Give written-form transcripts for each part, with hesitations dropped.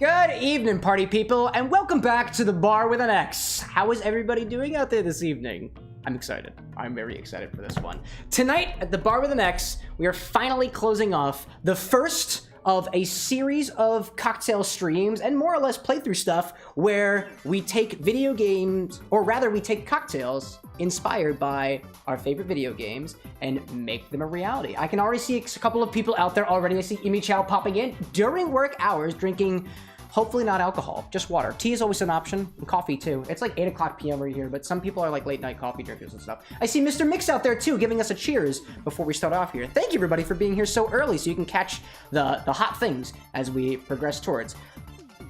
Good evening, party people, and welcome back to the Bar with an X. How is everybody doing out there this evening? I'm excited. I'm very excited for this one. Tonight at the Bar with an X, we are finally closing off the first of a series of cocktail streams and more or less playthrough stuff where we take video games, or rather we take cocktails inspired by our favorite video games and make them a reality. I can already see a couple of people out there already. I see Imi Chow popping in during work hours drinking hopefully not alcohol, just water. Tea is always an option, and coffee too. It's like 8 o'clock p.m. right here, but some people are like late night coffee drinkers and stuff. I see Mr. Mix out there too, giving us a cheers before we start off here. Thank you everybody for being here so early so you can catch the hot things as we progress towards.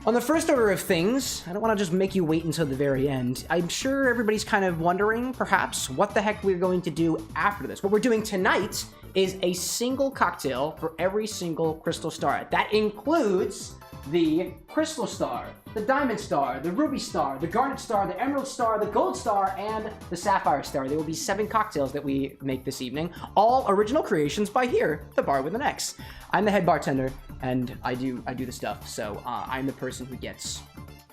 On the first order of things, I don't want to just make you wait until the very end. I'm sure everybody's kind of wondering, perhaps, what the heck we're going to do after this. What we're doing tonight is a single cocktail for every single Crystal Star. That includes the Crystal Star, the Diamond Star, the Ruby Star, the Garnet Star, the Emerald Star, the Gold Star, and the Sapphire Star. There will be 7 cocktails that we make this evening, all original creations by here, the Bar with an X. I'm the head bartender, and I do the stuff, so I'm the person who gets,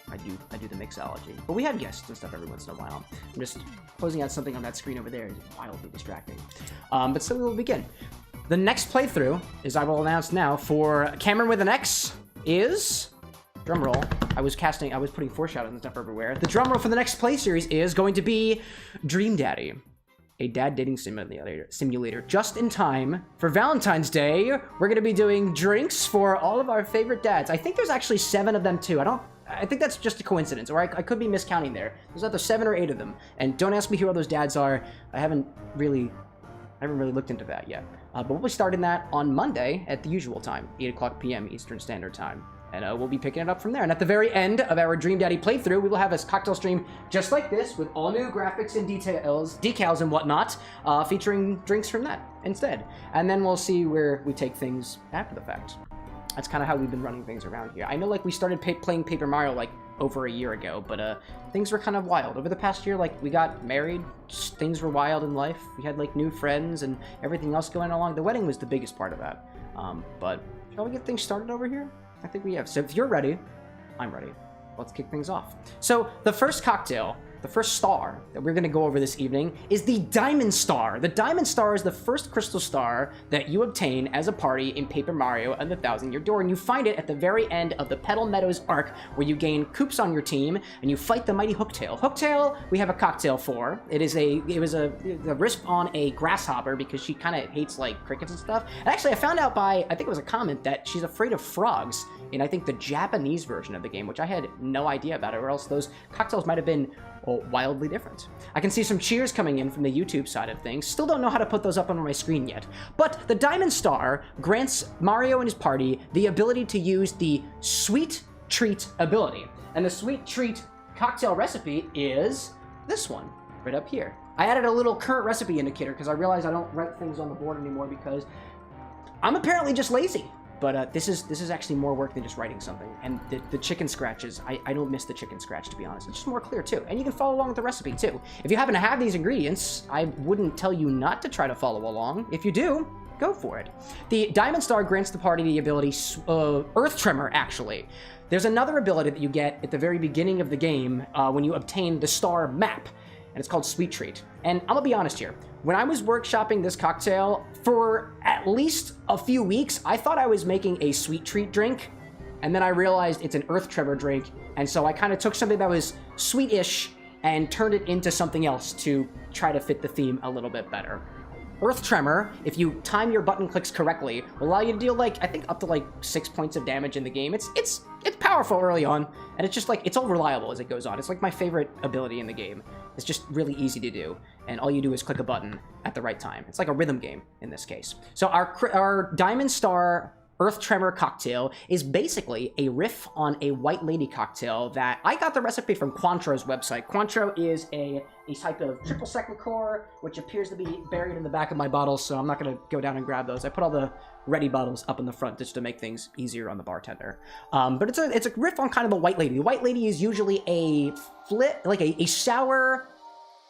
I do the mixology. But we have guests and stuff every once in a while. I'm just closing out something on that screen over there. It's wildly distracting. But so we will begin. The next playthrough, as I will announce now, for Cameron with an X, is, drumroll, I was putting foreshadowing and stuff everywhere. The drumroll for the next play series is going to be Dream Daddy, a dad dating simulator. Just in time for Valentine's Day, we're going to be doing drinks for all of our favorite dads. I think there's actually 7 of them too. I think that's just a coincidence, or I could be miscounting there. There's either 7 or 8 of them, and don't ask me who all those dads are. I haven't really looked into that yet. But we'll be starting that on Monday at the usual time, 8 o'clock p.m. Eastern Standard Time. And we'll be picking it up from there. And at the very end of our Dream Daddy playthrough, we will have a cocktail stream just like this with all new graphics and decals and whatnot, featuring drinks from that instead. And then we'll see where we take things after the fact. That's kind of how we've been running things around here. I know, like, we started playing Paper Mario, like, over a year ago, but things were kind of wild. Over the past year, like, we got married, things were wild in life. We had, like, new friends and everything else going along. The wedding was the biggest part of that. But shall we get things started over here? I think we have. So if you're ready, I'm ready. Let's kick things off. So the first cocktail, the first star that we're going to go over this evening is the Diamond Star. The Diamond Star is the first crystal star that you obtain as a party in Paper Mario and the Thousand-Year Door, and you find it at the very end of the Petal Meadows arc, where you gain Koops on your team and you fight the mighty Hooktail. Hooktail, we have a cocktail for. It was a risk on a grasshopper because she kind of hates like crickets and stuff. And actually, I found out by, I think it was a comment, that she's afraid of frogs in, I think, the Japanese version of the game, which I had no idea about it, or else those cocktails might have been wildly different. I can see some cheers coming in from the YouTube side of things. Still don't know how to put those up on my screen yet. But the Diamond Star grants Mario and his party the ability to use the Sweet Treat ability. And the Sweet Treat cocktail recipe is this one, right up here. I added a little current recipe indicator because I realized I don't write things on the board anymore because I'm apparently just lazy. But this is actually more work than just writing something. And the chicken scratches, I don't miss the chicken scratch, to be honest. It's just more clear, too. And you can follow along with the recipe, too. If you happen to have these ingredients, I wouldn't tell you not to try to follow along. If you do, go for it. The Diamond Star grants the party the ability Earth Tremor, actually. There's another ability that you get at the very beginning of the game when you obtain the star map. And it's called Sweet Treat. And I'm gonna be honest here. When I was workshopping this cocktail, for at least a few weeks, I thought I was making a sweet treat drink, and then I realized it's an Earth Tremor drink, and so I kind of took something that was sweet-ish and turned it into something else to try to fit the theme a little bit better. Earth Tremor, if you time your button clicks correctly, will allow you to deal, like, I think up to, like, 6 points of damage in the game. It's powerful early on, and it's just, like, it's all reliable as it goes on. It's, like, my favorite ability in the game. It's just really easy to do, and all you do is click a button at the right time. It's like a rhythm game in this case. So our Diamond Star Earth Tremor cocktail is basically a riff on a White Lady cocktail that I got the recipe from Cointreau's website. Cointreau is a type of triple sec liqueur, which appears to be buried in the back of my bottles, so I'm not going to go down and grab those. I put all the ready bottles up in the front just to make things easier on the bartender. But it's a riff on kind of a White Lady. The White Lady is usually a sour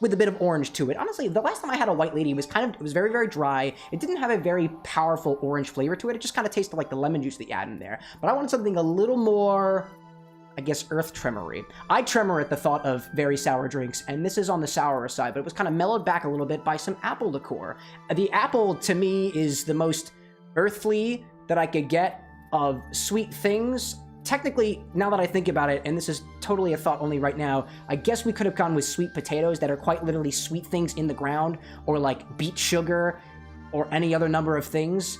with a bit of orange to it. Honestly, the last time I had a White Lady, it was very, very dry. It didn't have a very powerful orange flavor to it. It just kind of tasted like the lemon juice that you add in there. But I wanted something a little more, I guess, earth tremory. I tremor at the thought of very sour drinks, and this is on the sourer side, but it was kind of mellowed back a little bit by some apple liqueur. The apple, to me, is the most earthly that I could get of sweet things. Technically, now that I think about it, and this is totally a thought only right now, I guess we could have gone with sweet potatoes that are quite literally sweet things in the ground, or like beet sugar, or any other number of things.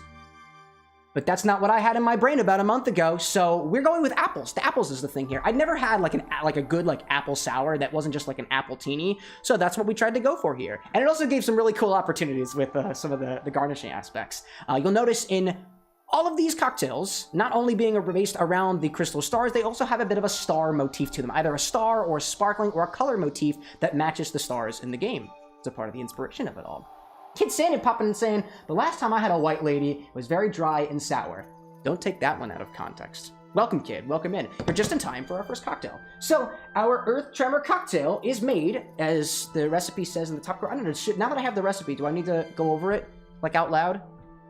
But that's not what I had in my brain about a month ago, so we're going with apples. The apples is the thing here. I'd never had like a good like apple sour that wasn't just like an apple teeny, so that's what we tried to go for here. And it also gave some really cool opportunities with some of the garnishing aspects. You'll notice in all of these cocktails, not only being based around the crystal stars, they also have a bit of a star motif to them, either a star or a sparkling or a color motif that matches the stars in the game. It's a part of the inspiration of it all. Kid Santa popping and saying, the last time I had a White Lady, it was very dry and sour. Don't take that one out of context. Welcome, kid. Welcome in. You're just in time for our first cocktail. So, our Earth Tremor cocktail is made, as the recipe says in the top corner. I don't know, now that I have the recipe, do I need to go over it, like, out loud?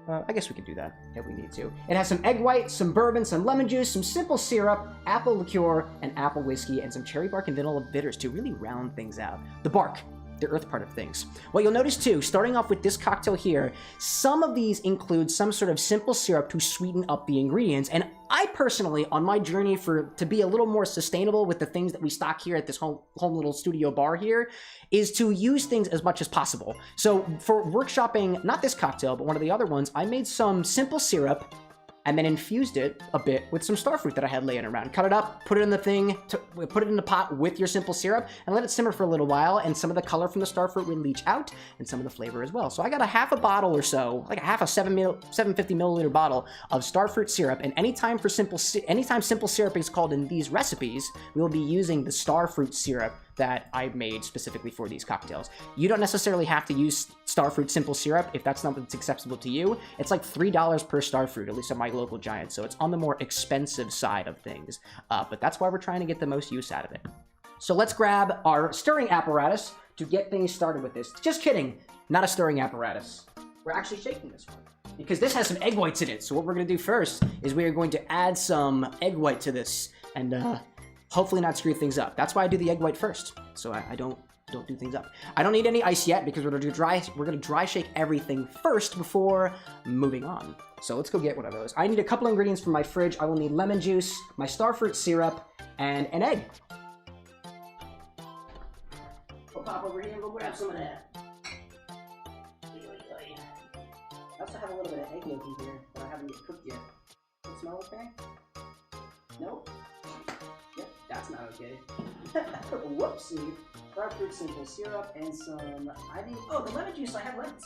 I guess we can do that if we need to. It has some egg white, some bourbon, some lemon juice, some simple syrup, apple liqueur, and apple whiskey, and some cherry bark and vanilla bitters to really round things out. The bark, the earth part of things. Well, you'll notice too, starting off with this cocktail here, some of these include some sort of simple syrup to sweeten up the ingredients. And I personally, on my journey to be a little more sustainable with the things that we stock here at this home little studio bar here, is to use things as much as possible. So for workshopping, not this cocktail, but one of the other ones, I made some simple syrup and then infused it a bit with some starfruit that I had laying around. Cut it up, put it in the thing, put it in the pot with your simple syrup, and let it simmer for a little while, and some of the color from the starfruit will leach out, and some of the flavor as well. So I got a half a bottle or so, like a half a 750 milliliter bottle of starfruit syrup, and anytime simple syrup is called in these recipes, we will be using the starfruit syrup that I made specifically for these cocktails. You don't necessarily have to use starfruit simple syrup if that's not what's acceptable to you. It's like $3 per starfruit, at least at my local Giant, so it's on the more expensive side of things. But that's why we're trying to get the most use out of it. So let's grab our stirring apparatus to get things started with this. Just kidding, not a stirring apparatus. We're actually shaking this one, because this has some egg whites in it. So what we're gonna do first is we are going to add some egg white to this, and hopefully not screw things up. That's why I do the egg white first, so I don't do things up. I don't need any ice yet because we're gonna dry shake everything first before moving on. So let's go get one of those. I need a couple ingredients from my fridge. I will need lemon juice, my starfruit syrup, and an egg. We'll pop over here and we'll grab some of that. I also have a little bit of egg yolk in here that I haven't yet cooked yet. Does it smell okay? Nope. Yep, that's not okay. Whoopsie. Starfruit simple syrup and some, the lemon juice, I have lemons.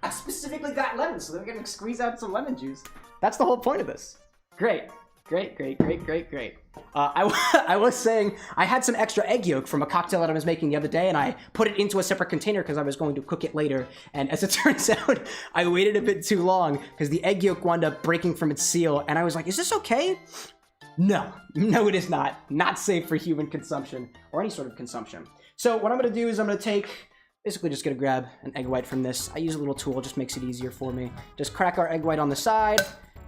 I specifically got lemons, so we're gonna squeeze out some lemon juice. That's the whole point of this. Great. I was saying I had some extra egg yolk from a cocktail that I was making the other day, and I put it into a separate container because I was going to cook it later. And as it turns out, I waited a bit too long because the egg yolk wound up breaking from its seal, and I was like, is this okay? No, it is not. Not safe for human consumption or any sort of consumption. So what I'm gonna do is I'm gonna basically just gonna grab an egg white from this. I use a little tool, just makes it easier for me. Just crack our egg white on the side,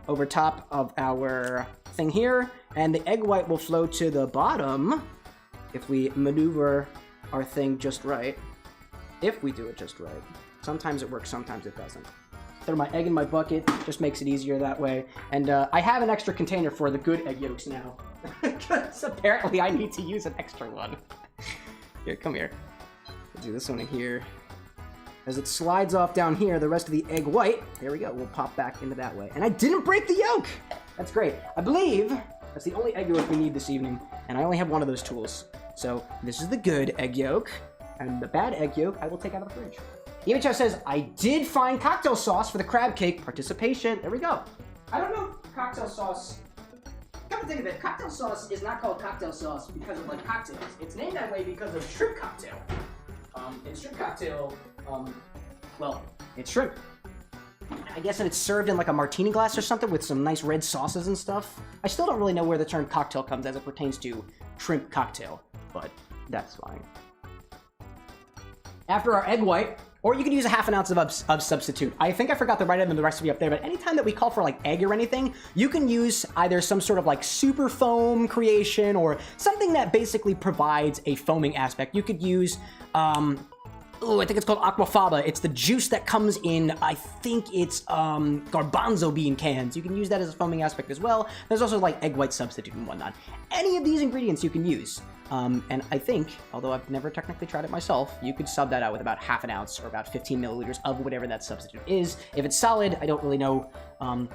over top of our thing here, and the egg white will flow to the bottom if we maneuver our thing just right. If we do it just right. Sometimes it works, sometimes it doesn't. Throw my egg in my bucket, just makes it easier that way. And I have an extra container for the good egg yolks now, because apparently I need to use an extra one. Here, come here. We'll do this one in here. As it slides off down here, the rest of the egg white, there we go, will pop back into that way. And I didn't break the yolk! That's great. I believe that's the only egg yolk we need this evening, and I only have one of those tools. So this is the good egg yolk, and the bad egg yolk I will take out of the fridge. EMHF says, I did find cocktail sauce for the crab cake participation. There we go. I don't know if cocktail sauce, come to think of it, cocktail sauce is not called cocktail sauce because of like cocktails. It's named that way because of shrimp cocktail. And shrimp cocktail, well, it's shrimp. I guess it's served in like a martini glass or something with some nice red sauces and stuff. I still don't really know where the term cocktail comes as it pertains to shrimp cocktail, but that's fine. After our egg white, or you could use a half an ounce of substitute. I think I forgot to write it in the recipe up there, but anytime that we call for like egg or anything, you can use either some sort of like super foam creation or something that basically provides a foaming aspect. You could use, I think it's called aquafaba. It's the juice that comes in, I think it's garbanzo bean cans. You can use that as a foaming aspect as well. There's also like egg white substitute and whatnot. Any of these ingredients you can use. And I think, although I've never technically tried it myself, you could sub that out with about half an ounce or about 15 milliliters of whatever that substitute is. If it's solid, I don't really know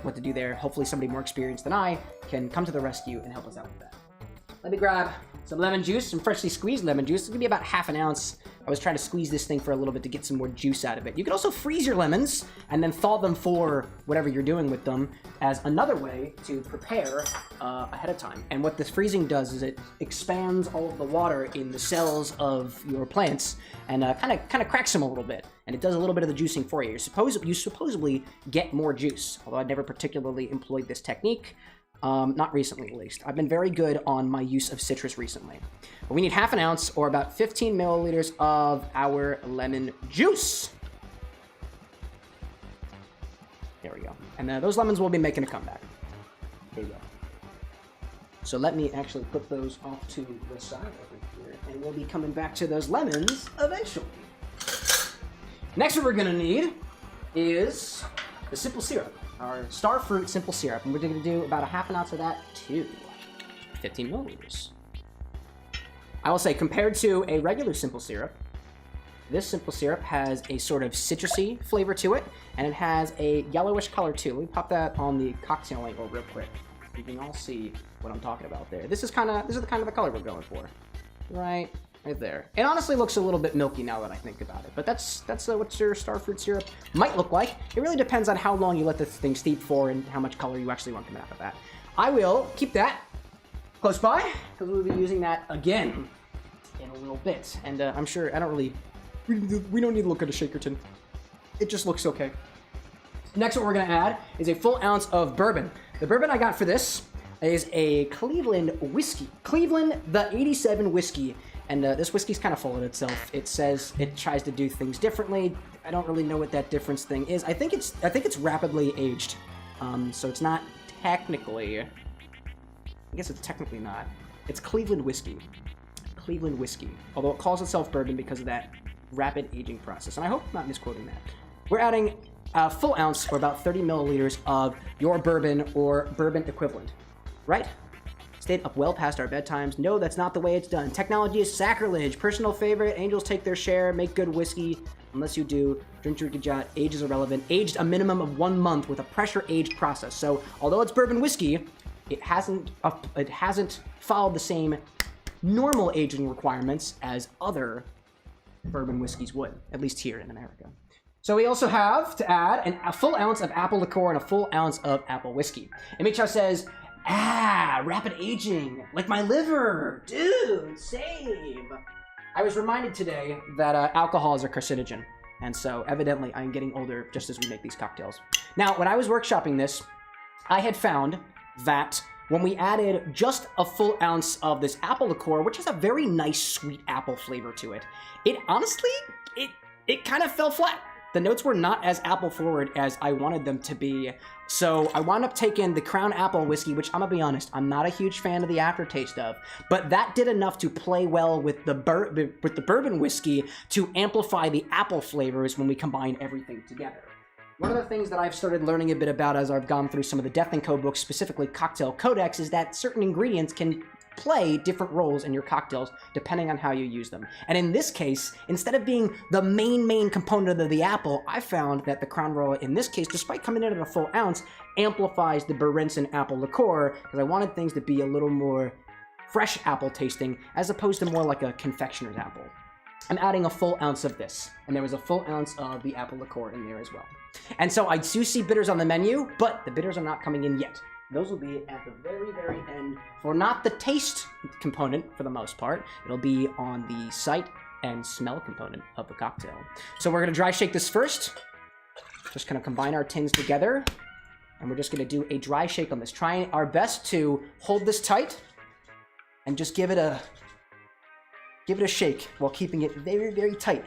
what to do there. Hopefully somebody more experienced than I can come to the rescue and help us out with that. Let me grab some lemon juice, some freshly squeezed lemon juice. It's gonna be about half an ounce. I was trying to squeeze this thing for a little bit to get some more juice out of it. You can also freeze your lemons and then thaw them for whatever you're doing with them as another way to prepare ahead of time. And what this freezing does is it expands all of the water in the cells of your plants and kind of cracks them a little bit. And it does a little bit of the juicing for you. You supposedly get more juice, although I've never particularly employed this technique. Not recently, at least. I've been very good on my use of citrus recently. But we need half an ounce or about 15 milliliters of our lemon juice. There we go. And those lemons will be making a comeback. There you go. So let me actually put those off to the side over here, and we'll be coming back to those lemons eventually. Next, what we're gonna need is the simple syrup. Our Starfruit simple syrup, and we're going to do about a half an ounce of that too. 15 milliliters. I will say, compared to a regular simple syrup, this simple syrup has a sort of citrusy flavor to it, and it has a yellowish color too. Let me pop that on the cocktail angle real quick. You can all see what I'm talking about there. This is the kind of the color we're going for, right there. It honestly looks a little bit milky now that I think about it, but that's what your Starfruit syrup might look like. It really depends on how long you let this thing steep for and how much color you actually want coming out of that. I will keep that close by because we'll be using that again in a little bit, and I'm sure we don't need to look at a shaker tin. It just looks okay. Next, what we're gonna add is a full ounce of bourbon. The bourbon I got for this is a Cleveland whiskey. Cleveland the 87 whiskey. And this whiskey's kind of full of itself. It says it tries to do things differently. I don't really know what that difference thing is. I think it's rapidly aged. So it's not technically, I guess it's technically not. It's Cleveland whiskey. Cleveland whiskey. Although it calls itself bourbon because of that rapid aging process. And I hope I'm not misquoting that. We're adding a full ounce or about 30 milliliters of your bourbon or bourbon equivalent, right? Stayed up well past our bedtimes. No, that's not the way it's done. Technology is sacrilege. Personal favorite. Angels take their share. Make good whiskey. Unless you do, drink jot. Age is irrelevant. Aged a minimum of 1 month with a pressure aged process. So although it's bourbon whiskey, it hasn't followed the same normal aging requirements as other bourbon whiskeys would, at least here in America. So we also have to add a full ounce of apple liqueur and a full ounce of apple whiskey. MHR says, rapid aging, like my liver, dude, same. I was reminded today that alcohol is a carcinogen, and so evidently I'm getting older just as we make these cocktails. Now, when I was workshopping this, I had found that when we added just a full ounce of this apple liqueur, which has a very nice sweet apple flavor to it, it honestly, it kind of fell flat. The notes were not as apple forward as I wanted them to be. So I wound up taking the Crown Apple whiskey, which I'm gonna be honest, I'm not a huge fan of the aftertaste of, but that did enough to play well with the bourbon whiskey to amplify the apple flavors when we combine everything together. One of the things that I've started learning a bit about as I've gone through some of the Death & Co books, specifically Cocktail Codex, is that certain ingredients can play different roles in your cocktails depending on how you use them. And in this case, instead of being the main component of the apple, I found that the Crown Royal, in this case, despite coming in at a full ounce, amplifies the Berentzen apple liqueur, because I wanted things to be a little more fresh apple tasting, as opposed to more like a confectioner's apple. I'm adding a full ounce of this, and there was a full ounce of the apple liqueur in there as well. And so I do see bitters on the menu, but the bitters are not coming in yet. Those will be at the very end for not the taste component for the most part. It'll be on the sight and smell component of the cocktail. So we're gonna dry shake this first. Just gonna combine our tins together, and we're just gonna do a dry shake on this. Trying our best to hold this tight and just give it a shake while keeping it very tight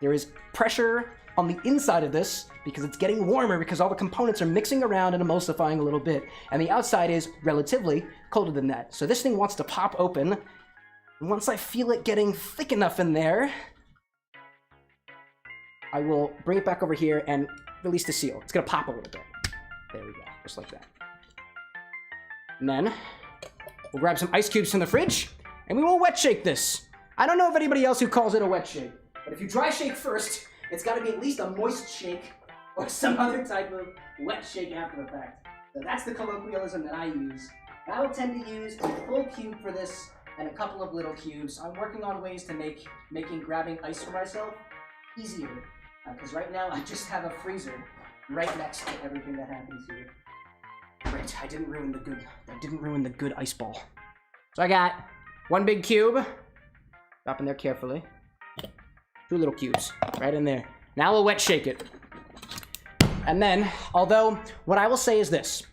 There is pressure on the inside of this because it's getting warmer because all the components are mixing around and emulsifying a little bit. And the outside is relatively colder than that. So this thing wants to pop open. And once I feel it getting thick enough in there, I will bring it back over here and release the seal. It's gonna pop a little bit. There we go, just like that. And then we'll grab some ice cubes from the fridge and we will wet shake this. I don't know of anybody else who calls it a wet shake, but if you dry shake first, it's gotta be at least a moist shake or some other type of wet shake after the fact. So that's the colloquialism that I use. I will tend to use a full cube for this and a couple of little cubes. I'm working on ways to making grabbing ice for myself easier. Because right now I just have a freezer right next to everything that happens here. Great, I didn't ruin the good ice ball. So I got one big cube. Drop in there carefully. Two little cubes right in there. Now we'll wet shake it. And then, although what I will say is this.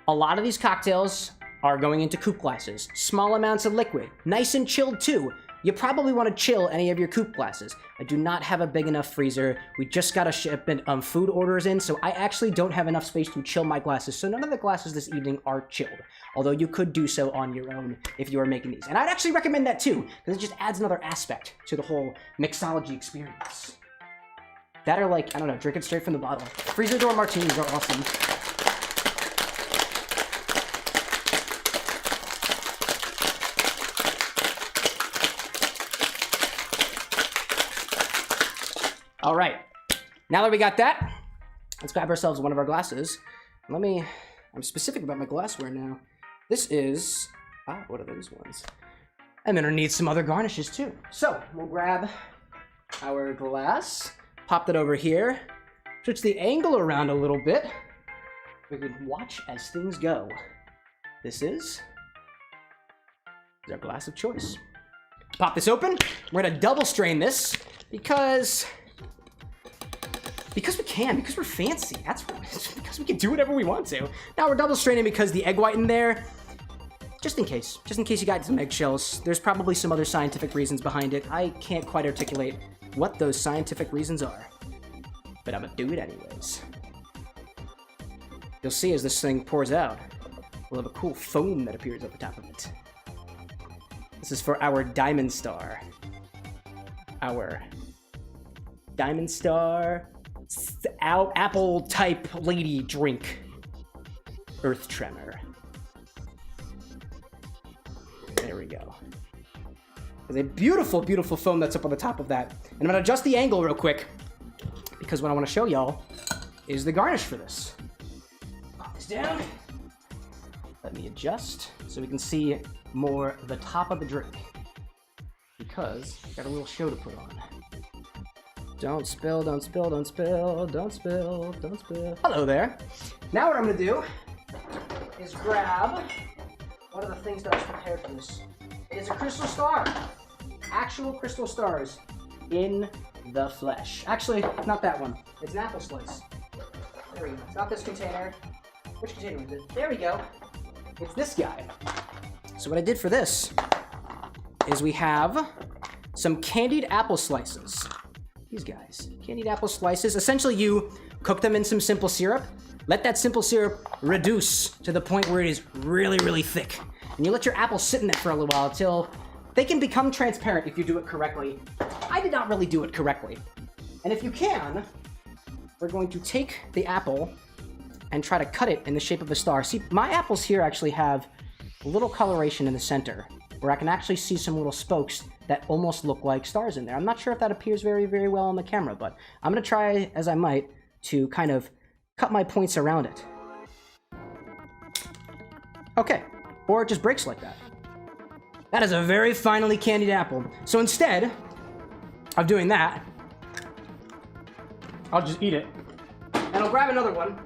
A lot of these cocktails are going into coupe glasses. Small amounts of liquid. Nice and chilled too. You probably want to chill any of your coupe glasses. I do not have a big enough freezer. We just got a shipment food orders in, so I actually don't have enough space to chill my glasses. So none of the glasses this evening are chilled. Although you could do so on your own if you are making these. And I'd actually recommend that too, because it just adds another aspect to the whole mixology experience. That or like, I don't know, drink it straight from the bottle. Freezer door martinis are awesome. All right, now that we got that, let's grab ourselves one of our glasses. I'm specific about my glassware now. This is, what are those ones? I'm gonna need some other garnishes too. So we'll grab our glass, pop that over here, switch the angle around a little bit. We can watch as things go. This is our glass of choice. Pop this open. We're gonna double strain this because we can, because we're fancy. Because we can do whatever we want to. Now we're double straining because the egg white in there, just in case you got some eggshells, there's probably some other scientific reasons behind it. I can't quite articulate what those scientific reasons are, but I'm gonna do it anyways. You'll see as this thing pours out, we'll have a cool foam that appears at the top of it. This is for our Diamond Star. Our Diamond Star apple type lady drink. Earth Tremor. There we go. There's a beautiful, beautiful foam that's up on the top of that. And I'm gonna adjust the angle real quick because what I wanna show y'all is the garnish for this. Pop this down. Let me adjust so we can see more of the top of the drink because I got a little show to put on. Don't spill, don't spill, don't spill, don't spill, don't spill. Hello there. Now what I'm gonna do is grab one of the things that I was prepared for this. It is a crystal star. Actual crystal stars in the flesh. Actually, not that one. It's an apple slice. There we go. It's not this container. Which container is it? There we go. It's this guy. So what I did for this is we have some candied apple slices. These guys, candied apple slices. Essentially, you cook them in some simple syrup. Let that simple syrup reduce to the point where it is really, really thick. And you let your apples sit in there for a little while until they can become transparent if you do it correctly. I did not really do it correctly. And if you can, we're going to take the apple and try to cut it in the shape of a star. See, my apples here actually have a little coloration in the center where I can actually see some little spokes that almost look like stars in there. I'm not sure if that appears very, very well on the camera, but I'm gonna try as I might to kind of cut my points around it. Okay, or it just breaks like that. That is a very finely candied apple. So instead of doing that, I'll just eat it. And I'll grab another one.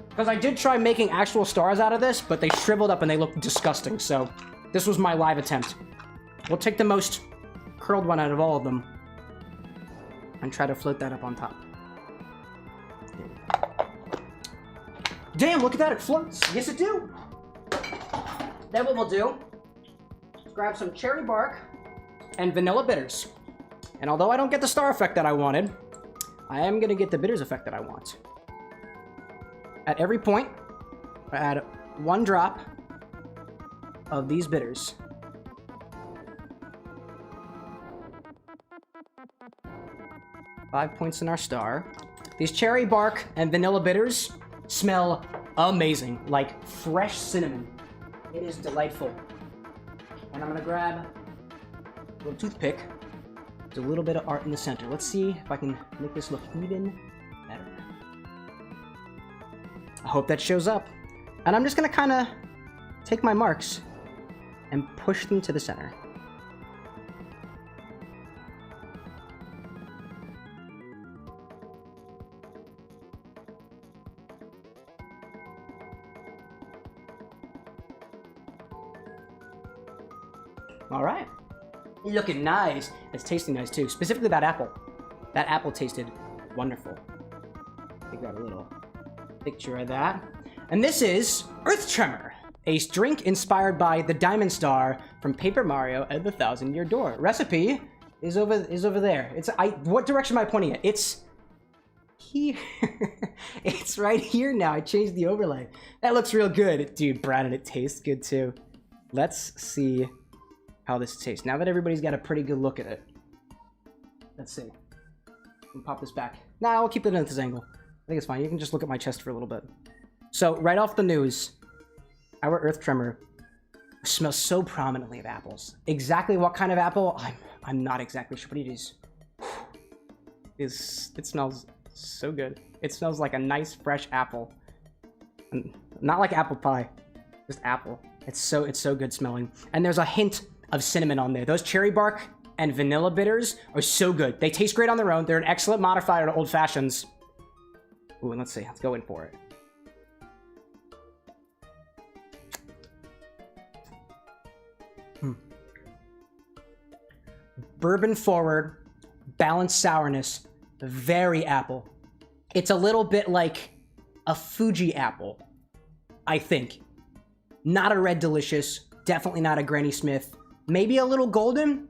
Because I did try making actual stars out of this, but they shriveled up and they looked disgusting, so this was my live attempt. We'll take the most curled one out of all of them and try to float that up on top. Damn, look at that, it floats. Yes, it do. Then what we'll do is grab some cherry bark and vanilla bitters. And although I don't get the star effect that I wanted, I am gonna get the bitters effect that I want. At every point, I add 1 drop of these bitters. Five points in our star. These cherry bark and vanilla bitters smell amazing, like fresh cinnamon. It is delightful. And I'm gonna grab a little toothpick. There's a little bit of art in the center. Let's see if I can make this look even better. I hope that shows up. And I'm just gonna kind of take my marks and push them to the center. All right, looking nice. It's tasting nice too, specifically that apple. That apple tasted wonderful. I got a little picture of that. And this is Earth Tremor, a drink inspired by the Diamond Star from Paper Mario and the Thousand-Year Door. Recipe is over there. What direction am I pointing at? It's here. It's right here now. I changed the overlay. That looks real good. Dude, Brad, and it tastes good too. Let's see how this tastes. Now that everybody's got a pretty good look at it. Let's see. Let me pop this back. Nah, I'll keep it at this angle. I think it's fine. You can just look at my chest for a little bit. So, right off the news, our Earth Tremor smells so prominently of apples. Exactly what kind of apple? I'm not exactly sure, but it is. It smells so good. It smells like a nice fresh apple. Not like apple pie, just apple. It's so good smelling. And there's a hint of cinnamon on there. Those cherry bark and vanilla bitters are so good. They taste great on their own. They're an excellent modifier to Old Fashions. Ooh, and let's see. Let's go in for it. Bourbon forward, balanced sourness, very apple. It's a little bit like a Fuji apple, I think. Not a Red Delicious, definitely not a Granny Smith. Maybe a little golden.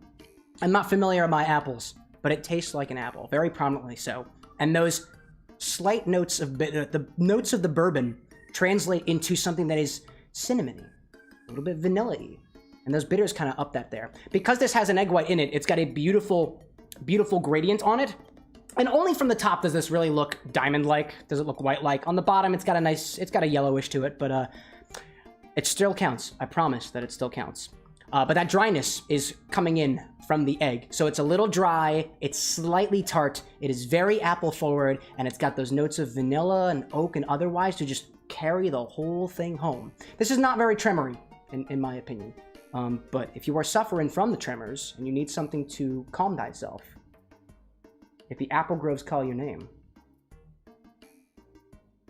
I'm not familiar with my apples, but it tastes like an apple, very prominently so. And those slight notes of the notes of the bourbon translate into something that is cinnamony, a little bit vanilla-y. And those bitters kind of up that there. Because this has an egg white in it, it's got a beautiful, beautiful gradient on it. And only from the top does this really look diamond-like. Does it look white-like? On the bottom, it's got a yellowish to it, but it still counts. I promise that it still counts. But that dryness is coming in from the egg. So it's a little dry, it's slightly tart, it is very apple forward, and it's got those notes of vanilla and oak and otherwise to just carry the whole thing home. This is not very tremory, in my opinion. But if you are suffering from the tremors and you need something to calm thyself, if the apple groves call your name,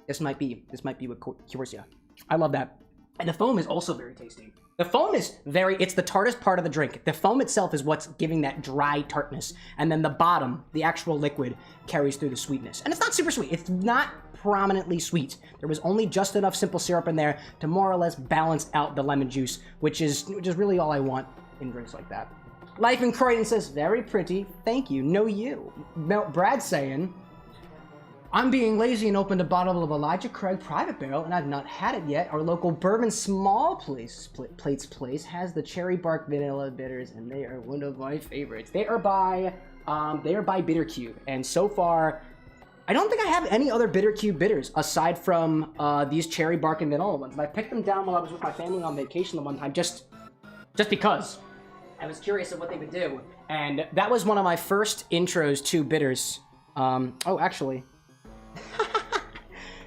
this might be what cures you. I love that. And the foam is also very tasty. The foam is it's the tartest part of the drink. The foam itself is what's giving that dry tartness. And then the bottom, the actual liquid, carries through the sweetness. And it's not super sweet. It's not prominently sweet. There was only just enough simple syrup in there to more or less balance out the lemon juice, which is really all I want in drinks like that. Life in Croydon says, very pretty. Thank you. No, you. Brad saying, I'm being lazy and opened a bottle of Elijah Craig Private Barrel, and I've not had it yet. Our local Bourbon Small Plates place has the cherry bark vanilla bitters, and they are one of my favorites. They are by Bittercube, and so far, I don't think I have any other Bittercube bitters aside from these cherry bark and vanilla ones. And I picked them down while I was with my family on vacation the one time, just because I was curious of what they would do, and that was one of my first intros to bitters. Oh, actually.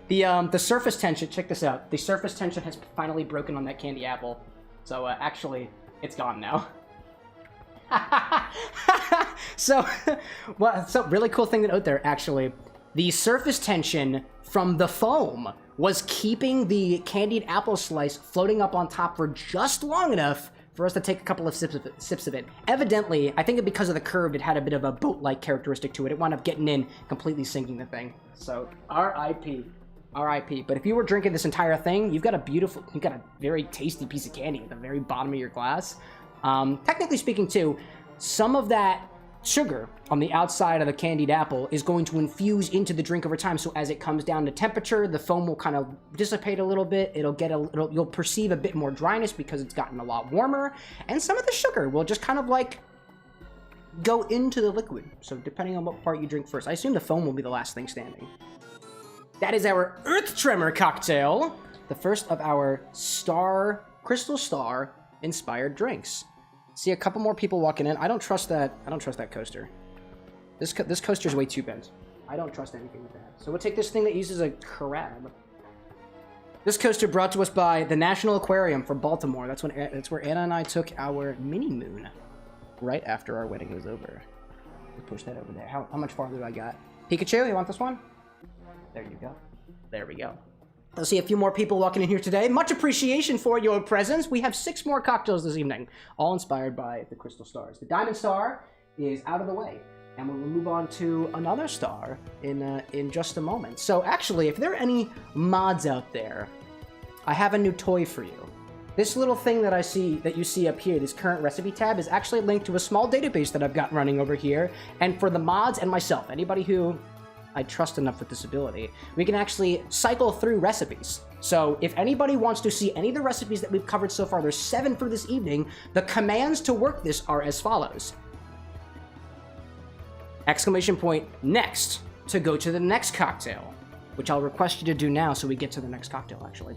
The surface tension, check this out. The surface tension has finally broken on that candy apple. So, actually, it's gone now. So really cool thing to note there, actually. The surface tension from the foam was keeping the candied apple slice floating up on top for just long enough for us to take a couple of sips of it. Evidently, I think because of the curve, it had a bit of a boat-like characteristic to it. It wound up getting in, completely sinking the thing. So, R.I.P. R.I.P. But if you were drinking this entire thing, you've got a very tasty piece of candy at the very bottom of your glass. Technically speaking, too, some of that sugar on the outside of the candied apple is going to infuse into the drink over time. So as it comes down to temperature, the foam will kind of dissipate a little bit. You'll perceive a bit more dryness because it's gotten a lot warmer, and some of the sugar will just kind of like go into the liquid. So depending on what part you drink first, I assume the foam will be the last thing standing. That is our Earth Tremor cocktail, the first of our Crystal Star inspired drinks. See a couple more people walking in. I don't trust that coaster. This coaster's way too bent. I don't trust anything with that. So we'll take this thing that uses a crab. This coaster brought to us by the National Aquarium for Baltimore. That's where Anna and I took our mini moon right after our wedding was over. We'll push that over there. How much farther do I got? Pikachu, you want this one? There you go. There we go. I'll see a few more people walking in here today. Much appreciation for your presence. We have 6 more cocktails this evening, all inspired by the Crystal Stars. The Diamond Star is out of the way, and we'll move on to another star in just a moment. So actually, if there are any mods out there, I have a new toy for you. This little thing that you see up here, this current recipe tab, is actually linked to a small database that I've got running over here. And for the mods and myself, anybody who I trust enough with this ability, we can actually cycle through recipes. So if anybody wants to see any of the recipes that we've covered so far, there's 7 for this evening, the commands to work this are as follows. Exclamation point next to go to the next cocktail, which I'll request you to do now so we get to the next cocktail actually.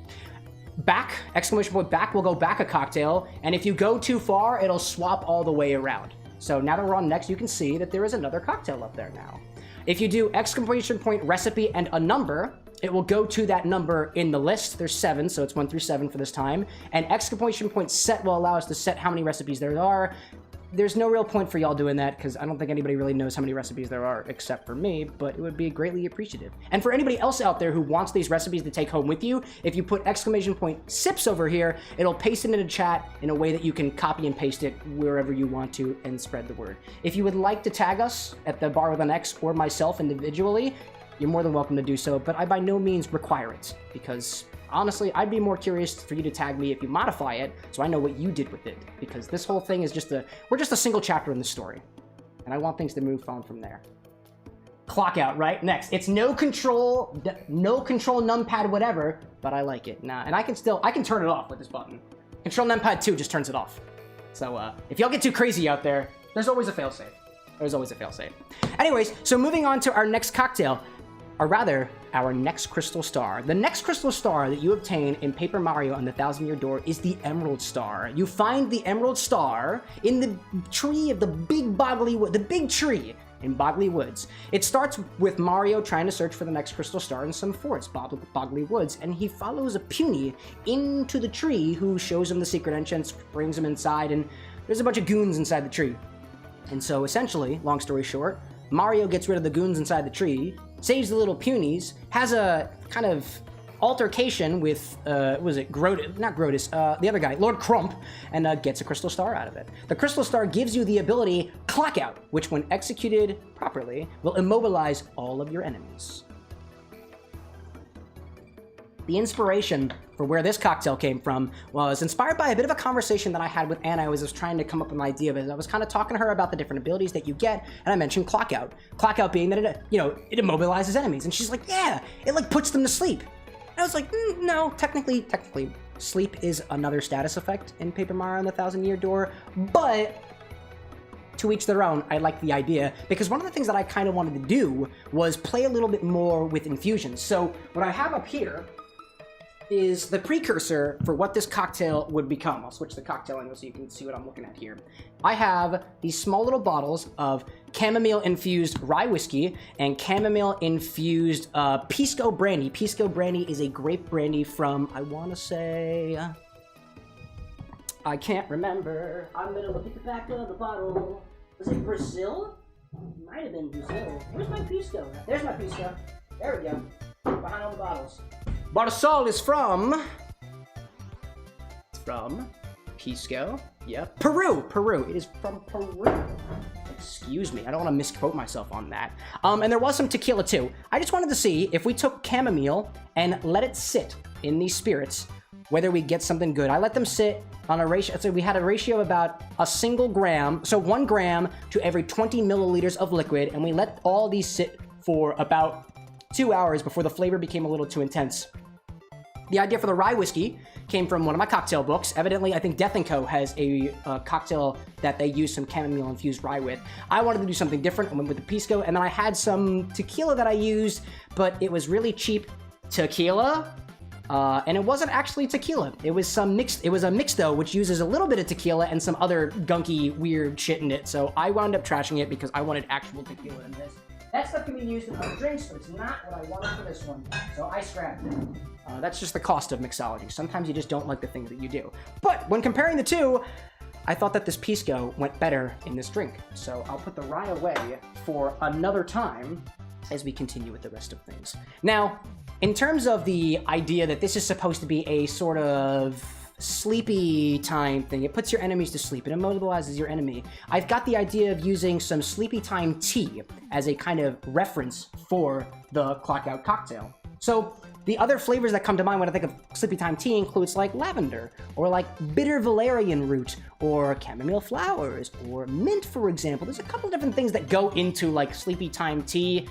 Back, exclamation point back, will go back a cocktail, and if you go too far, it'll swap all the way around. So now that we're on next, you can see that there is another cocktail up there now. If you do exclamation point recipe and a number, it will go to that number in the list. There's 7, so it's 1 through 7 for this time. And exclamation point set will allow us to set how many recipes there are. There's no real point for y'all doing that because I don't think anybody really knows how many recipes there are except for me, but it would be greatly appreciative. And for anybody else out there who wants these recipes to take home with you, if you put exclamation point sips over here, it'll paste it into chat in a way that you can copy and paste it wherever you want to and spread the word. If you would like to tag us at the Bar with an X or myself individually, you're more than welcome to do so, but I by no means require it because honestly, I'd be more curious for you to tag me if you modify it, so I know what you did with it. Because this whole thing is we're just a single chapter in the story. And I want things to move on from there. Clock out, right? Next. It's no control numpad whatever, but I like it. Nah, and I can turn it off with this button. Control numpad 2 just turns it off. So, if y'all get too crazy out there, there's always a failsafe. There's always a failsafe. Anyways, so moving on to our next cocktail. Or rather, our next Crystal Star. The next Crystal Star that you obtain in Paper Mario and the 1,000-Year Door is the Emerald Star. You find the Emerald Star in the tree of the big tree in Bogley Woods. It starts with Mario trying to search for the next Crystal Star in some forest, Bogley Woods, and he follows a puny into the tree who shows him the secret entrance, brings him inside, and there's a bunch of goons inside the tree. And so essentially, long story short, Mario gets rid of the goons inside the tree, saves the little punies, has a kind of altercation with, the other guy, Lord Crump, and gets a Crystal Star out of it. The Crystal Star gives you the ability Clock Out, which when executed properly, will immobilize all of your enemies. The inspiration for where this cocktail came from was inspired by a bit of a conversation that I had with Anna. I was just trying to come up with an idea of it. I was kind of talking to her about the different abilities that you get, and I mentioned Clock Out. Clock Out being that it immobilizes enemies, and she's like, yeah, it like puts them to sleep. And I was like, no, technically, sleep is another status effect in Paper Mario and the 1,000-Year Door, but to each their own. I like the idea, because one of the things that I kind of wanted to do was play a little bit more with infusions. So what I have up here is the precursor for what this cocktail would become. I'll switch the cocktail angle so you can see what I'm looking at here. I have these small little bottles of chamomile-infused rye whiskey and chamomile-infused pisco brandy. Pisco brandy is a grape brandy from, I want to say, I can't remember. I'm gonna look at the back of the bottle. Was it Brazil? Might have been Brazil. Where's my pisco? There's my pisco. There we go. Behind all the bottles. Barsal is from Pisco. Yep. Peru. It is from Peru. Excuse me. I don't want to misquote myself on that. And there was some tequila too. I just wanted to see if we took chamomile and let it sit in these spirits, whether we get something good. I let them sit on a ratio, so we had a ratio of about a single gram, so 1 gram to every 20 milliliters of liquid, and we let all these sit for about 2 hours before the flavor became a little too intense. The idea for the rye whiskey came from one of my cocktail books. Evidently, I think Death & Co. has a cocktail that they use some chamomile-infused rye with. I wanted to do something different. I went with the pisco, and then I had some tequila that I used, but it was really cheap tequila, and it wasn't actually tequila. It was some mixed. It was a mixto, which uses a little bit of tequila and some other gunky, weird shit in it. So I wound up trashing it because I wanted actual tequila in this. That stuff can be used in other drinks, but it's not what I wanted for this one, so I scrapped it. That's just the cost of mixology. Sometimes you just don't like the thing that you do. But when comparing the two, I thought that this pisco went better in this drink. So I'll put the rye away for another time as we continue with the rest of things. Now, in terms of the idea that this is supposed to be a sort of sleepy time thing, it puts your enemies to sleep, it immobilizes your enemy. I've got the idea of using some sleepy time tea as a kind of reference for the clock out cocktail. So the other flavors that come to mind when I think of sleepy time tea includes like lavender, or like bitter valerian root, or chamomile flowers, or mint, for example. There's a couple different things that go into like sleepy time tea.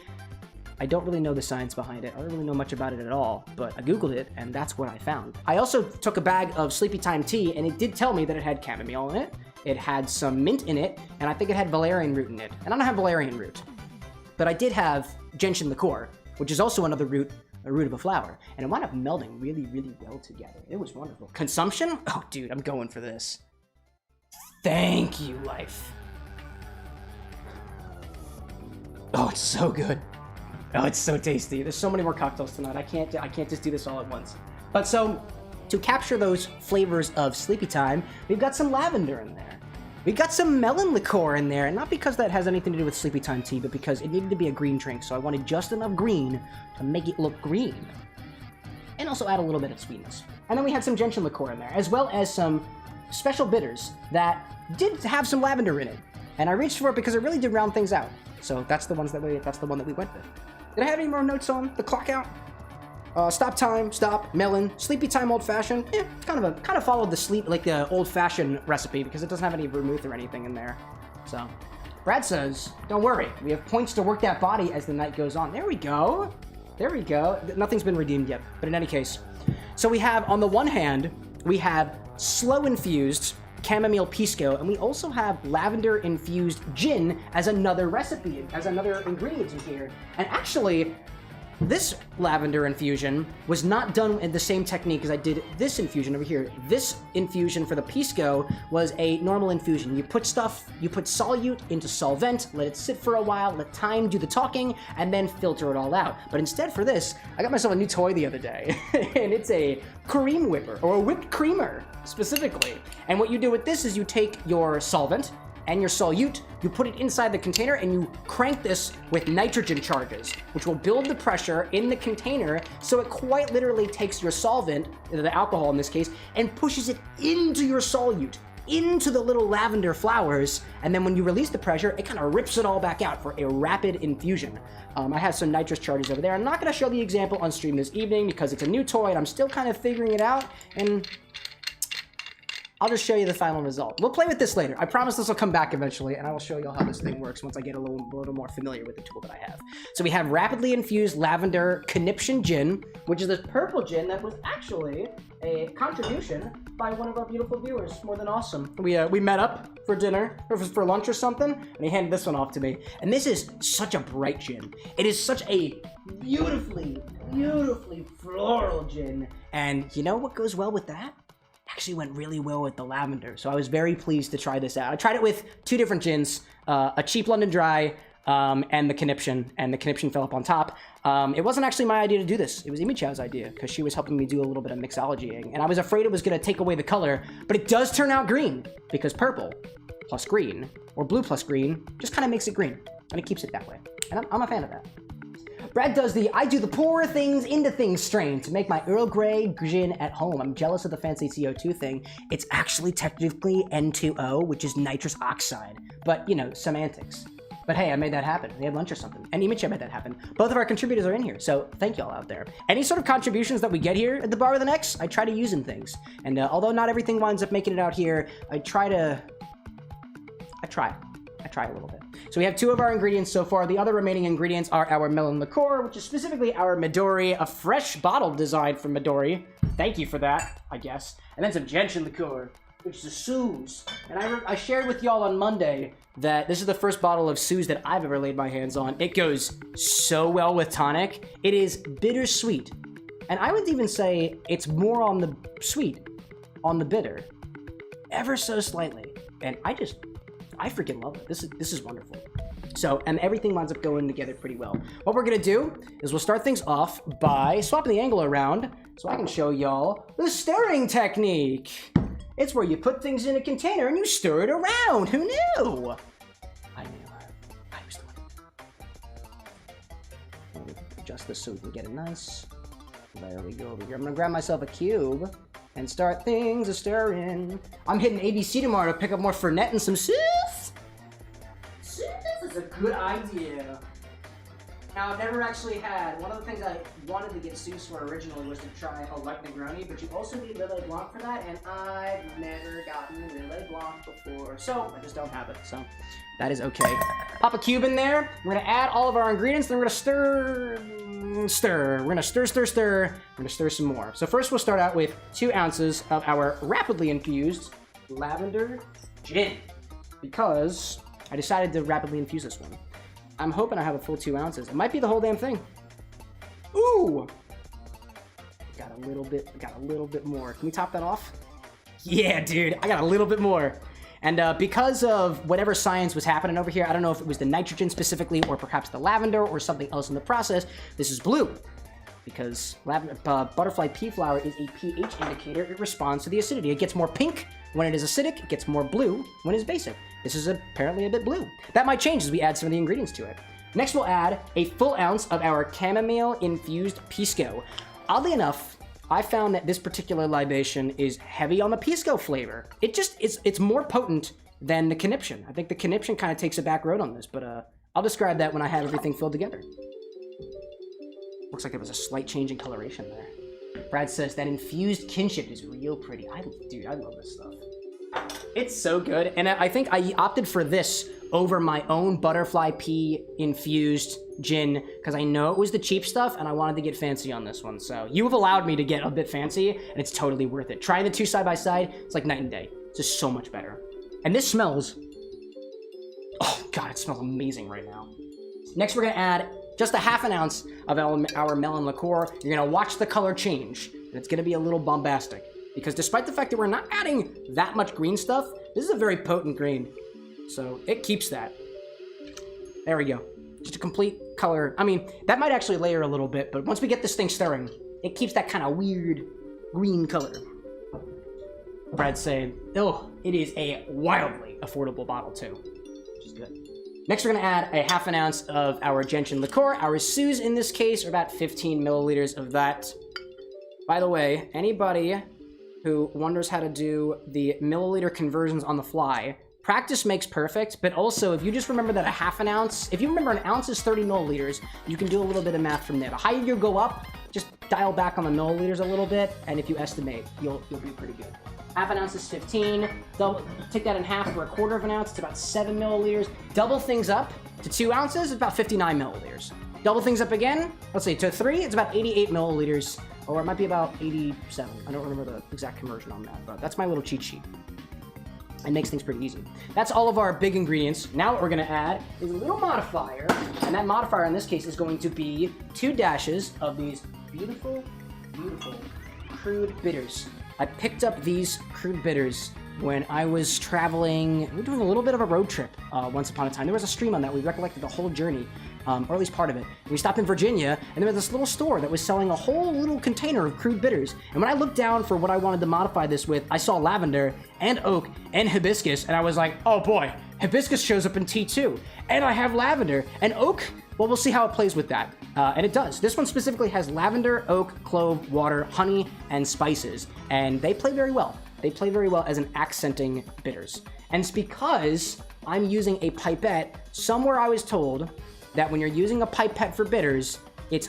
I don't really know the science behind it. I don't really know much about it at all, but I Googled it, and that's what I found. I also took a bag of Sleepy Time tea, and it did tell me that it had chamomile in it, it had some mint in it, and I think it had valerian root in it. And I don't have valerian root, but I did have gentian liqueur, which is also another root, a root of a flower, and it wound up melding really, really well together. It was wonderful. Consumption? Oh, dude, I'm going for this. Thank you, life. Oh, it's so good. Oh, it's so tasty. There's so many more cocktails tonight. I can't just do this all at once. But so, to capture those flavors of Sleepy Time, we've got some lavender in there. We've got some melon liqueur in there, and not because that has anything to do with Sleepy Time tea, but because it needed to be a green drink, so I wanted just enough green to make it look green. And also add a little bit of sweetness. And then we had some gentian liqueur in there, as well as some special bitters that did have some lavender in it. And I reached for it because it really did round things out. So that's the one that we went with. Did I have any more notes on the clock out? Stop time, stop, melon, sleepy time, old fashioned. Yeah, kind of followed the old fashioned recipe because it doesn't have any vermouth or anything in there. So, Brad says, don't worry, we have points to work that body as the night goes on. There we go. There we go. Nothing's been redeemed yet, but in any case. So we have, on the one hand, we have slow infused chamomile pisco, and we also have lavender infused gin as another recipe, as another ingredient in here. And actually, this lavender infusion was not done in the same technique as I did this infusion over here. This infusion for the pisco was a normal infusion. You put solute into solvent, let it sit for a while, let time do the talking, and then filter it all out. But instead for this, I got myself a new toy the other day, and it's a cream whipper, or a whipped creamer, specifically. And what you do with this is you take your solvent and your solute, you put it inside the container and you crank this with nitrogen charges, which will build the pressure in the container, so it quite literally takes your solvent, the alcohol in this case, and pushes it into your solute, into the little lavender flowers, and then when you release the pressure, it kind of rips it all back out for a rapid infusion. I have some nitrous charges over there. I'm not going to show the example on stream this evening because it's a new toy and I'm still kind of figuring it out, and I'll just show you the final result. We'll play with this later. I promise this will come back eventually, and I will show you all how this thing works once I get a little more familiar with the tool that I have. So we have rapidly infused lavender conniption gin, which is this purple gin that was actually a contribution by one of our beautiful viewers. More than awesome. We met up for dinner, or for lunch or something, and he handed this one off to me. And this is such a bright gin. It is such a beautifully, beautifully floral gin. And you know what goes well with that? Actually went really well with the lavender, so I was very pleased to try this out. I tried it with two different gins, a cheap London Dry and the conniption fell up on top. It wasn't actually my idea to do this. It was Amy Chow's idea, because she was helping me do a little bit of mixologying, and I was afraid it was going to take away the color, but it does turn out green, because purple plus green, or blue plus green, just kind of makes it green, and it keeps it that way, and I'm a fan of that. Brad does the I do the poorer things into things strain to make my Earl Grey gin at home. I'm jealous of the fancy CO2 thing. It's actually technically N2O, which is nitrous oxide. But, you know, semantics. But hey, I made that happen. We had lunch or something. And Imichi made that happen. Both of our contributors are in here, so thank y'all out there. Any sort of contributions that we get here at the Bar with an X, I try to use in things. And although not everything winds up making it out here, I try a little bit. So we have 2 of our ingredients so far. The other remaining ingredients are our melon liqueur, which is specifically our Midori, a fresh bottle design from Midori. Thank you for that, I guess. And then some gentian liqueur, which is a Suze. And I shared with y'all on Monday that this is the first bottle of Suze that I've ever laid my hands on. It goes so well with tonic. It is bittersweet. And I would even say it's more on the sweet, on the bitter, ever so slightly. And I freaking love it. This is wonderful. So, and everything winds up going together pretty well. What we're gonna do is we'll start things off by swapping the angle around so I can show y'all the stirring technique. It's where you put things in a container and you stir it around. Who knew? I knew. I was the one. Adjust this so we can get it nice. There we go over here. I'm gonna grab myself a cube and start things a-stirring. I'm hitting ABC tomorrow to pick up more Fernet and some sauce. This is a good idea. Now, I've never actually had, one of the things I wanted to get Seuss for originally was to try a light Negroni, but you also need Lillet Blanc for that, and I've never gotten Lillet Blanc before, so I just don't have it, so that is okay. Pop a cube in there, we're gonna add all of our ingredients, then we're gonna stir. We're gonna stir. We're gonna stir some more. So first we'll start out with 2 ounces of our rapidly infused lavender gin, because I decided to rapidly infuse this one. I'm hoping I have a full 2 ounces. It might be the whole damn thing. Ooh! Got a little bit more. Can we top that off? Yeah, dude, I got a little bit more. And because of whatever science was happening over here, I don't know if it was the nitrogen specifically, or perhaps the lavender, or something else in the process, this is blue. Because butterfly pea flower is a pH indicator. It responds to the acidity. It gets more pink when it is acidic. It gets more blue when it is basic. This is apparently a bit blue. That might change as we add some of the ingredients to it. Next, we'll add a full ounce of our chamomile-infused pisco. Oddly enough, I found that this particular libation is heavy on the pisco flavor. It's more potent than the conniption. I think the conniption kind of takes a back road on this, but I'll describe that when I have everything filled together. Looks like there was a slight change in coloration there. Brad says that infused kinship is real pretty. Dude, I love this stuff. It's so good, and I think I opted for this over my own butterfly pea infused gin because I know it was the cheap stuff and I wanted to get fancy on this one. So you have allowed me to get a bit fancy, and it's totally worth it. Trying the 2 side by side, it's like night and day. It's just so much better. And this smells, oh god, it smells amazing right now. Next, we're gonna add just a half an ounce of our melon liqueur. You're gonna watch the color change, and it's gonna be a little bombastic. Because despite the fact that we're not adding that much green stuff, this is a very potent green. So it keeps that. There we go. Just a complete color. I mean, that might actually layer a little bit, but once we get this thing stirring, it keeps that kind of weird green color. Brad's saying, oh, it is a wildly affordable bottle too, which is good. Next, we're gonna add a half an ounce of our gentian liqueur, our Suze in this case, or about 15 milliliters of that. By the way, anybody who wonders how to do the milliliter conversions on the fly, practice makes perfect, but also if you just remember that a half an ounce, if you remember an ounce is 30 milliliters, you can do a little bit of math from there. The higher you go up, just dial back on the milliliters a little bit, and if you estimate, you'll be pretty good. Half an ounce is 15, take that in half for a quarter of an ounce, it's about 7 milliliters. Double things up to 2 ounces, it's about 59 milliliters. Double things up again, let's say to 3, it's about 88 milliliters, or it might be about 87. I don't remember the exact conversion on that, but that's my little cheat sheet. It makes things pretty easy. That's all of our big ingredients. Now what we're gonna add is a little modifier, and that modifier in this case is going to be 2 dashes of these beautiful, beautiful crude bitters. I picked up these crude bitters when I was traveling. We were doing a little bit of a road trip once upon a time. There was a stream on that. We recollected the whole journey, or at least part of it. And we stopped in Virginia, and there was this little store that was selling a whole little container of crude bitters. And when I looked down for what I wanted to modify this with, I saw lavender and oak and hibiscus, and I was like, oh boy, hibiscus shows up in T2, and I have lavender and oak. Well, we'll see how it plays with that. And it does. This one specifically has lavender, oak, clove, water, honey, and spices. And they play very well. They play very well as an accenting bitters. And it's because I'm using a pipette. Somewhere I was told that when you're using a pipette for bitters, it's,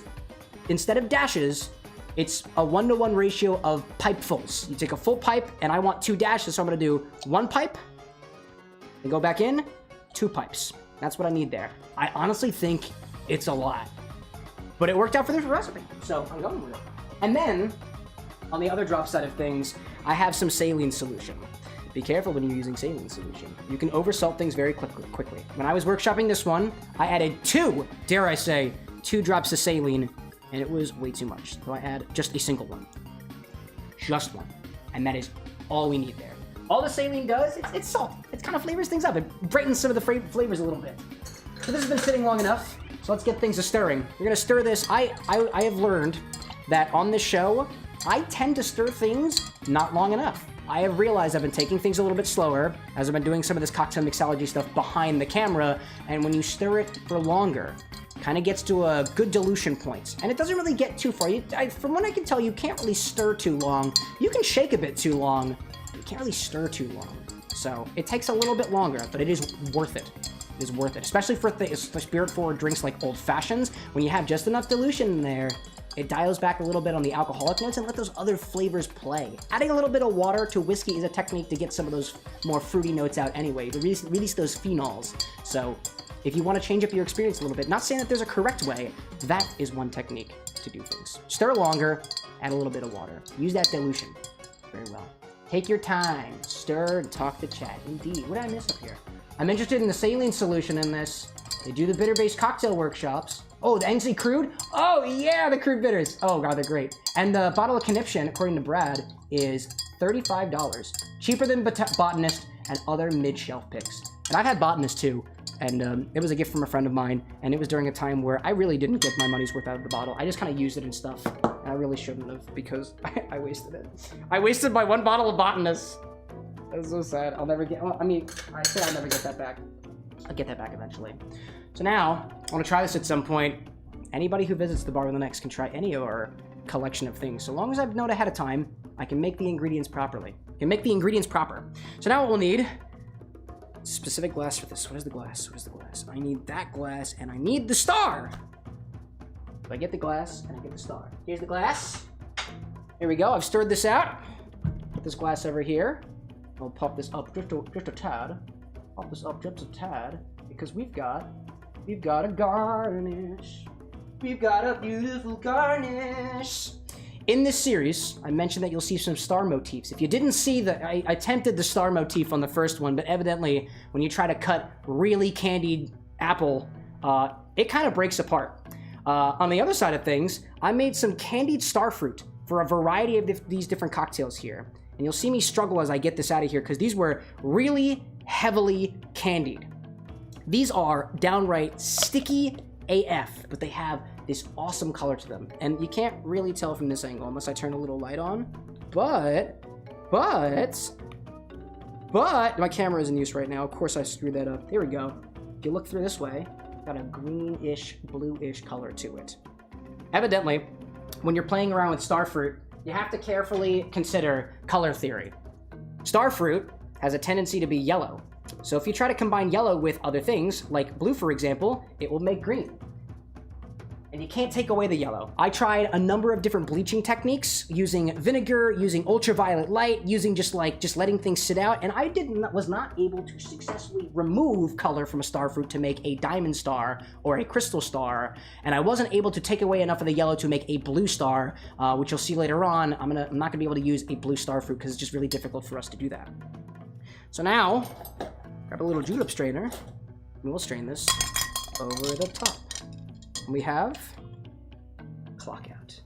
instead of dashes, it's a 1-to-1 ratio of pipefuls. You take a full pipe, and I want 2 dashes, so I'm gonna do 1 pipe, and go back in, 2 pipes. That's what I need there. I honestly think it's a lot. But it worked out for this recipe, so I'm going with it. And then, on the other drop side of things, I have some saline solution. Be careful when you're using saline solution. You can oversalt things very quickly. When I was workshopping this one, I added 2, dare I say, 2 drops of saline, and it was way too much. So I add just a single one. Just one. And that is all we need there. All the saline does, it's salt. It kind of flavors things up. It brightens some of the flavors a little bit. So this has been sitting long enough, so let's get things to stirring. We're gonna stir this. I have learned that on this show, I tend to stir things not long enough. I have realized I've been taking things a little bit slower as I've been doing some of this cocktail mixology stuff behind the camera, and when you stir it for longer, kind of gets to a good dilution point. And it doesn't really get too far. From what I can tell, you can't really stir too long. You can shake a bit too long. You can't really stir too long. So it takes a little bit longer, but it is worth it. It is worth it, especially for the spirit-forward drinks like old fashions. When you have just enough dilution in there, it dials back a little bit on the alcoholic notes and let those other flavors play. Adding a little bit of water to whiskey is a technique to get some of those more fruity notes out anyway, to release those phenols. So if you want to change up your experience a little bit, not saying that there's a correct way, that is one technique to do things. Stir longer, add a little bit of water. Use that dilution very well. Take your time, stir and talk to chat. Indeed, what did I miss up here? I'm interested in the saline solution in this. They do the bitter-based cocktail workshops. Oh, the NC Crude? Oh, yeah, the crude bitters. Oh, God, they're great. And the bottle of Conniption, according to Brad, is $35. Cheaper than Botanist and other mid-shelf picks. And I've had Botanist, too. And it was a gift from a friend of mine. And it was during a time where I really didn't get my money's worth out of the bottle. I just kind of used it and stuff. And I really shouldn't have because I wasted it. I wasted my 1 bottle of Botanist. That's so sad. I'll never get... Well, I mean, I say I'll never get that back. I'll get that back eventually. So now, I want to try this at some point. Anybody who visits the Bar with an X can try any of our collection of things. So long as I've known ahead of time, I can make the ingredients properly. I can make the ingredients proper. So now what we'll need... specific glass for this. What is the glass? What is the glass? I need that glass, and I need the star! So I get the glass, and I get the star. Here's the glass. Here we go. I've stirred this out. Put this glass over here. I'll pop this up just a tad. Pop this up just a tad, because we've got a garnish. We've got a beautiful garnish. In this series, I mentioned that you'll see some star motifs. If you didn't see I attempted the star motif on the first one, but evidently, when you try to cut really candied apple, it kind of breaks apart. On the other side of things, I made some candied starfruit for a variety of these different cocktails here. And you'll see me struggle as I get this out of here because these were really heavily candied. These are downright sticky AF, but they have this awesome color to them. And you can't really tell from this angle unless I turn a little light on. But my camera is in use right now. Of course I screwed that up. There we go. If you look through this way, got a greenish, bluish color to it. Evidently, when you're playing around with starfruit, you have to carefully consider color theory. Starfruit has a tendency to be yellow. So if you try to combine yellow with other things, like blue for example, it will make green. And you can't take away the yellow. I tried a number of different bleaching techniques, using vinegar, using ultraviolet light, using just letting things sit out, and I was not able to successfully remove color from a starfruit to make a diamond star or a crystal star, and I wasn't able to take away enough of the yellow to make a blue star, which you'll see later on. I'm not gonna be able to use a blue starfruit because it's just really difficult for us to do that. So now, grab a little julep strainer, and we'll strain this over the top. And we have clock out.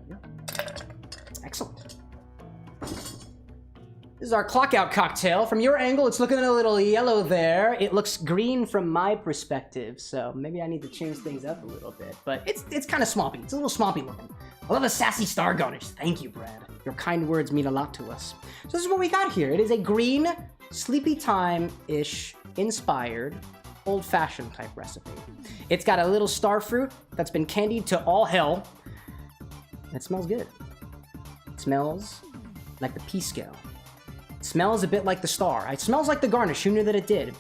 There we go. Excellent. This is our clock out cocktail. From your angle, it's looking a little yellow there. It looks green from my perspective, so maybe I need to change things up a little bit. But it's kind of swampy. It's a little swampy looking. I love a sassy star garnish. Thank you, Brad. Your kind words mean a lot to us. So this is what we got here. It is a green, sleepy time-ish inspired, old-fashioned type recipe. It's got a little starfruit that's been candied to all hell. It smells good. It smells like the Pisco. It smells a bit like the Star. It smells like the Garnish. Who knew that it did?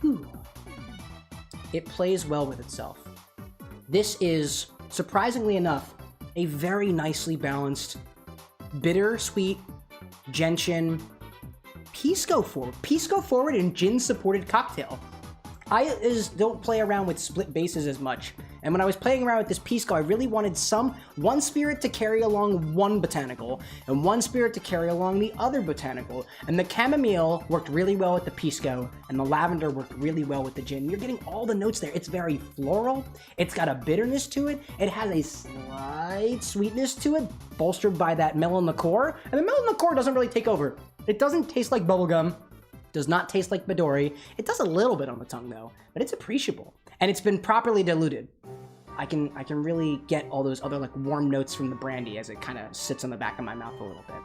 Whew. It plays well with itself. This is, surprisingly enough, a very nicely balanced, bitter, sweet, gentian, Pisco forward and gin supported cocktail. I don't play around with split bases as much, and when I was playing around with this Pisco, I really wanted one spirit to carry along one botanical, and one spirit to carry along the other botanical, and the chamomile worked really well with the Pisco, and the lavender worked really well with the gin. You're getting all the notes there. It's very floral, it's got a bitterness to it, it has a slight sweetness to it, bolstered by that melon liqueur, and the melon liqueur doesn't really take over. It doesn't taste like bubblegum, does not taste like Midori. It does a little bit on the tongue though, but it's appreciable. And it's been properly diluted. I can really get all those other like warm notes from the brandy as it kind of sits on the back of my mouth a little bit.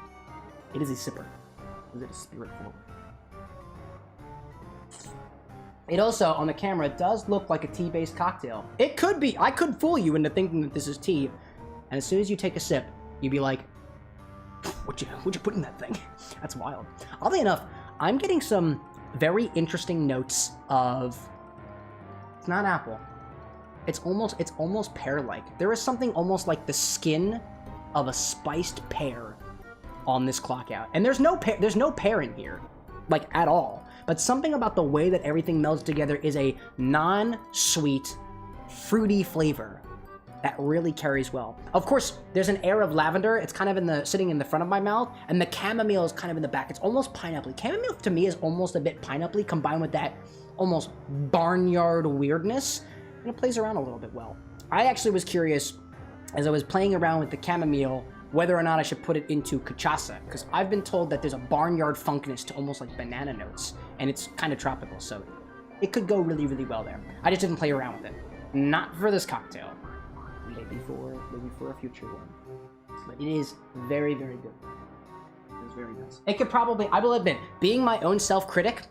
It is a sipper. Is it a spirit forward? It also, on the camera, does look like a tea-based cocktail. It could be. I could fool you into thinking that this is tea. And as soon as you take a sip, you'd be like, what'd you put in that thing? That's wild. Oddly enough, I'm getting some very interesting notes of, it's not apple. It's almost pear-like. There is something almost like the skin of a spiced pear on this clock out. And there's no pear in here, like at all. But something about the way that everything melds together is a non-sweet, fruity flavor that really carries well. Of course, there's an air of lavender. It's kind of sitting in the front of my mouth, and the chamomile is kind of in the back. It's almost pineapple. Chamomile to me is almost a bit pineapple combined with that almost barnyard weirdness, and it plays around a little bit well. I actually was curious, as I was playing around with the chamomile, whether or not I should put it into cachaça, because I've been told that there's a barnyard funkness to almost like banana notes, and it's kind of tropical, so it could go really, really well there. I just didn't play around with it. Not for this cocktail. Maybe for a future one. But it is very, very good. It is very nice. It could probably, I will admit, being my own self-critic,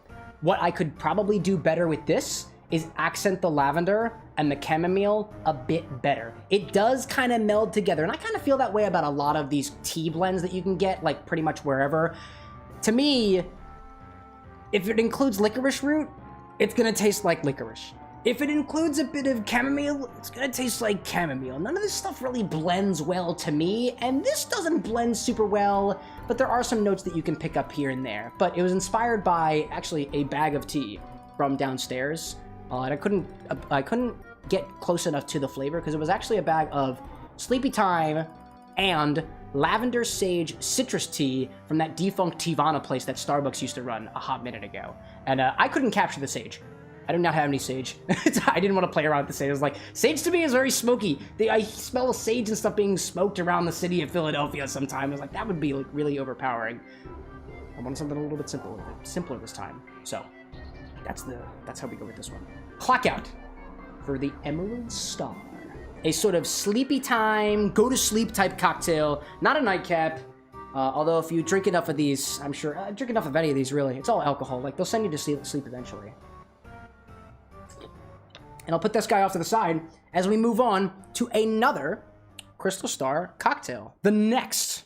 what I could probably do better with this is accent the lavender and the chamomile a bit better. It does kind of meld together, and I kind of feel that way about a lot of these tea blends that you can get, like pretty much wherever. To me, if it includes licorice root, it's gonna taste like licorice. If it includes a bit of chamomile, it's gonna taste like chamomile. None of this stuff really blends well to me, and this doesn't blend super well, but there are some notes that you can pick up here and there. But it was inspired by, actually, a bag of tea from downstairs, and I couldn't get close enough to the flavor, because it was actually a bag of Sleepy Time and lavender sage citrus tea from that defunct Tivana place that Starbucks used to run a hot minute ago. And I couldn't capture the sage. I do not have any sage. I didn't want to play around with the sage. I was like, sage to me is very smoky. I smell sage and stuff being smoked around the city of Philadelphia sometime. I was like, that would be like really overpowering. I wanted something a little bit simpler this time. So that's how we go with this one. Clock out for the Emerald Star. A sort of sleepy time, go to sleep type cocktail, not a nightcap. Although if you drink enough of these, I'm sure, drink enough of any of these really, it's all alcohol. Like they'll send you to sleep eventually. And I'll put this guy off to the side as we move on to another Crystal Star cocktail. The next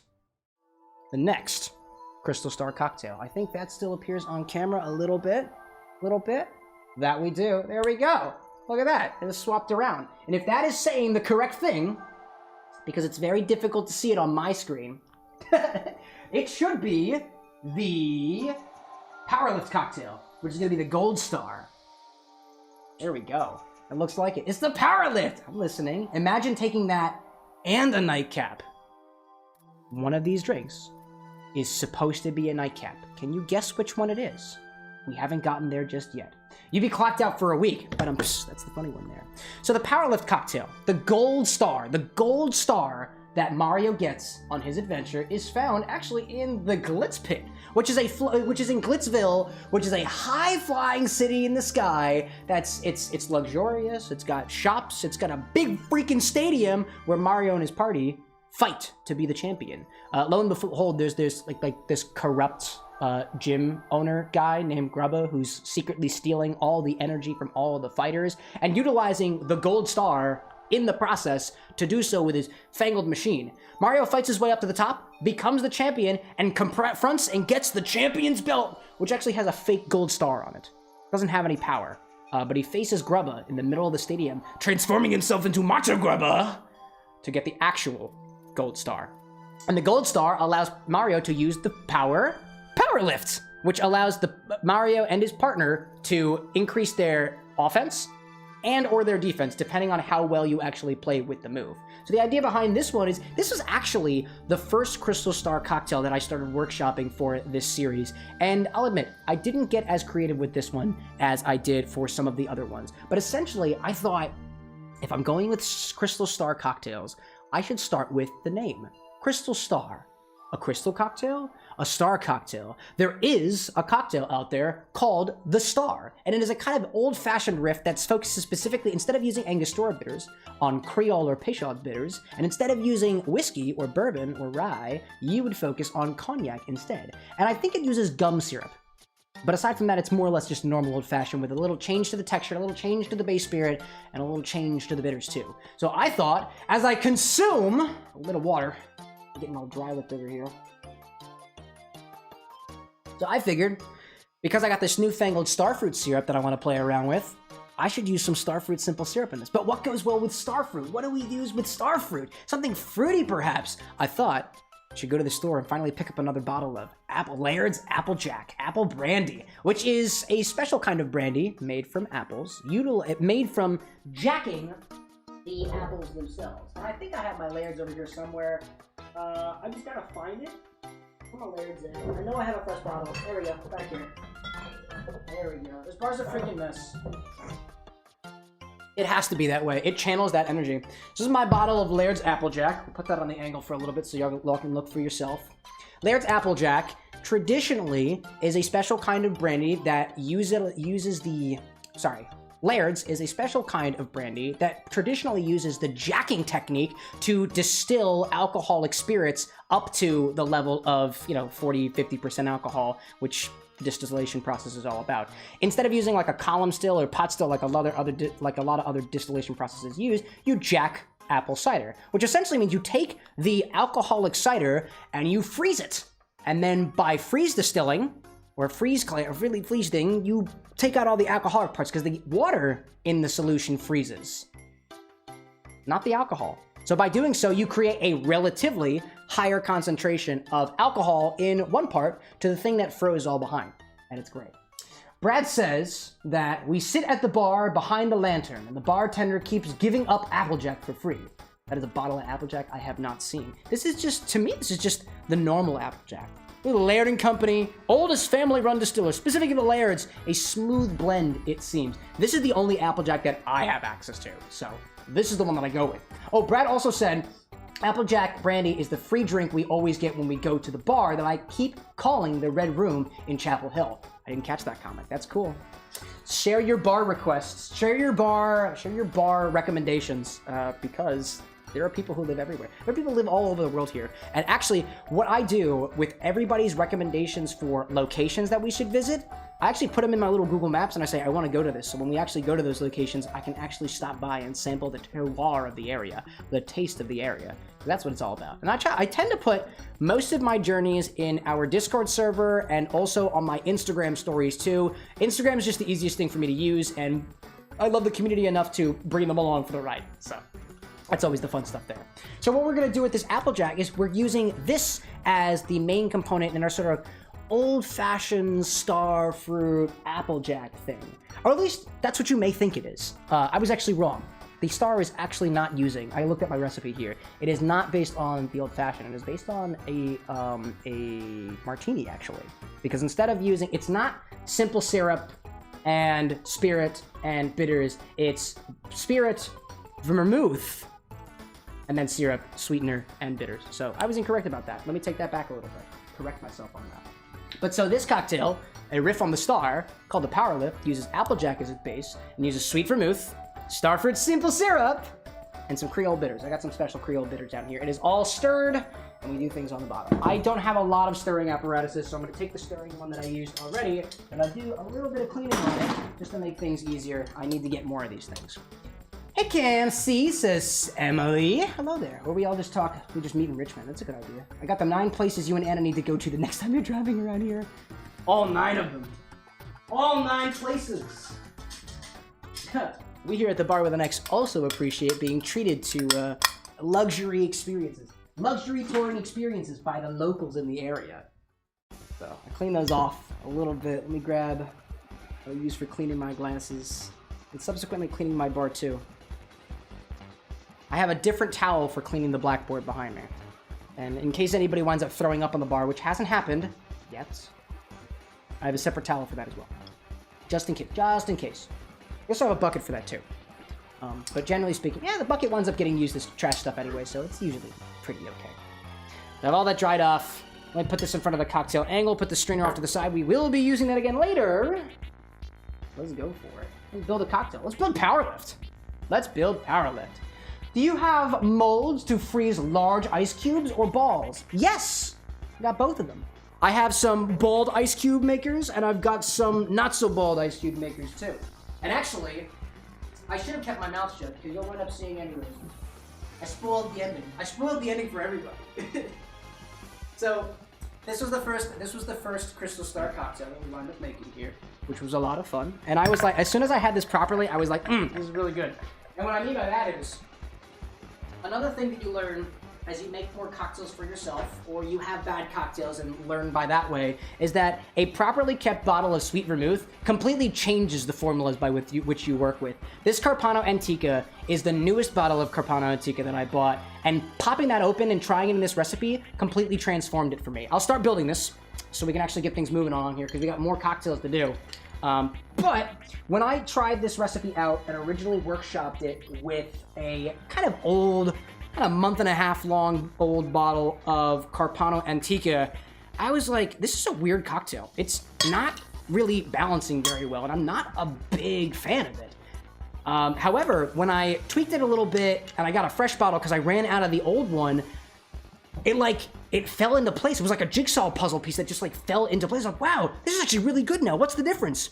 Crystal Star cocktail. I think that still appears on camera a little bit. That we do. There we go. Look at that. It is swapped around. And if that is saying the correct thing, because it's very difficult to see it on my screen, it should be the Powerlift cocktail, which is going to be the Gold Star. There we go. It looks like it. It's the Powerlift! I'm listening. Imagine taking that and a nightcap. One of these drinks is supposed to be a nightcap. Can you guess which one it is? We haven't gotten there just yet. You'd be clocked out for a week, but that's the funny one there. So the Powerlift cocktail, the Gold Star that Mario gets on his adventure is found actually in the Glitz Pit, which is in Glitzville, which is a high-flying city in the sky. It's luxurious. It's got shops. It's got a big freaking stadium where Mario and his party fight to be the champion. Lo and behold, there's like this corrupt gym owner guy named Grubba who's secretly stealing all the energy from all of the fighters and utilizing the gold star in the process to do so with his fangled machine. Mario fights his way up to the top, becomes the champion, and confronts and gets the champion's belt, which actually has a fake gold star on it. Doesn't have any power, but he faces Grubba in the middle of the stadium, transforming himself into Macho Grubba to get the actual gold star. And the gold star allows Mario to use the power lift, which allows Mario and his partner to increase their offense and or their defense, depending on how well you actually play with the move. So the idea behind this one is, this was actually the first Crystal Star cocktail that I started workshopping for this series. And I'll admit, I didn't get as creative with this one as I did for some of the other ones. But essentially, I thought, if I'm going with Crystal Star cocktails, I should start with the name, Crystal Star. A crystal cocktail? A star cocktail. There is a cocktail out there called the Star, and it is a kind of old-fashioned riff that focuses specifically, instead of using Angostura bitters, on Creole or Peychaud bitters, and instead of using whiskey or bourbon or rye, you would focus on cognac instead. And I think it uses gum syrup. But aside from that, it's more or less just normal old-fashioned with a little change to the texture, a little change to the base spirit, and a little change to the bitters too. So I thought, as I consume a little water, I'm getting all dry lipped over here. So I figured, because I got this newfangled Starfruit syrup that I want to play around with, I should use some Starfruit simple syrup in this. But what goes well with Starfruit? What do we use with Starfruit? Something fruity, perhaps. I thought I should go to the store and finally pick up another bottle of Laird's Applejack Apple Brandy, which is a special kind of brandy made from apples, made from jacking the apples themselves. And I think I have my Laird's over here somewhere. I just gotta find it. Where my Laird's at? I know I have a fresh bottle. There we go, back here. There we go. This bar's a freaking mess. It has to be that way. It channels that energy. This is my bottle of Laird's Applejack. I'll put that on the angle for a little bit so y'all can look for yourself. Laird's Applejack traditionally is a special kind of brandy that uses the... Sorry. Laird's is a special kind of brandy that traditionally uses the jacking technique to distill alcoholic spirits up to the level of, 40-50% alcohol, which distillation process is all about. Instead of using like a column still or pot still like a lot of other distillation processes use, you jack apple cider, which essentially means you take the alcoholic cider and you freeze it. And then by freeze distilling, or freeze thing, you take out all the alcoholic parts because the water in the solution freezes, not the alcohol. So by doing so, you create a relatively higher concentration of alcohol in one part to the thing that froze all behind, and it's great. Brad says that we sit at the bar behind the lantern, and the bartender keeps giving up Applejack for free. That is a bottle of Applejack I have not seen. This is just, to me, this is just the normal Applejack. Laird and Company, oldest family-run distiller, specifically the Laird's, a smooth blend, it seems. This is the only Applejack that I have access to, so this is the one that I go with. Oh, Brad also said Applejack brandy is the free drink we always get when we go to the bar that I keep calling the Red Room in Chapel Hill. I didn't catch that comment. That's cool. Share your bar requests. Share your bar recommendations, because there are people who live everywhere. There are people who live all over the world here. And actually, what I do with everybody's recommendations for locations that we should visit, I actually put them in my little Google Maps and I say, I want to go to this. So when we actually go to those locations, I can actually stop by and sample the terroir of the area, the taste of the area. That's what it's all about. And I tend to put most of my journeys in our Discord server and also on my Instagram stories too. Instagram is just the easiest thing for me to use, and I love the community enough to bring them along for the ride. So that's always the fun stuff there. So what we're going to do with this Applejack is we're using this as the main component in our sort of old-fashioned Starfruit Applejack thing. Or at least that's what you may think it is. I was actually wrong. The Star is actually not using, I looked at my recipe here, it is not based on the old-fashioned. It is based on a martini, actually. Because instead of using, it's not simple syrup and spirit and bitters. It's spirit, vermouth, and then syrup, sweetener, and bitters. So I was incorrect about that. Let me take that back a little bit. Correct myself on that. But so this cocktail, a riff on the Star, called the Power Lift, uses Applejack as its base, and uses sweet vermouth, Starfruit simple syrup, and some Creole bitters. I got some special Creole bitters down here. It is all stirred, and we do things on the bottom. I don't have a lot of stirring apparatuses, so I'm going to take the stirring one that I used already, and I'll do a little bit of cleaning on it, just to make things easier. I need to get more of these things. Hey, Cam C, says Emily. Hello there. Or we all just talk, we just meet in Richmond. That's a good idea. I got the 9 places you and Anna need to go to the next time you're driving around here. All 9 of them. All 9 places. We here at the Bar with an X also appreciate being treated to luxury experiences. Luxury touring experiences by the locals in the area. So, I clean those off a little bit. Let me grab what I use for cleaning my glasses. And subsequently cleaning my bar too. I have a different towel for cleaning the blackboard behind me. And in case anybody winds up throwing up on the bar, which hasn't happened yet, I have a separate towel for that as well. Just in case. Just in case. I also have a bucket for that too. But generally speaking, yeah, the bucket winds up getting used as trash stuff anyway, so it's usually pretty okay. I have all that dried off. Let me put this in front of the cocktail angle, put the strainer off to the side. We will be using that again later. Let's go for it. Let's build a cocktail. Let's build Powerlift. Let's build Powerlift. Do you have molds to freeze large ice cubes or balls? Yes! I got both of them. I have some bald ice cube makers, and I've got some not so bald ice cube makers too. And actually, I should have kept my mouth shut, because you'll wind up seeing anyways. I spoiled the ending. I spoiled the ending for everybody. So, this was the first Crystal Star cocktail that we wound up making here, which was a lot of fun. And I was like, as soon as I had this properly, I was like, this is really good. And what I mean by that is, another thing that you learn as you make more cocktails for yourself, or you have bad cocktails and learn by that way, is that a properly kept bottle of sweet vermouth completely changes the formulas by which you work with. This Carpano Antica is the newest bottle of Carpano Antica that I bought, and popping that open and trying it in this recipe completely transformed it for me. I'll start building this so we can actually get things moving on here, because we got more cocktails to do. But when I tried this recipe out and originally workshopped it with a kind of old, kind of month-and-a-half long old bottle of Carpano Antica, I was like, this is a weird cocktail. It's not really balancing very well, and I'm not a big fan of it. However, when I tweaked it a little bit and I got a fresh bottle because I ran out of the old one, it fell into place. It was like a jigsaw puzzle piece that just like fell into place. Like, wow, this is actually really good now. What's the difference?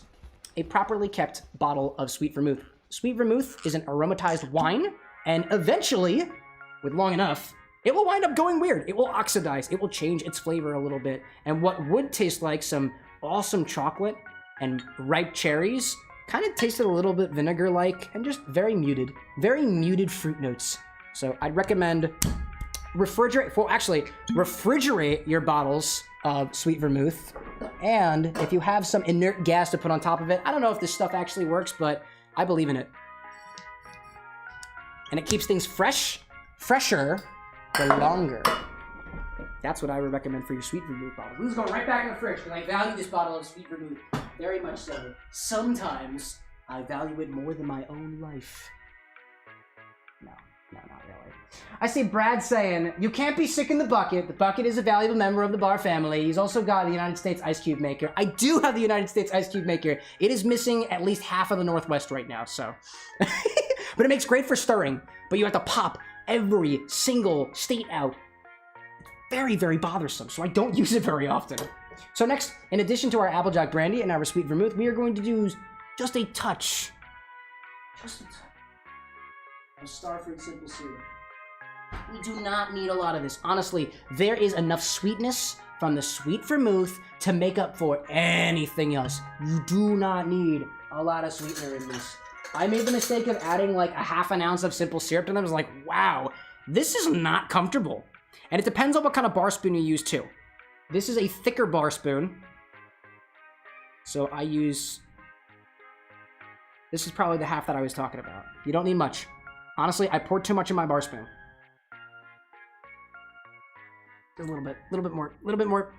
A properly kept bottle of sweet vermouth. Sweet vermouth is an aromatized wine, and eventually, with long enough, it will wind up going weird. It will oxidize. It will change its flavor a little bit. And what would taste like some awesome chocolate and ripe cherries kind of tasted a little bit vinegar-like and just very muted fruit notes. So I'd recommend refrigerate your bottles of sweet vermouth. And if you have some inert gas to put on top of it, I don't know if this stuff actually works, but I believe in it. And it keeps things fresher the longer. That's what I would recommend for your sweet vermouth bottle. This is going right back in the fridge because I value this bottle of sweet vermouth very much so. Sometimes I value it more than my own life. No, not really. I see Brad saying, you can't be sick in the bucket. The bucket is a valuable member of the bar family. He's also got the United States Ice Cube Maker. I do have the United States Ice Cube Maker. It is missing at least half of the Northwest right now, so. But it makes great for stirring, but you have to pop every single state out. It's very, very bothersome, so I don't use it very often. So next, in addition to our Applejack Brandy and our Sweet Vermouth, we are going to do just a touch of Starfruit Simple Syrup. We do not need a lot of this. Honestly, there is enough sweetness from the Sweet Vermouth to make up for anything else. You do not need a lot of sweetener in this. I made the mistake of adding like a half an ounce of simple syrup and I was like, wow, this is not comfortable. And it depends on what kind of bar spoon you use too. This is a thicker bar spoon. So I use, this is probably the half that I was talking about. You don't need much. Honestly, I poured too much in my bar spoon. Just a little bit more,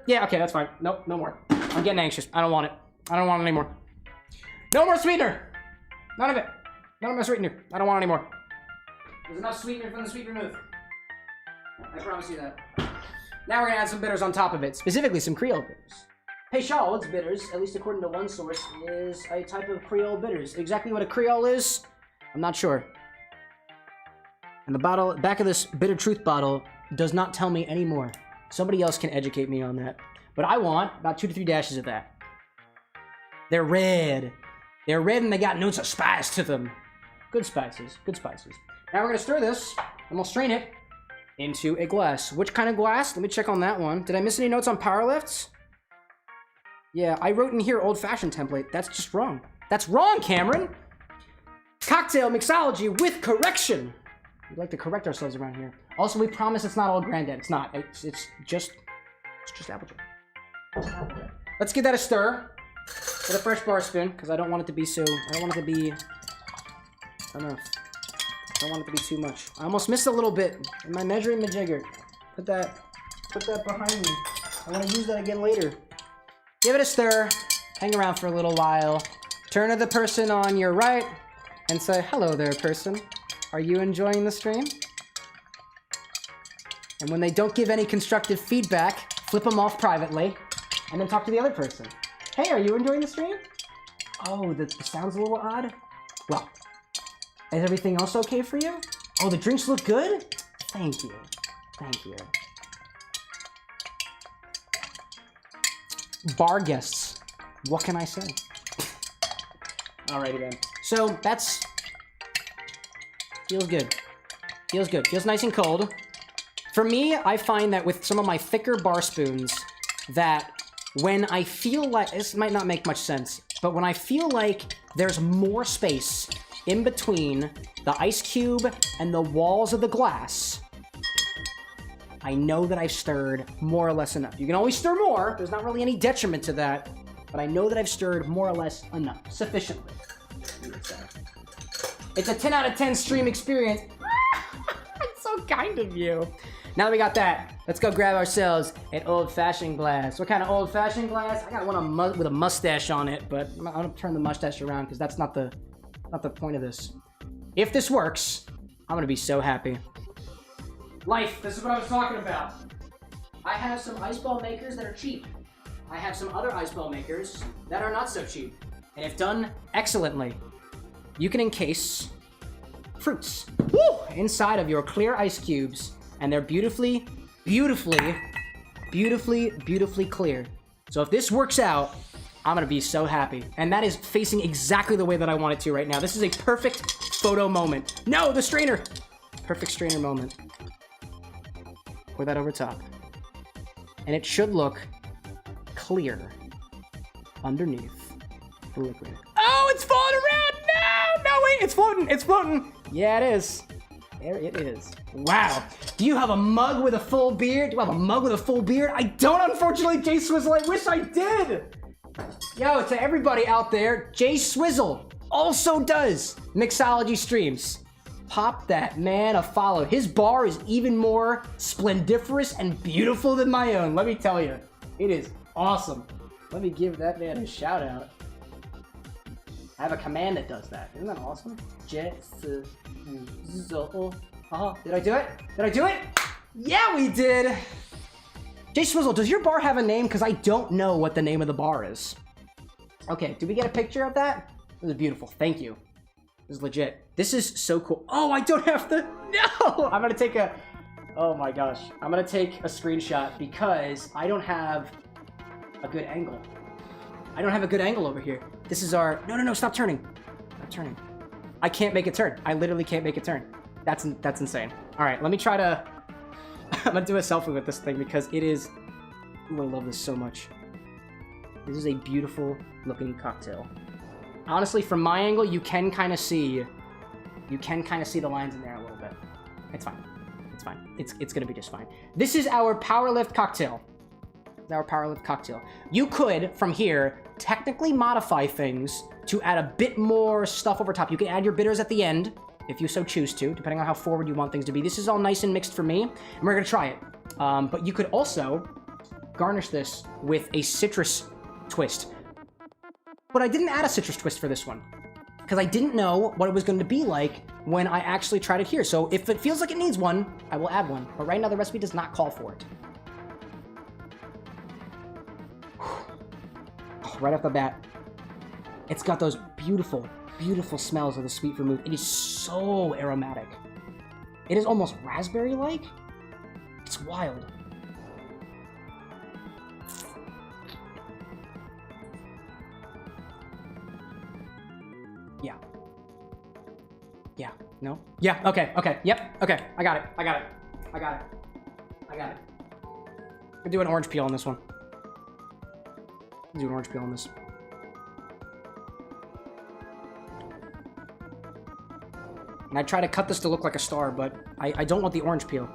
yeah, okay, that's fine. Nope, no more. I'm getting anxious. I don't want it. I don't want it anymore. No more sweetener! None of it. None of my sweetener. I don't want any more. There's enough sweetener from the Sweet Vermouth. I promise you that. Now we're gonna add some bitters on top of it, specifically some Creole bitters. Peychaud's bitters, at least according to one source, is a type of Creole bitters. Exactly what a Creole is, I'm not sure. And the bottle, back of this Bitter Truth bottle does not tell me any more. Somebody else can educate me on that. But I want about 2 to 3 dashes of that. They're red. They're red and they got notes of spice to them. Good spices, good spices. Now we're gonna stir this and we'll strain it into a glass. Which kind of glass? Let me check on that one. Did I miss any notes on power lifts? Yeah, I wrote in here old-fashioned template. That's just wrong. That's wrong, Cameron! Cocktail mixology with correction. We like to correct ourselves around here. Also, we promise it's not all Granddad. It's not. It's just Applejack. Let's give that a stir with a fresh bar spoon, because I don't want it to be so. I don't want it to be enough. I don't want it to be too much. I almost missed a little bit. Am I measuring the jigger? Put that behind me. I want to use that again later. Give it a stir. Hang around for a little while. Turn to the person on your right and say, "Hello there, person. Are you enjoying the stream?" And when they don't give any constructive feedback, flip them off privately, and then talk to the other person. "Hey, are you enjoying the stream?" "Oh, the sound's a little odd." "Well, is everything else okay for you?" "Oh, the drinks look good?" "Thank you. Thank you." Bar guests. What can I say? Alrighty then. So, that's... Feels good. Feels good. Feels nice and cold. For me, I find that with some of my thicker bar spoons, that when I feel like... This might not make much sense, but when I feel like there's more space in between the ice cube and the walls of the glass, I know that I've stirred more or less enough. You can always stir more. There's not really any detriment to that, but I know that I've stirred more or less enough. Sufficiently. It's a 10 out of 10 stream experience. It's so kind of you. Now that we got that, let's go grab ourselves an old-fashioned glass. What kind of old-fashioned glass? I got one with a mustache on it, but I'm gonna turn the mustache around because that's not the point of this. If this works, I'm gonna be so happy. Life, this is what I was talking about. I have some ice ball makers that are cheap. I have some other ice ball makers that are not so cheap. And if done excellently, you can encase fruits inside of your clear ice cubes, and they're beautifully, beautifully, beautifully, beautifully clear. So if this works out, I'm gonna be so happy. And that is facing exactly the way that I want it to right now. This is a perfect photo moment. No, the strainer! Perfect strainer moment. Pour that over top. And it should look clear underneath the liquid. Oh, it's falling around! No, wait, it's floating, it's floating. Yeah, it is. There it is. Wow. Do you have a mug with a full beard? Do you have a mug with a full beard? I don't, unfortunately, Jay Swizzle. I wish I did. Yo, to everybody out there, Jay Swizzle also does mixology streams. Pop that man a follow. His bar is even more splendiferous and beautiful than my own. Let me tell you, it is awesome. Let me give that man a shout out. I have a command that does that. Isn't that awesome? Did I do it? Did I do it? Yeah, we did. Jay Swizzle, does your bar have a name? Because I don't know what the name of the bar is. Okay, did we get a picture of that? This is beautiful. Thank you. This is legit. This is so cool. Oh, I don't have the... No! I'm going to take a... Oh my gosh. I'm going to take a screenshot because I don't have a good angle. I don't have a good angle over here. This is our... No, stop turning. Stop turning. I can't make it turn. I literally can't make it turn. That's insane. All right, let me try to... I'm going to do a selfie with this thing because it is... Ooh, I love this so much. This is a beautiful looking cocktail. Honestly, from my angle, you can kind of see the lines in there a little bit. It's fine. It's fine. It's gonna be just fine. This is our power lift cocktail. This is our power lift cocktail. You could, from here, technically modify things to add a bit more stuff over top. You can add your bitters at the end, if you so choose to, depending on how forward you want things to be. This is all nice and mixed for me, and we're gonna try it. But you could also garnish this with a citrus twist. But I didn't add a citrus twist for this one because I didn't know what it was going to be like when I actually tried it here. So if it feels like it needs one, I will add one. But right now the recipe does not call for it. Oh, right off the bat, it's got those beautiful, beautiful smells of the sweet vermouth. It is so aromatic. It is almost raspberry-like. It's wild. Yeah. Yeah. No? Yeah. Okay. Okay. Yep. Okay. I got it. I got it. I got it. I got it. I'll do an orange peel on this one. I'll do an orange peel on this. And I try to cut this to look like a star, but I don't want the orange peel.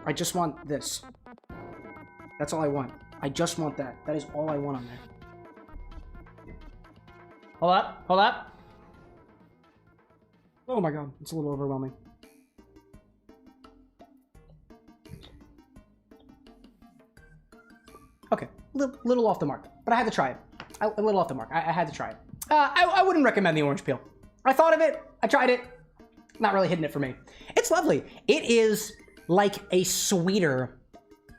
I just want this. That's all I want. I just want that. That is all I want on there. Hold up. Hold up. Oh my god. It's a little overwhelming. Okay. Little off the mark. But I had to try it. A little off the mark. I had to try it. I wouldn't recommend the orange peel. I thought of it. I tried it. Not really hitting it for me. It's lovely. It is like a sweeter,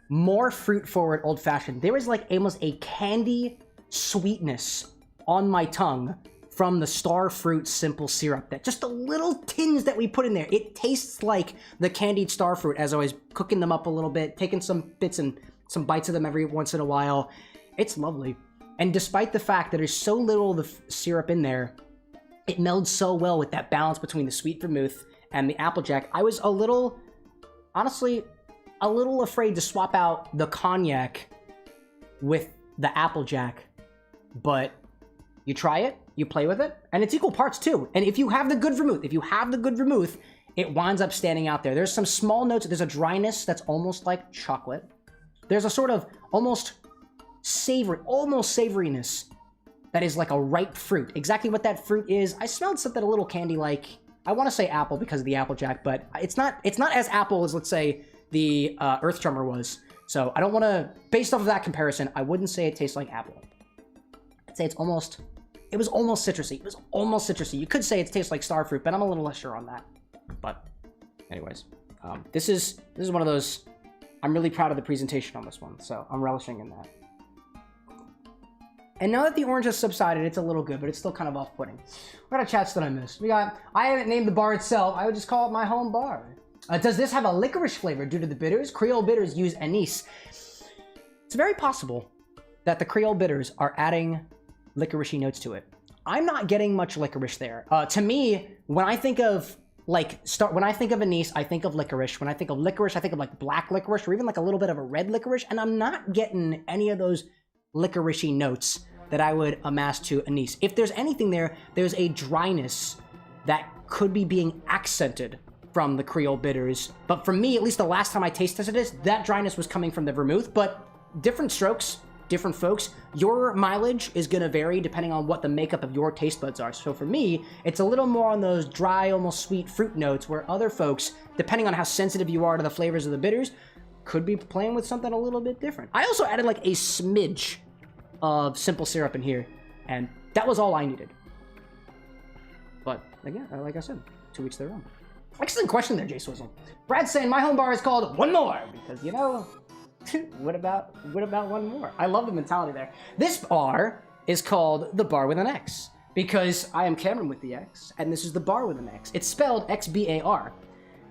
more fruit-forward old-fashioned. There is like almost a candy sweetness on my tongue from the Starfruit simple syrup. That just the little tinge that we put in there. It tastes like the candied Starfruit as I was cooking them up a little bit, taking some bits and some bites of them every once in a while. It's lovely. And despite the fact that there's so little of the syrup in there, it melds so well with that balance between the sweet vermouth and the Applejack. I was a little, honestly, a little afraid to swap out the cognac with the Applejack, but you try it, you play with it, and it's equal parts too. And if you have the good vermouth, it winds up standing out there. There's some small notes. There's a dryness that's almost like chocolate. There's a sort of almost savoriness that is like a ripe fruit. Exactly what that fruit is. I smelled something a little candy-like. I want to say apple because of the Applejack, but it's not as apple as, let's say, the Earth Tremor was. So I don't want to, based off of that comparison, I wouldn't say it tastes like apple. I'd say it was almost citrusy. It was almost citrusy. You could say it tastes like Starfruit, but I'm a little less sure on that. But anyways, this is one of those, I'm really proud of the presentation on this one, so I'm relishing in that. And now that the orange has subsided, it's a little good, but it's still kind of off-putting. What kind of chats did I miss? I haven't named the bar itself. I would just call it my home bar. Does this have a licorice flavor due to the bitters? Creole bitters use anise. It's very possible that the Creole bitters are adding licoricey notes to it. I'm not getting much licorice there. To me, when I think of when I think of anise, I think of licorice. When I think of licorice, I think of like black licorice or even like a little bit of a red licorice, and I'm not getting any of those licoricey notes that I would amass to anise. If there's anything there, there's a dryness that could be being accented from the Creole bitters. But for me, at least the last time I taste tested this, that dryness was coming from the vermouth. But different strokes, different folks. Your mileage is gonna vary depending on what the makeup of your taste buds are. So for me, it's a little more on those dry, almost sweet fruit notes, where other folks, depending on how sensitive you are to the flavors of the bitters, could be playing with something a little bit different. I also added like a smidge of simple syrup in here, and that was all I needed. But again, like I said, to each their own. Excellent question there, Jay Swizzle. Brad's saying my home bar is called One More because, you know, what about one more? I love the mentality there. This bar is called the Bar with an X because I am Cameron with the X, and this is the Bar with an X. It's spelled X-B-A-R.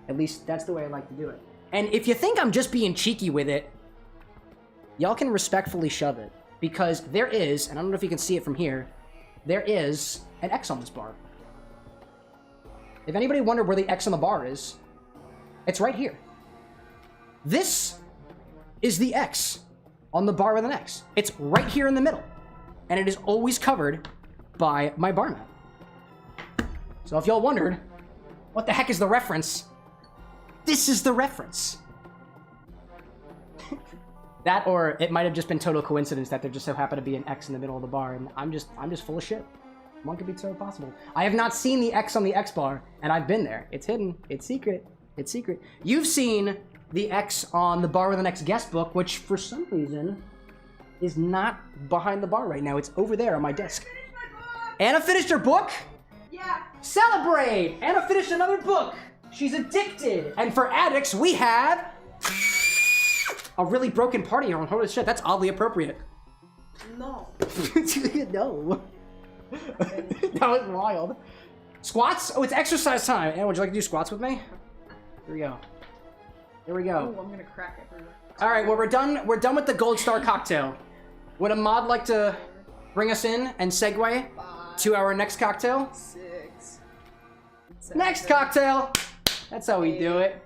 At least that's the way I like to do it. And if you think I'm just being cheeky with it, y'all can respectfully shove it. Because there is, and I don't know if you can see it from here, there is an X on this bar. If anybody wondered where the X on the bar is, it's right here. This is the X on the bar with an X. It's right here in the middle. And it is always covered by my bar mat. So if y'all wondered, what the heck is the reference? This is the reference. That, or it might have just been total coincidence that there just so happened to be an X in the middle of the bar, and I'm just full of shit. One could be so possible. I have not seen the X on the X bar, and I've been there. It's hidden. It's secret. It's secret. You've seen the X on the Bar with an X guest book, which for some reason is not behind the bar right now. It's over there on my desk. Anna finished her book? Yeah. Celebrate! Anna finished another book. She's addicted. And for addicts, we have a really broken party on. Holy shit, that's oddly appropriate. No. No. That was wild. Squats? Oh, it's exercise time. Anna, would you like to do squats with me? Here we go. Here we go. Oh, I'm gonna crack it. All right, well, we're done with the Gold Star cocktail. Would a mod like to bring us in and segue to our next cocktail? 6. Next cocktail. That's how we do it.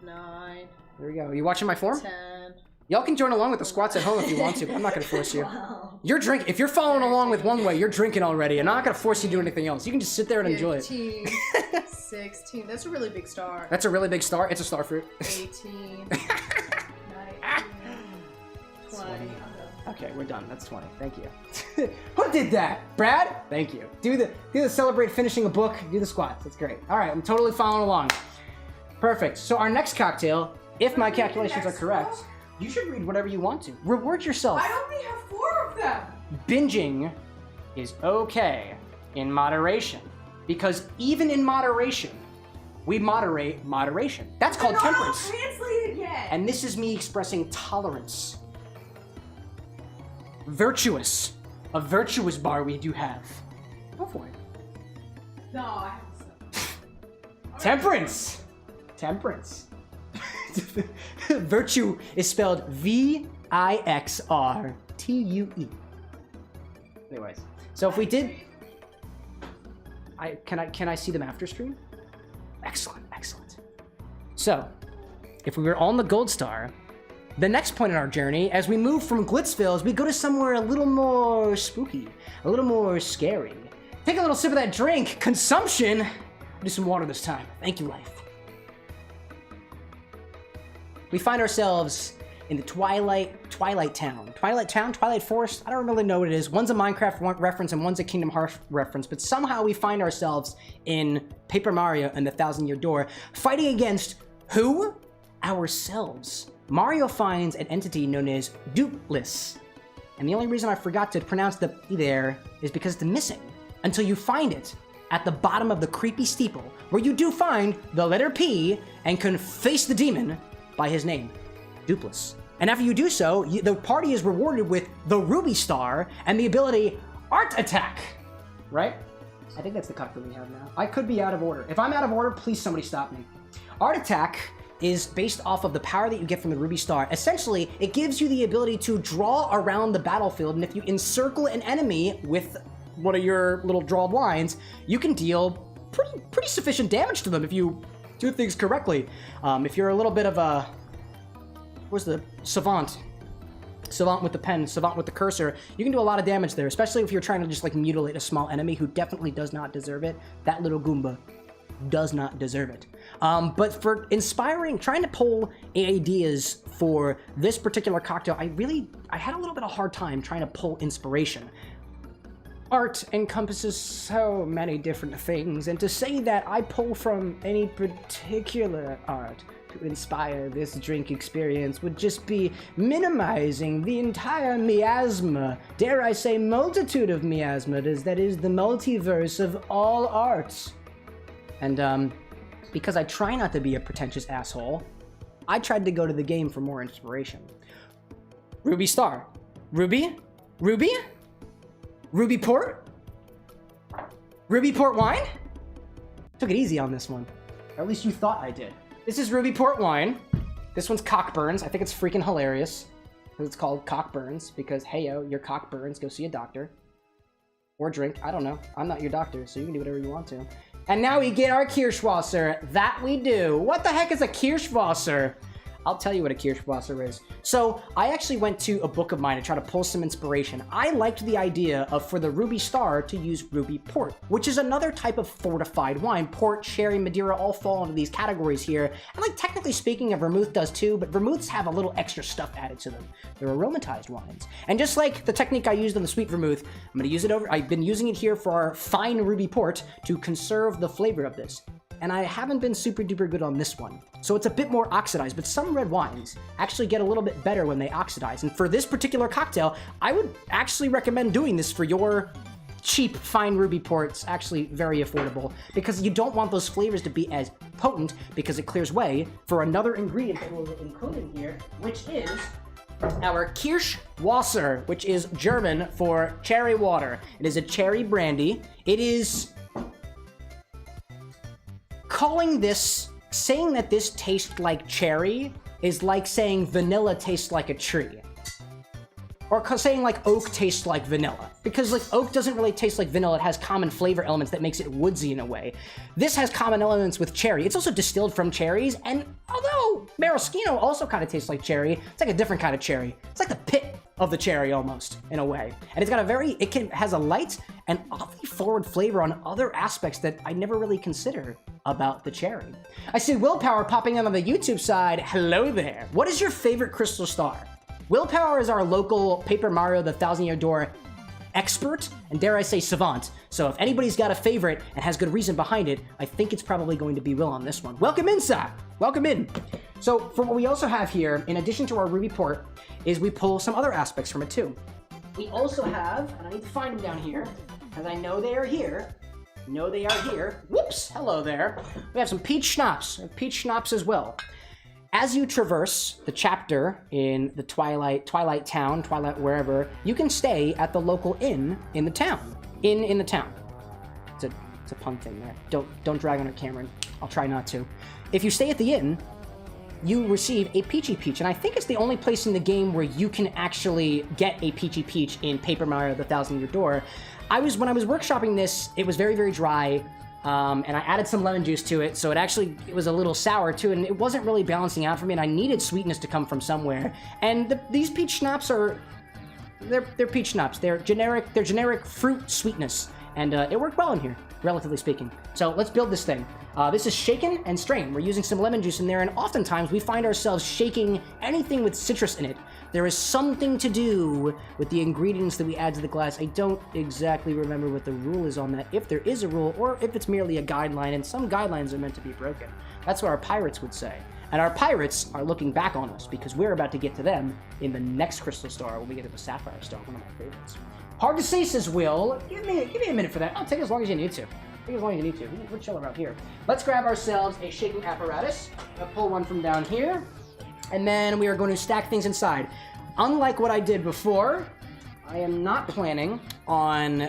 9. There we go. You watching my form? 10. Y'all can join along with the squats at home if you want to, but I'm not gonna force you. You're drinking. If you're following along with one way, you're drinking already. I'm not gonna force you to do anything else. You can just sit there and enjoy it. 15. 16. That's a really big star. That's a really big star. It's a Starfruit. 18. 19. 20. Okay, we're done. That's 20. Thank you. Who did that? Brad? Thank you. Do the celebrate finishing a book. Do the squats. That's great. All right, I'm totally following along. Perfect. So our next cocktail, if my calculations are correct, you should read whatever you want to. Reward yourself. I only have 4 of them. Binging is okay in moderation, because even in moderation, we moderate moderation. That's called temperance. Translated yet. And this is me expressing tolerance. Virtuous. A virtuous bar we do have. Go for it. No, I have some. Temperance. Temperance. Virtue is spelled Vixrtue. Anyways, so if we did, can I see them after stream? Excellent, excellent. So, if we were on the Gold Star, the next point in our journey, as we move from Glitzville, is we go to somewhere a little more spooky, a little more scary. Take a little sip of that drink. Consumption. Do some water this time. Thank you, life. We find ourselves in the Twilight Town. Twilight Forest, I don't really know what it is. One's a Minecraft reference and one's a Kingdom Hearts reference, but somehow we find ourselves in Paper Mario and the Thousand Year Door, fighting against who? Ourselves. Mario finds an entity known as Dupliss. And the only reason I forgot to pronounce the P there is because it's missing until you find it at the bottom of the creepy steeple, where you do find the letter P and can face the demon by his name, Dupliss. And after you do so, the party is rewarded with the Ruby Star and the ability Art Attack, right? I think that's the cocktail we have now. I could be out of order. If I'm out of order, please somebody stop me. Art Attack is based off of the power that you get from the Ruby Star. Essentially, it gives you the ability to draw around the battlefield, and if you encircle an enemy with one of your little drawed lines, you can deal pretty sufficient damage to them if you do things correctly. If you're a little bit of a, where's the savant with the pen, savant with the cursor, you can do a lot of damage there, especially if you're trying to just like mutilate a small enemy who definitely does not deserve it. That little Goomba does not deserve it. But for inspiring, trying to pull ideas for this particular cocktail, I had a little bit of a hard time trying to pull inspiration. Art encompasses so many different things, and to say that I pull from any particular art to inspire this drink experience would just be minimizing the entire miasma, dare I say multitude of miasmas, that is the multiverse of all arts. And because I try not to be a pretentious asshole, I tried to go to the game for more inspiration. Ruby Star. Ruby? Ruby? Ruby Port? Ruby Port Wine? Took it easy on this one. Or at least you thought I did. This is Ruby Port Wine. This one's Cockburns. I think it's freaking hilarious. It's called Cockburns because, hey yo, your cock burns, go see a doctor. Or drink, I don't know. I'm not your doctor, so you can do whatever you want to. And now we get our Kirschwasser. That we do. What the heck is a Kirschwasser? I'll tell you what a Kirschwasser is. So I actually went to a book of mine to try to pull some inspiration. I liked the idea of, for the Ruby Star, to use Ruby Port, which is another type of fortified wine. Port, sherry, Madeira all fall into these categories here. And like technically speaking, a vermouth does too, but vermouths have a little extra stuff added to them. They're aromatized wines. And just like the technique I used on the sweet vermouth, I'm gonna use it I've been using it here for our fine Ruby Port to conserve the flavor of this. And I haven't been super duper good on this one. So it's a bit more oxidized, but some red wines actually get a little bit better when they oxidize. And for this particular cocktail, I would actually recommend doing this for your cheap, fine Ruby Port. It's actually very affordable because you don't want those flavors to be as potent because it clears way for another ingredient that we'll include in here, which is our Kirschwasser, which is German for cherry water. It is a cherry brandy. It is calling this, saying that this tastes like cherry is like saying vanilla tastes like a tree. Or saying like oak tastes like vanilla. Because like oak doesn't really taste like vanilla, it has common flavor elements that makes it woodsy in a way. This has common elements with cherry. It's also distilled from cherries, and although maraschino also kind of tastes like cherry, it's like a different kind of cherry. It's like the pit of the cherry almost, in a way. And it's got a very, has a light and oddly forward flavor on other aspects that I never really consider about the cherry. I see Willpower popping in on the YouTube side. Hello there. What is your favorite crystal star? Willpower is our local Paper Mario the Thousand-Year Door expert, and dare I say savant. So if anybody's got a favorite and has good reason behind it, I think it's probably going to be Will on this one. Welcome in, sir. Welcome in. So for what we also have here, in addition to our Ruby port, is we pull some other aspects from it too. We also have, and I need to find them down here, because I know they are here. No, they are here. Whoops, hello there. We have some peach schnapps, as well. As you traverse the chapter in the Twilight Town, Twilight wherever, you can stay at the local inn in the town. In the town. It's a pun thing there. Don't drag on it, Cameron. I'll try not to. If you stay at the inn, you receive a Peachy Peach, and I think it's the only place in the game where you can actually get a Peachy Peach in Paper Mario the Thousand-Year Door. When I was workshopping this, it was very, very dry. And I added some lemon juice to it, so it was a little sour too, and it wasn't really balancing out for me, and I needed sweetness to come from somewhere. And these peach schnapps they're peach schnapps. They're generic fruit sweetness, and it worked well in here, relatively speaking. So let's build this thing. This is shaken and strain. We're using some lemon juice in there, and oftentimes we find ourselves shaking anything with citrus in it. There is something to do with the ingredients that we add to the glass. I don't exactly remember what the rule is on that, if there is a rule, or if it's merely a guideline, and some guidelines are meant to be broken. That's what our pirates would say. And our pirates are looking back on us, because we're about to get to them in the next Crystal Star when we get to the Sapphire Star, one of my favorites. Hard to say, says Will. Give me a minute for that. I'll take as long as you need to. We're chilling around here. Let's grab ourselves a shaking apparatus. I'll pull one from down here. And then we are going to stack things inside. Unlike what I did before, I am not planning on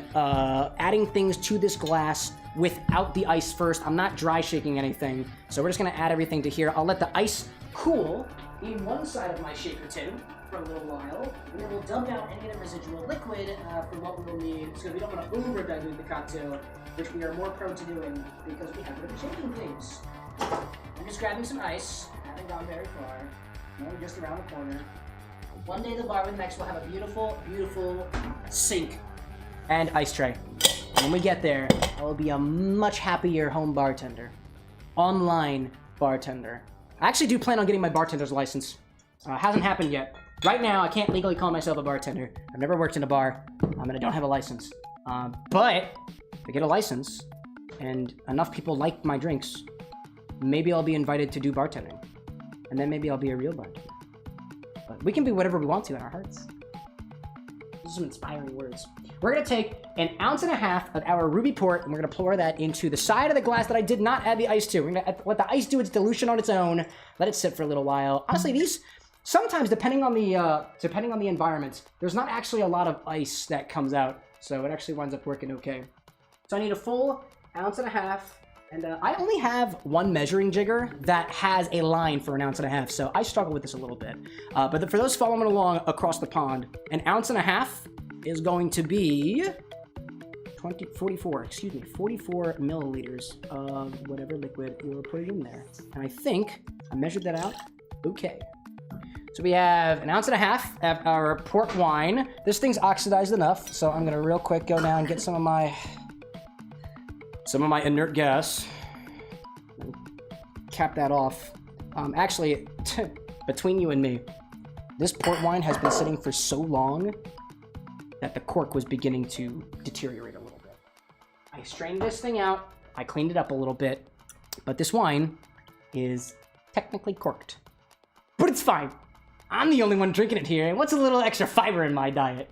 adding things to this glass without the ice first. I'm not dry shaking anything. So we're just going to add everything to here. I'll let the ice cool in one side of my shaker tin for a little while. And then we'll dump out any of the residual liquid for what we'll need. So we don't want to over-dilute the cocktail, which we are more prone to doing because we have been shaking things. I'm just grabbing some ice. I haven't gone very far. No, just around the corner. One day the bar with Next will have a beautiful, beautiful sink and ice tray. And when we get there, I will be a much happier home bartender. Online bartender. I actually do plan on getting my bartender's license. Hasn't happened yet. Right now, I can't legally call myself a bartender. I've never worked in a bar, and I don't have a license. But if I get a license, and enough people like my drinks, maybe I'll be invited to do bartending. And then maybe I'll be a real bartender. But we can be whatever we want to in our hearts. Those are some inspiring words. We're going to take 1.5 ounces of our ruby port, and we're going to pour that into the side of the glass that I did not add the ice to. We're going to let the ice do its dilution on its own, let it sit for a little while. Honestly, these, sometimes depending on the environment, there's not actually a lot of ice that comes out, so it actually winds up working okay. So I need a full 1.5 ounces. And I only have one measuring jigger that has a line for 1.5 ounces, so I struggle with this a little bit. But for those following along across the pond, 1.5 ounces is going to be 44 milliliters of whatever liquid you were putting in there. And I think I measured that out. Okay. So we have 1.5 ounces of our port wine. This thing's oxidized enough, so I'm gonna real quick go down and get some of my inert gas. Cap that off. Actually, between you and me, this port wine has been sitting for so long that the cork was beginning to deteriorate a little bit. I strained this thing out, I cleaned it up a little bit, but this wine is technically corked. But it's fine. I'm the only one drinking it here, and what's a little extra fiber in my diet?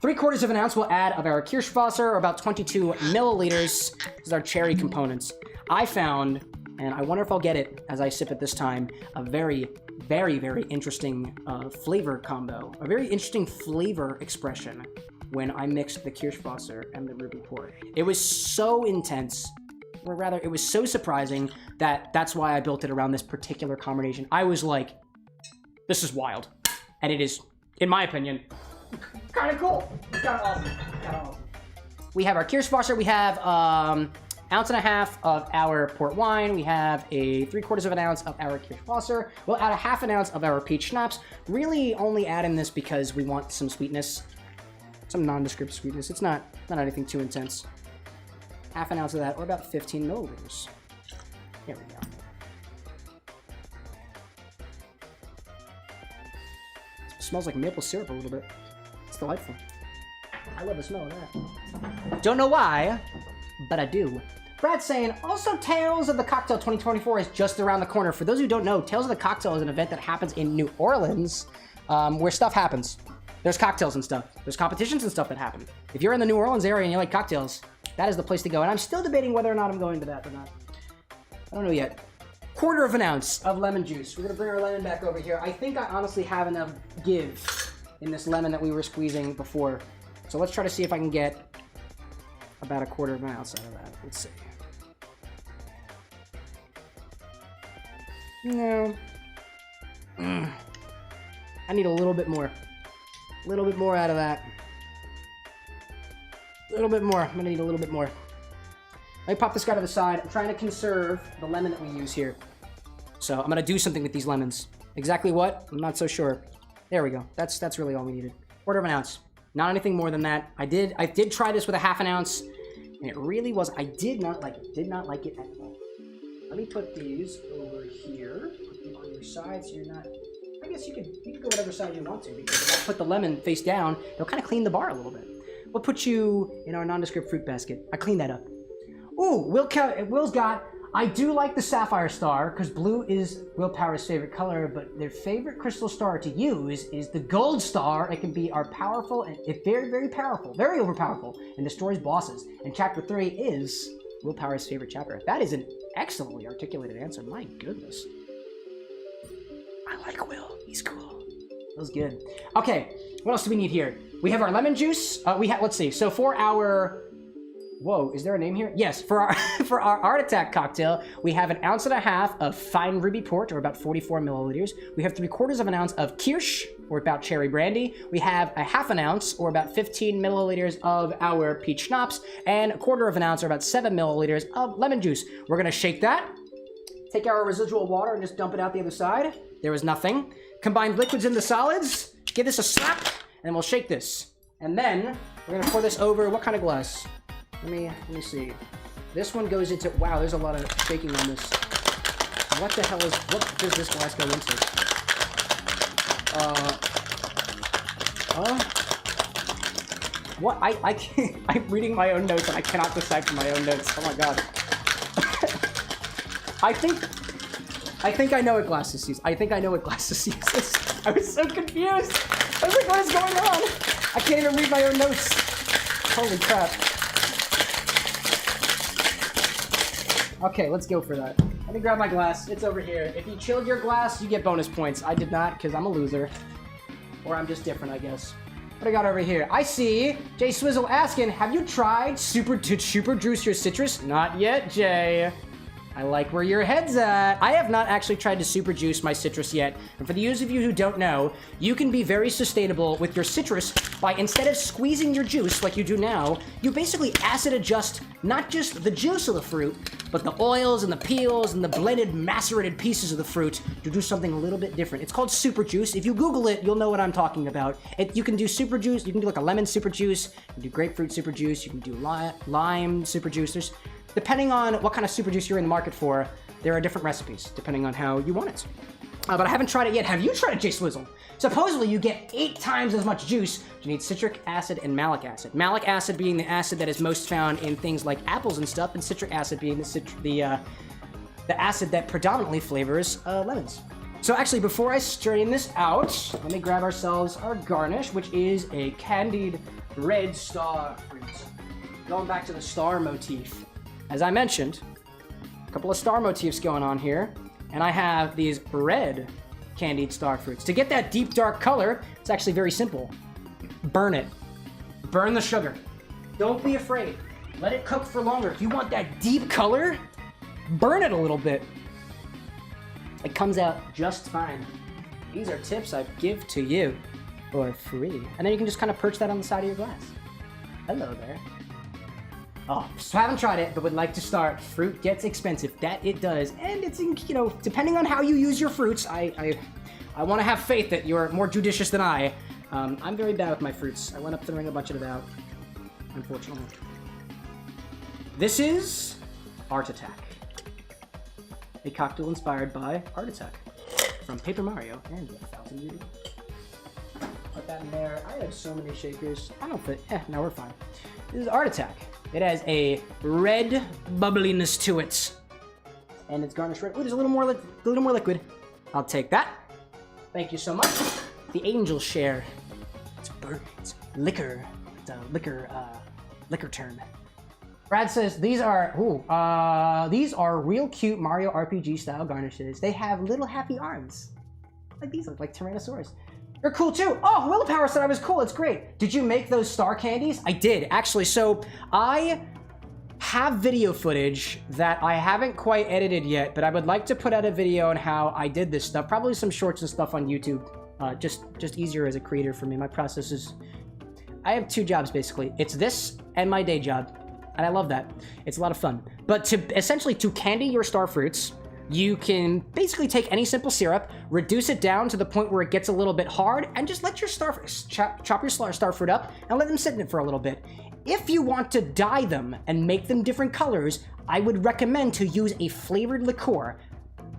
3/4 of an ounce we'll add of our Kirschwasser, or about 22 milliliters. This is our cherry components. I found, and I wonder if I'll get it as I sip it this time, a very, very, very interesting flavor combo. A very interesting flavor expression when I mixed the Kirschwasser and the ruby port. It was so intense Or rather, it was so surprising that that's why I built it around this particular combination. I was like, this is wild. And it is, in my opinion, kind of cool. It's kind of awesome. Kind of awesome. We have our Kirschwasser. We have ounce and a half of our port wine. We have a 3/4 of an ounce of our Kirschwasser. We'll add a half an ounce of our peach schnapps. Really only adding this because we want some sweetness, some nondescript sweetness. It's not anything too intense. Half an ounce of that, or about 15 milliliters. There we go. It smells like maple syrup a little bit. It's delightful. I love the smell of that. Don't know why, but I do. Brad's saying, also Tales of the Cocktail 2024 is just around the corner. For those who don't know, Tales of the Cocktail is an event that happens in New Orleans, where stuff happens. There's cocktails and stuff. There's competitions and stuff that happen. If you're in the New Orleans area and you like cocktails, that is the place to go. And I'm still debating whether or not I'm going to that or not. I don't know yet. 1/4 of an ounce of lemon juice. We're gonna bring our lemon back over here. I think I honestly have enough give in this lemon that we were squeezing before. So let's try to see if I can get about 1/4 of an ounce out of that. Let's see. No. I need a little bit more. A little bit more out of that. A little bit more. I'm gonna need a little bit more. Let me pop this guy to the side. I'm trying to conserve the lemon that we use here. So I'm gonna do something with these lemons. Exactly what? I'm not so sure. There we go. That's really all we needed. 1/4 of an ounce. Not anything more than that. I did try this with a half an ounce, and it really was. I did not like it. Did not like it at all. Let me put these over here. Put them on your side so you're not. I guess you could go whatever side you want to, because if I put the lemon face down, it'll kind of clean the bar a little bit. We'll put you in our nondescript fruit basket. I cleaned that up. Ooh, Will's got. I do like the Sapphire Star, because blue is Will Power's favorite color, but their favorite crystal star to use is the Gold Star. It can be our powerful, and it's very, very powerful, very overpowerful, and destroys bosses. And Chapter 3 is Will Power's favorite chapter. That is an excellently articulated answer. My goodness. I like Will. He's cool. That was good. Okay, what else do we need here? We have our lemon juice. Let's see. So for our... Whoa, is there a name here? Yes, for our for our Art Attack cocktail, we have 1.5 ounces of fine ruby port, or about 44 milliliters. We have 3/4 of an ounce of kirsch, or about cherry brandy. We have a half an ounce, or about 15 milliliters of our peach schnapps, and 1/4 of an ounce, or about 7 milliliters of lemon juice. We're gonna shake that, take our residual water, and just dump it out the other side. There was nothing. Combine liquids into solids, give this a slap, and we'll shake this. And then we're gonna pour this over, what kind of glass? Let me see. This one goes into, wow, there's a lot of shaking on this. What does this glass go into? What? I can't, I'm reading my own notes and I cannot decipher my own notes. Oh my god. I think I know what glass this uses. I think I know what glass this uses. I was so confused. I was like, what is going on? I can't even read my own notes. Holy crap. Okay, let's go for that. Let me grab my glass. It's over here. If you chilled your glass, you get bonus points. I did not, because I'm a loser. Or I'm just different, I guess. What I got over here? I see Jay Swizzle asking, have you tried super juice your citrus? Not yet, Jay. I like where your head's at. I have not actually tried to super juice my citrus yet. And for those of you who don't know, you can be very sustainable with your citrus by, instead of squeezing your juice like you do now, you basically acid adjust not just the juice of the fruit, but the oils and the peels and the blended macerated pieces of the fruit to do something a little bit different. It's called super juice. If you Google it, you'll know what I'm talking about. You can do super juice. You can do like a lemon super juice. You can do grapefruit super juice. You can do lime super juice. Depending on what kind of super juice you're in the market for, there are different recipes, depending on how you want it. But I haven't tried it yet. Have you tried it, Jay Swizzle? Supposedly, you get 8 times as much juice. You need citric acid and malic acid. Malic acid being the acid that is most found in things like apples and stuff, and citric acid being the acid that predominantly flavors lemons. So actually, before I strain this out, let me grab ourselves our garnish, which is a candied red star fruit. Going back to the star motif. As I mentioned, a couple of star motifs going on here, and I have these red candied star fruits. To get that deep dark color, it's actually very simple. Burn it. Burn the sugar. Don't be afraid. Let it cook for longer. If you want that deep color, burn it a little bit. It comes out just fine. These are tips I give to you for free. And then you can just kind of perch that on the side of your glass. Hello there. Oh, so haven't tried it, but would like to start. Fruit gets expensive. That it does. And it's, you know, depending on how you use your fruits, I want to have faith that you're more judicious than I. I'm very bad with my fruits. I went up throwing a bunch of it out, unfortunately. This is Art Attack. A cocktail inspired by Art Attack from Paper Mario and 1000 Years. Put that in there. I have so many shakers. I don't fit. Now we're fine. This is Art Attack. It has a red bubbliness to it. And it's garnished red. Oh, there's a little more liquid. I'll take that. Thank you so much. The angel share. It's Bourbon. It's liquor. It's a liquor term. Brad says these are real cute Mario RPG style garnishes. They have little happy arms. Like these look like Tyrannosaurus. They're cool too. Oh, Willpower said I was cool. It's great. Did you make those star candies? I did, actually. So I have video footage that I haven't quite edited yet, but I would like to put out a video on how I did this stuff. Probably some shorts and stuff on YouTube. Just easier as a creator for me. My process is... I have two jobs, basically. It's this and my day job. And I love that. It's a lot of fun. But to candy your star fruits, you can basically take any simple syrup, reduce it down to the point where it gets a little bit hard, and just let your chop your star fruit up and let them sit in it for a little bit. If you want to dye them and make them different colors, I would recommend to use a flavored liqueur.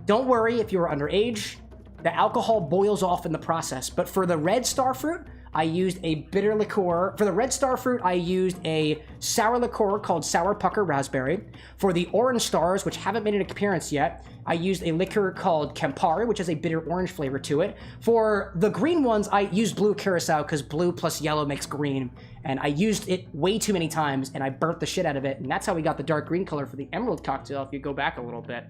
Don't worry if you're underage, the alcohol boils off in the process. But for the red star fruit, I used a bitter liqueur. For the red star fruit, I used a sour liqueur called Sour Pucker Raspberry. For the orange stars, which haven't made an appearance yet, I used a liqueur called Campari, which has a bitter orange flavor to it. For the green ones, I used blue curacao because blue plus yellow makes green. And I used it way too many times, and I burnt the shit out of it. And that's how we got the dark green color for the emerald cocktail, if you go back a little bit.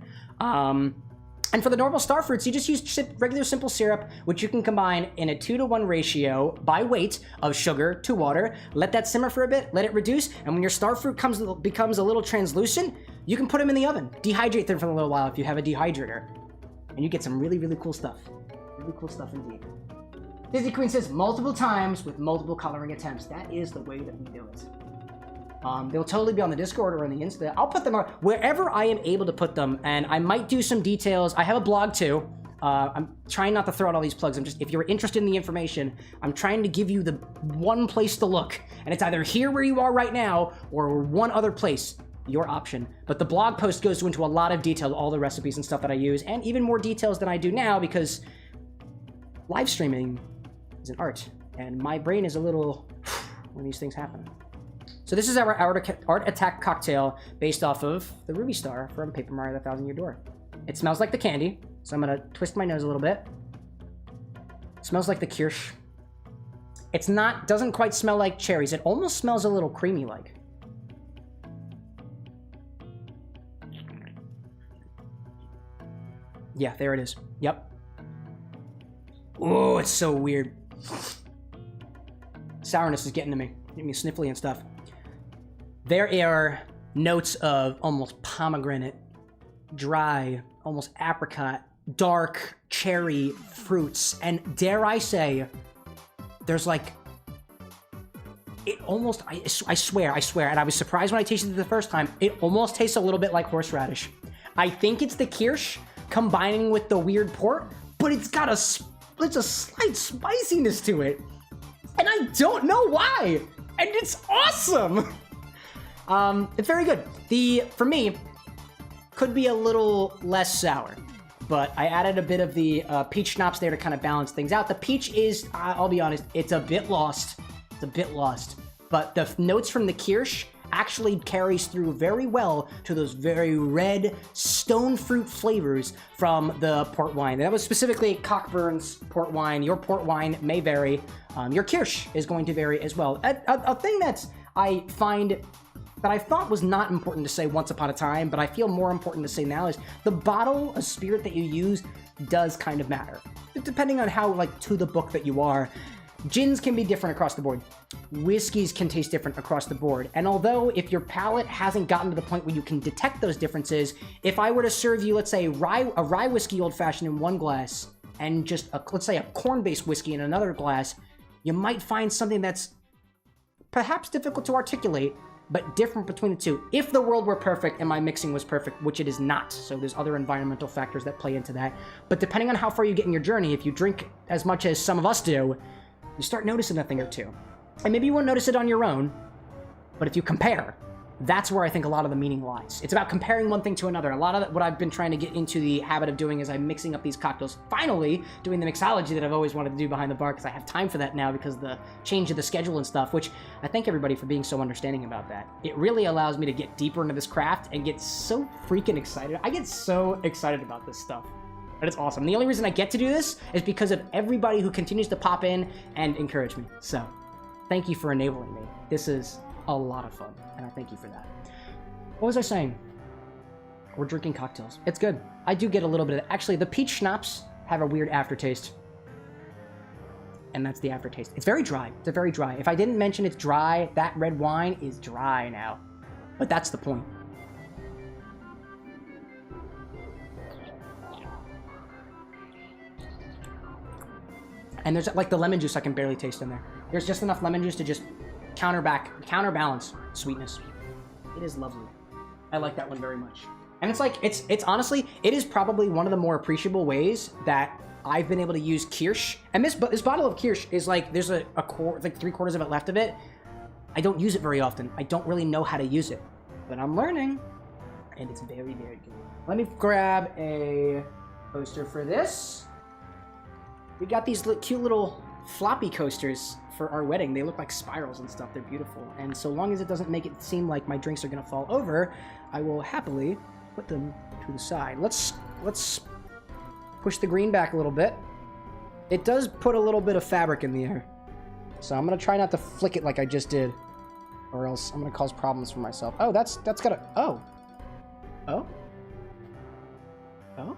And for the normal star fruits, you just use regular simple syrup, which you can combine in a 2-to-1 ratio by weight of sugar to water. Let that simmer for a bit, let it reduce, and when your star fruit becomes a little translucent, you can put them in the oven. Dehydrate them for a little while if you have a dehydrator. And you get some really, really cool stuff. Really cool stuff indeed. Disney Queen says multiple times with multiple coloring attempts. That is the way that we do it. They'll totally be on the Discord or on the Insta. I'll put them on wherever I am able to put them, and I might do some details. I have a blog too. I'm trying not to throw out all these plugs. If you're interested in the information, I'm trying to give you the one place to look, and it's either here where you are right now or one other place. Your option. But the blog post goes into a lot of detail, all the recipes and stuff that I use, and even more details than I do now because live streaming is an art, and my brain is a little when these things happen. So this is our Art Attack cocktail based off of the Ruby Star from Paper Mario the 1000 Year Door. It smells like the candy, so I'm gonna twist my nose a little bit. It smells like the kirsch. It's not, doesn't quite smell like cherries. It almost smells a little creamy like. Yeah, there it is. Yep. Oh, it's so weird. Sourness is getting to me. Getting me sniffly and stuff. There are notes of almost pomegranate, dry, almost apricot, dark cherry fruits, and dare I say, there's like, it almost, I swear, and I was surprised when I tasted it the first time, it almost tastes a little bit like horseradish. I think it's the kirsch combining with the weird port, but it's got a slight spiciness to it, and I don't know why, and it's awesome! It's very good. For me, could be a little less sour, but I added a bit of the peach schnapps there to kind of balance things out. The peach is, I'll be honest, it's a bit lost. It's a bit lost, but the notes from the kirsch actually carries through very well to those very red stone fruit flavors from the port wine. That was specifically Cockburn's port wine. Your port wine may vary. Your kirsch is going to vary as well. A thing that I find that I thought was not important to say once upon a time, but I feel more important to say now is the bottle of spirit that you use does kind of matter. Depending on how, like, to the book that you are. Gins can be different across the board. Whiskeys can taste different across the board. And although if your palate hasn't gotten to the point where you can detect those differences, if I were to serve you, let's say, a rye whiskey old-fashioned in one glass and just, let's say, a corn-based whiskey in another glass, you might find something that's perhaps difficult to articulate, but different between the two. If the world were perfect and my mixing was perfect, which it is not, so there's other environmental factors that play into that. But depending on how far you get in your journey, if you drink as much as some of us do, you start noticing a thing or two. And maybe you won't notice it on your own, but if you compare, that's where I think a lot of the meaning lies. It's about comparing one thing to another. A lot of what I've been trying to get into the habit of doing is I'm mixing up these cocktails. Finally, doing the mixology that I've always wanted to do behind the bar because I have time for that now because of the change of the schedule and stuff, which I thank everybody for being so understanding about that. It really allows me to get deeper into this craft and get so freaking excited. I get so excited about this stuff. But it's awesome. The only reason I get to do this is because of everybody who continues to pop in and encourage me. So, thank you for enabling me. This is a lot of fun, and I thank you for that. What was I saying? We're drinking cocktails. It's good. I do get a little bit of... Actually, the peach schnapps have a weird aftertaste. And that's the aftertaste. It's very dry. It's very dry. If I didn't mention it's dry, that red wine is dry now. But that's the point. And there's, like, the lemon juice I can barely taste in there. There's just enough lemon juice to just counterbalance sweetness. It is lovely. I like that one very much. And it's like, it's honestly, it is probably one of the more appreciable ways that I've been able to use Kirsch. And this bottle of Kirsch is like, there's like 3/4 of it left of it. I don't use it very often. I don't really know how to use it, but I'm learning, and it's very, very good. Let me grab a poster for this. We got these cute little floppy coasters for our wedding. They look like spirals and stuff. They're beautiful. And so long as it doesn't make it seem like my drinks are gonna fall over, I will happily put them to the side. Let's push the green back a little bit. It does put a little bit of fabric in the air. So I'm gonna try not to flick it like I just did, or else I'm gonna cause problems for myself. Oh, that's got a... Oh. Oh? Oh?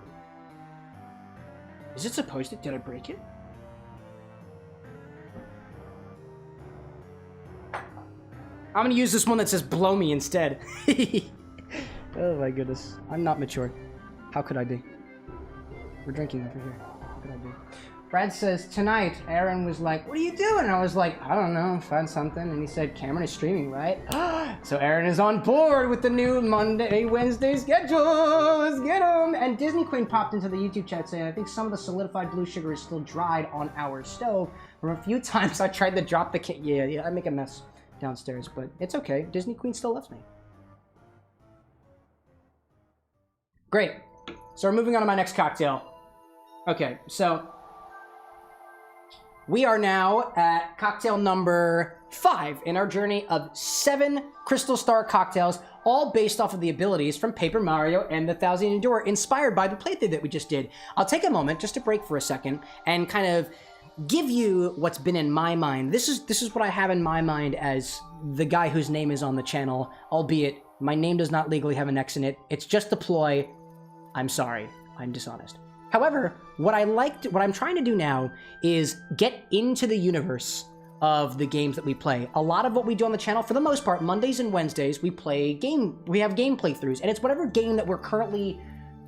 Is it supposed to... Did I break it? I'm gonna use this one that says blow me instead. Oh my goodness. I'm not mature. How could I be? We're drinking over here. How could I be? Brad says, tonight, Aaron was like, what are you doing? And I was like, I don't know, find something. And he said, Cameron is streaming, right? So Aaron is on board with the new Monday, Wednesday schedule. Let's get him. And Disney Queen popped into the YouTube chat saying, I think some of the solidified blue sugar is still dried on our stove. From a few times I tried to drop the can. Yeah, I make a mess downstairs, but it's okay. Disney Queen still loves me. Great. So we're moving on to my next cocktail. Okay, so we are now at cocktail number 5 in our journey of 7 Crystal Star cocktails, all based off of the abilities from Paper Mario and the Thousand Endure, inspired by the playthrough that we just did. I'll take a moment just to break for a second and kind of give you what's been in my mind. This is what I have in my mind as the guy whose name is on the channel, albeit my name does not legally have an X in it. It's just a ploy. I'm sorry. I'm dishonest. However, what I'm trying to do now is get into the universe of the games that we play. A lot of what we do on the channel, for the most part, Mondays and Wednesdays, we have game playthroughs, and it's whatever game that we're currently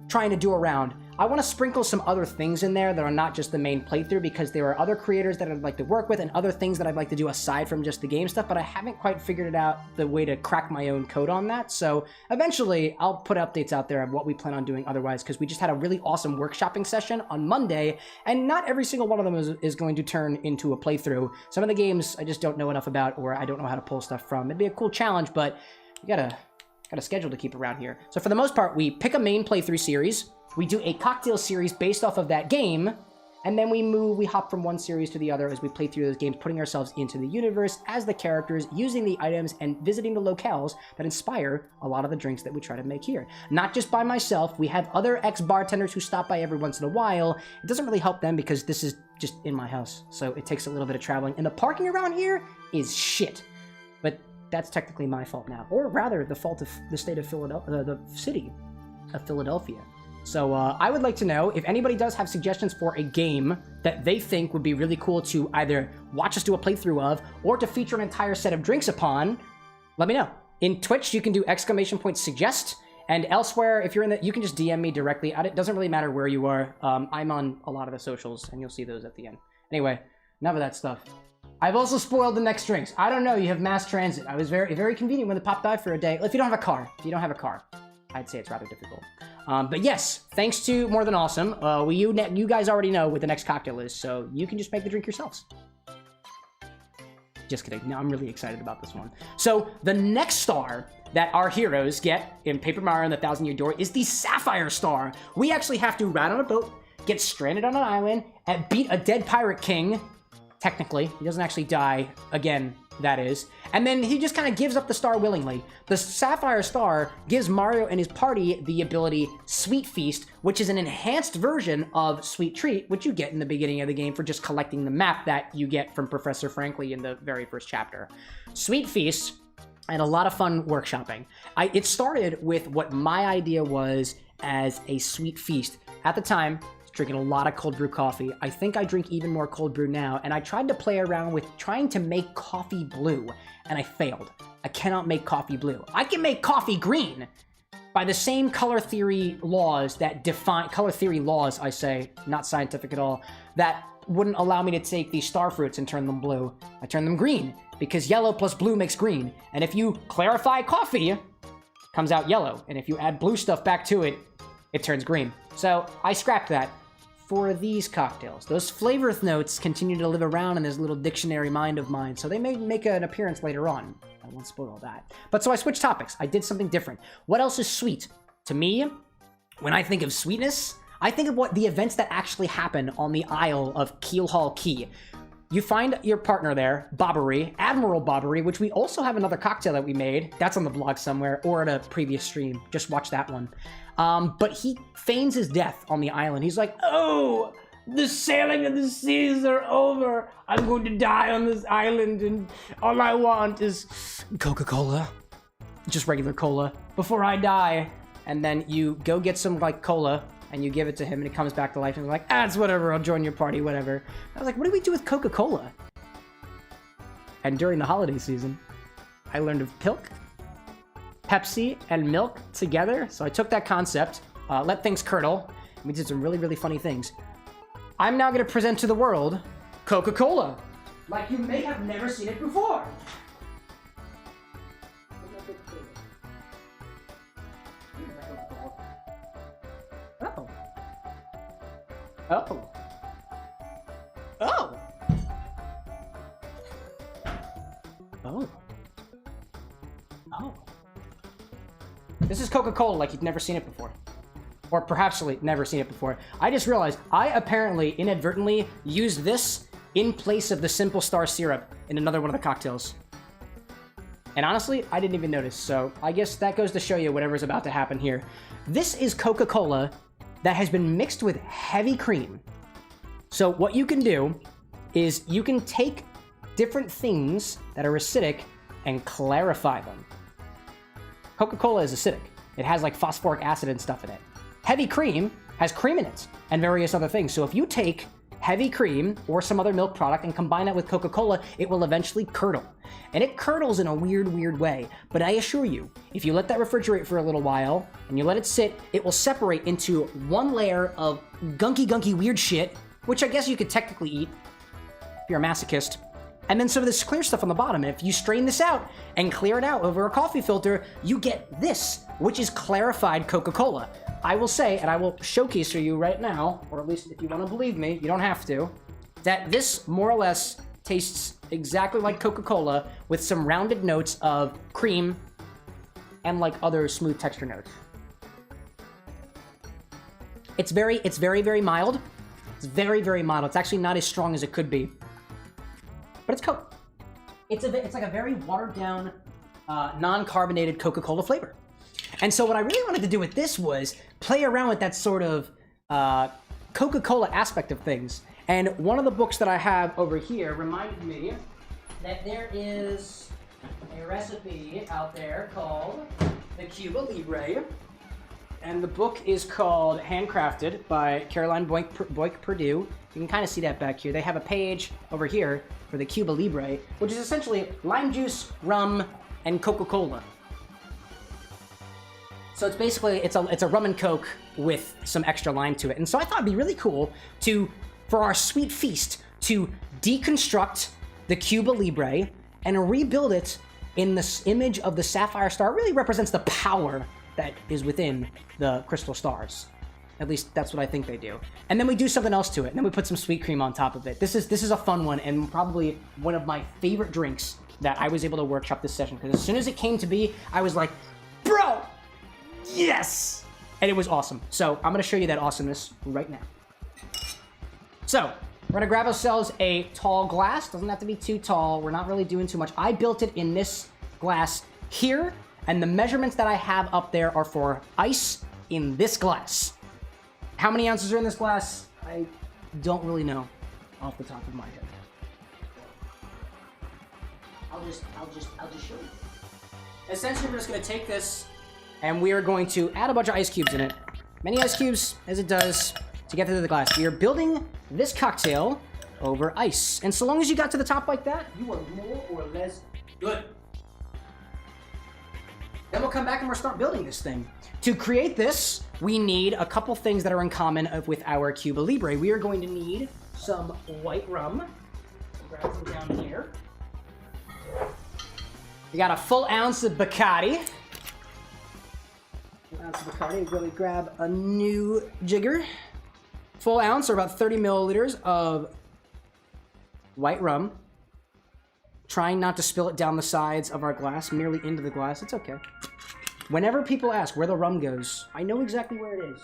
trying to do around. I want to sprinkle some other things in there that are not just the main playthrough, because there are other creators that I'd like to work with and other things that I'd like to do aside from just the game stuff, but I haven't quite figured it out the way to crack my own code on that. So eventually I'll put updates out there of what we plan on doing otherwise, because we just had a really awesome workshopping session on Monday, and not every single one of them is going to turn into a playthrough. Some of the games I just don't know enough about, or I don't know how to pull stuff from. It'd be a cool challenge, but you got a schedule to keep around here. So for the most part, we pick a main playthrough series, we do a cocktail series based off of that game, and then we hop from one series to the other as we play through those games, putting ourselves into the universe as the characters, using the items, and visiting the locales that inspire a lot of the drinks that we try to make here. Not just by myself, we have other ex-bartenders who stop by every once in a while. It doesn't really help them because this is just in my house, so it takes a little bit of traveling. And the parking around here is shit. But that's technically my fault now. Or rather, the fault of the state of Philadelphia, the city of Philadelphia. So I would like to know if anybody does have suggestions for a game that they think would be really cool to either watch us do a playthrough of or to feature an entire set of drinks upon, let me know. In Twitch, you can do !suggest, and elsewhere, if you're in the, you can just DM me directly. It doesn't really matter where you are. I'm on a lot of the socials, and you'll see those at the end. Anyway, enough of that stuff. I've also spoiled the next drinks. I don't know, you have mass transit. I was very convenient when the pop died for a day. If you don't have a car, I'd say it's rather difficult. But yes, thanks to More Than Awesome, you guys already know what the next cocktail is, so you can just make the drink yourselves. Just kidding. No, I'm really excited about this one. So the next star that our heroes get in Paper Mario and the Thousand Year Door is the Sapphire Star. We actually have to ride on a boat, get stranded on an island, and beat a dead pirate king. Technically, he doesn't actually die again, that is. And then he just kind of gives up the star willingly. The Sapphire Star gives Mario and his party the ability Sweet Feast, which is an enhanced version of Sweet Treat, which you get in the beginning of the game for just collecting the map that you get from Professor Frankly in the very first chapter. Sweet Feast, and a lot of fun workshopping. It started with what my idea was as a Sweet Feast. At the time, drinking a lot of cold brew coffee. I think I drink even more cold brew now, and I tried to play around with trying to make coffee blue, and I failed. I cannot make coffee blue. I can make coffee green by the same color theory laws that define, color theory laws, I say, not scientific at all, that wouldn't allow me to take these starfruits and turn them blue. I turn them green, because yellow plus blue makes green, and if you clarify coffee, it comes out yellow, and if you add blue stuff back to it, it turns green. So I scrapped that for these cocktails. Those flavor notes continue to live around in this little dictionary mind of mine, so they may make an appearance later on. I won't spoil that. But so I switched topics. I did something different. What else is sweet? To me, when I think of sweetness, I think of what the events that actually happen on the Isle of Keelhaul Key. You find your partner there, Bobbery, Admiral Bobbery, which we also have another cocktail that we made. That's on the blog somewhere, or at a previous stream. Just watch that one. But he feigns his death on the island. He's like, oh, the sailing of the seas are over. I'm going to die on this island, and all I want is Coca-Cola. Just regular cola. Before I die. And then you go get some, like, cola, and you give it to him, and it comes back to life, and he's like, it's whatever, I'll join your party, whatever. I was like, what do we do with Coca-Cola? And during the holiday season, I learned of Pilk, Pepsi, and milk together. So I took that concept, let things curdle, and we did some really funny things. I'm now going to present to the world Coca-Cola, like you may have never seen it before. Oh. Oh. Oh. Oh. Oh. This is Coca-Cola like you've never seen it before. Or perhaps never seen it before. I just realized I apparently inadvertently used this in place of the Simple Star syrup in another one of the cocktails. And honestly, I didn't even notice, so I guess that goes to show you whatever's about to happen here. This is Coca-Cola that has been mixed with heavy cream. So what you can do is you can take different things that are acidic and clarify them. Coca-Cola is acidic. It has like phosphoric acid and stuff in it. Heavy cream has cream in it and various other things. So if you take heavy cream or some other milk product and combine that with Coca-Cola, it will eventually curdle. And it curdles in a weird way. But I assure you, if you let that refrigerate for a little while and you let it sit, it will separate into one layer of gunky weird shit, which I guess you could technically eat if you're a masochist. And then some of this clear stuff on the bottom. And if you strain this out and clear it out over a coffee filter, you get this, which is clarified Coca-Cola. I will say, and I will showcase for you right now, or at least if you want to believe me, you don't have to, that this more or less tastes exactly like Coca-Cola with some rounded notes of cream and like other smooth texture notes. It's very mild. It's very mild. It's actually not as strong as it could be. But it's Coke. It's like a very watered down, non-carbonated Coca-Cola flavor. And so what I really wanted to do with this was play around with that sort of Coca-Cola aspect of things. And one of the books that I have over here reminded me that there is a recipe out there called the Cuba Libre. And the book is called Handcrafted by Caroline Boyk-Purdue. You can kind of see that back here. They have a page over here for the Cuba Libre, which is essentially lime juice, rum, and Coca-Cola. So it's basically, it's a rum and Coke with some extra lime to it. And so I thought it'd be really cool for our sweet feast, to deconstruct the Cuba Libre and rebuild it in this image of the Sapphire Star. It really represents the power that is within the crystal stars. At least that's what I think they do. And then we do something else to it. And then we put some sweet cream on top of it. This is a fun one, and probably one of my favorite drinks that I was able to workshop this session. Because as soon as it came to be, I was like, bro, yes! And it was awesome. So I'm gonna show you that awesomeness right now. So we're gonna grab ourselves a tall glass. Doesn't have to be too tall. We're not really doing too much. I built it in this glass here. And the measurements that I have up there are for ice in this glass. How many ounces are in this glass? I don't really know off the top of my head. I'll just show you. Essentially, we're just gonna take this and we are going to add a bunch of ice cubes in it. Many ice cubes as it does to get to the glass. We are building this cocktail over ice. And so long as you got to the top like that, you are more or less good. Then we'll come back and we'll start building this thing. To create this, we need a couple things that are in common with our Cuba Libre. We are going to need some white rum. Grab some down here. We got a full ounce of Bacardi. Really grab a new jigger. Full ounce, or about 30 milliliters of white rum. Trying not to spill it down the sides of our glass, merely into the glass. It's okay. Whenever people ask where the rum goes, I know exactly where it is.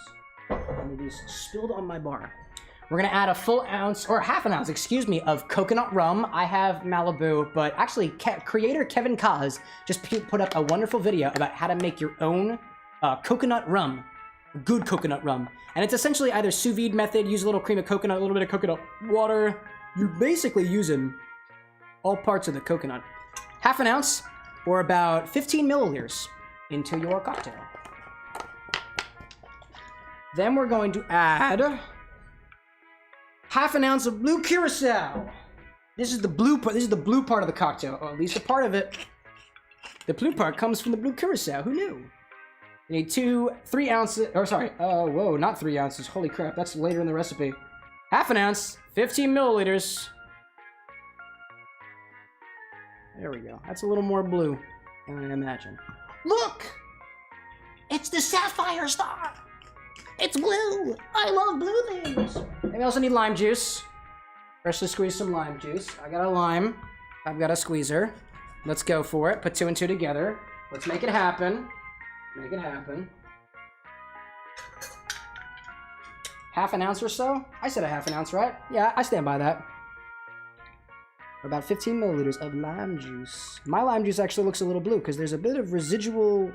And it is spilled on my bar. We're gonna add a full ounce, or half an ounce, excuse me, of coconut rum. I have Malibu, but actually, creator Kevin Kaz just put up a wonderful video about how to make your own coconut rum. Good coconut rum. And it's essentially either sous vide method, use a little cream of coconut, a little bit of coconut water. You're basically using all parts of the coconut. Half an ounce, or about 15 milliliters into your cocktail. Then we're going to add half an ounce of blue curacao. This is the blue part. This is the blue part of the cocktail, or at least a part of it. The blue part comes from the blue curacao. Who knew? You need 3 ounces. Or sorry. Whoa, not 3 ounces. Holy crap! That's later in the recipe. Half an ounce, 15 milliliters. There we go. That's a little more blue than I imagine. Look! It's the Sapphire Star! It's blue! I love blue things! And we also need lime juice. Freshly squeeze some lime juice. I got a lime. I've got a squeezer. Let's go for it. Put 2 and 2 together. Let's make it happen. Make it happen. Half an ounce or so? I said a half an ounce, right? Yeah, I stand by that. About 15 milliliters of lime juice. My lime juice actually looks a little blue because there's a bit of residual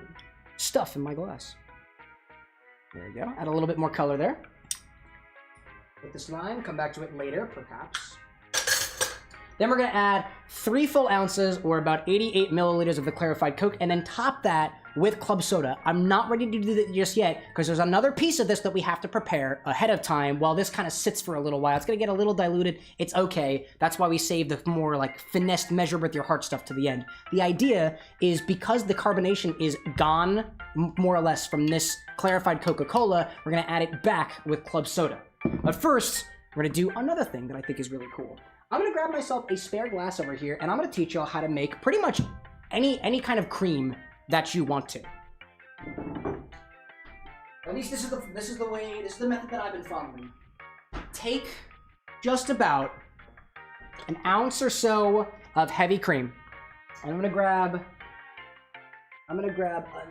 stuff in my glass. There we go. Add a little bit more color there. Take this lime, come back to it later, perhaps. Then we're going to add 3 full ounces, or about 88 milliliters of the clarified Coke, and then top that with club soda. I'm not ready to do that just yet, because there's another piece of this that we have to prepare ahead of time while this kind of sits for a little while. It's going to get a little diluted. It's okay. That's why we save the more like finessed measure with your heart stuff to the end. The idea is because the carbonation is gone, more or less, from this clarified Coca-Cola, we're going to add it back with club soda. But first, we're going to do another thing that I think is really cool. I'm going to grab myself a spare glass over here, and I'm going to teach y'all how to make pretty much any kind of cream that you want to. At least this is the method that I've been following. Take just about an ounce or so of heavy cream. And I'm gonna grab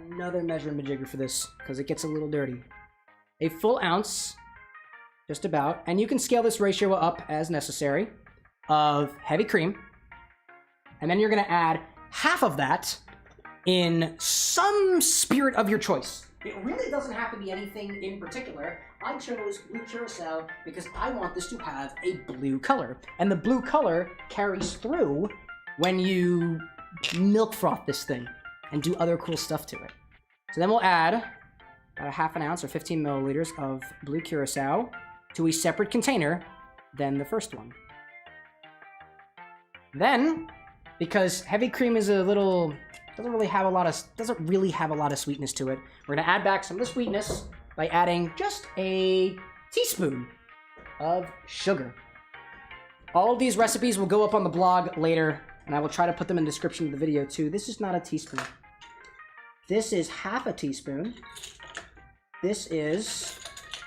another measuring jigger for this, because it gets a little dirty. A full ounce, just about, and you can scale this ratio up as necessary, of heavy cream. And then you're gonna add half of that in some spirit of your choice. It really doesn't have to be anything in particular. I chose blue curacao because I want this to have a blue color. And the blue color carries through when you milk froth this thing and do other cool stuff to it. So then we'll add about a half an ounce or 15 milliliters of blue curacao to a separate container than the first one. Then, because heavy cream is a little, doesn't really have a lot of sweetness to it, we're gonna add back some of the sweetness by adding just a teaspoon of sugar. All of these recipes will go up on the blog later, and I will try to put them in the description of the video too. This is not a teaspoon. This is half a teaspoon. This is,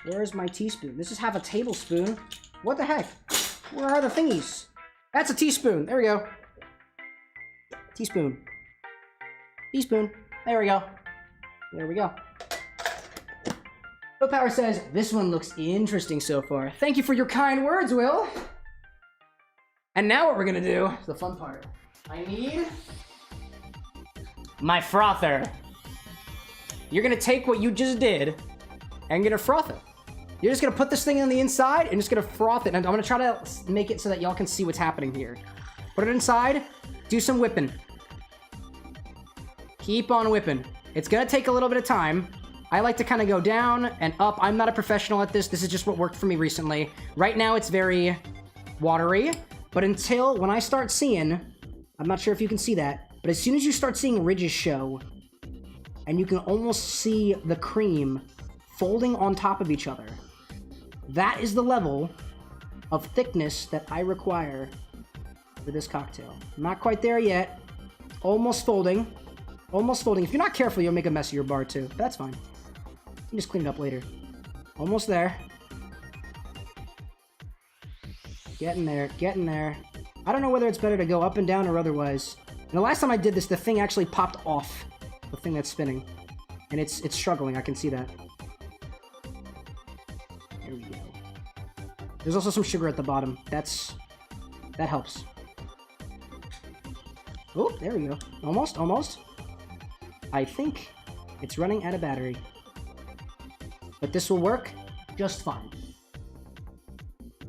where's my teaspoon? This is half a tablespoon. What the heck? Where are the thingies? That's a teaspoon. There we go. Teaspoon. Teaspoon. There we go. There we go. Will Power says, this one looks interesting so far. Thank you for your kind words, Will. And now what we're gonna do is the fun part. I need my frother. You're gonna take what you just did and gonna froth it. You're just gonna put this thing on the inside and just gonna froth it. And I'm gonna try to make it so that y'all can see what's happening here. Put it inside, do some whipping. Keep on whipping. It's gonna take a little bit of time. I like to kind of go down and up. I'm not a professional at this. This is just what worked for me recently. Right now it's very watery, but until when I start seeing, I'm not sure if you can see that, but as soon as you start seeing ridges show, and you can almost see the cream folding on top of each other, that is the level of thickness that I require for this cocktail. I'm not quite there yet. Almost folding. Almost folding. If you're not careful, you'll make a mess of your bar too. But that's fine. You can just clean it up later. Almost there. Getting there. Getting there. I don't know whether it's better to go up and down or otherwise. And the last time I did this, the thing actually popped off. The thing that's spinning. And it's struggling. I can see that. There we go. There's also some sugar at the bottom. That helps. Oh, there we go. Almost, almost. I think it's running out of battery. But this will work just fine.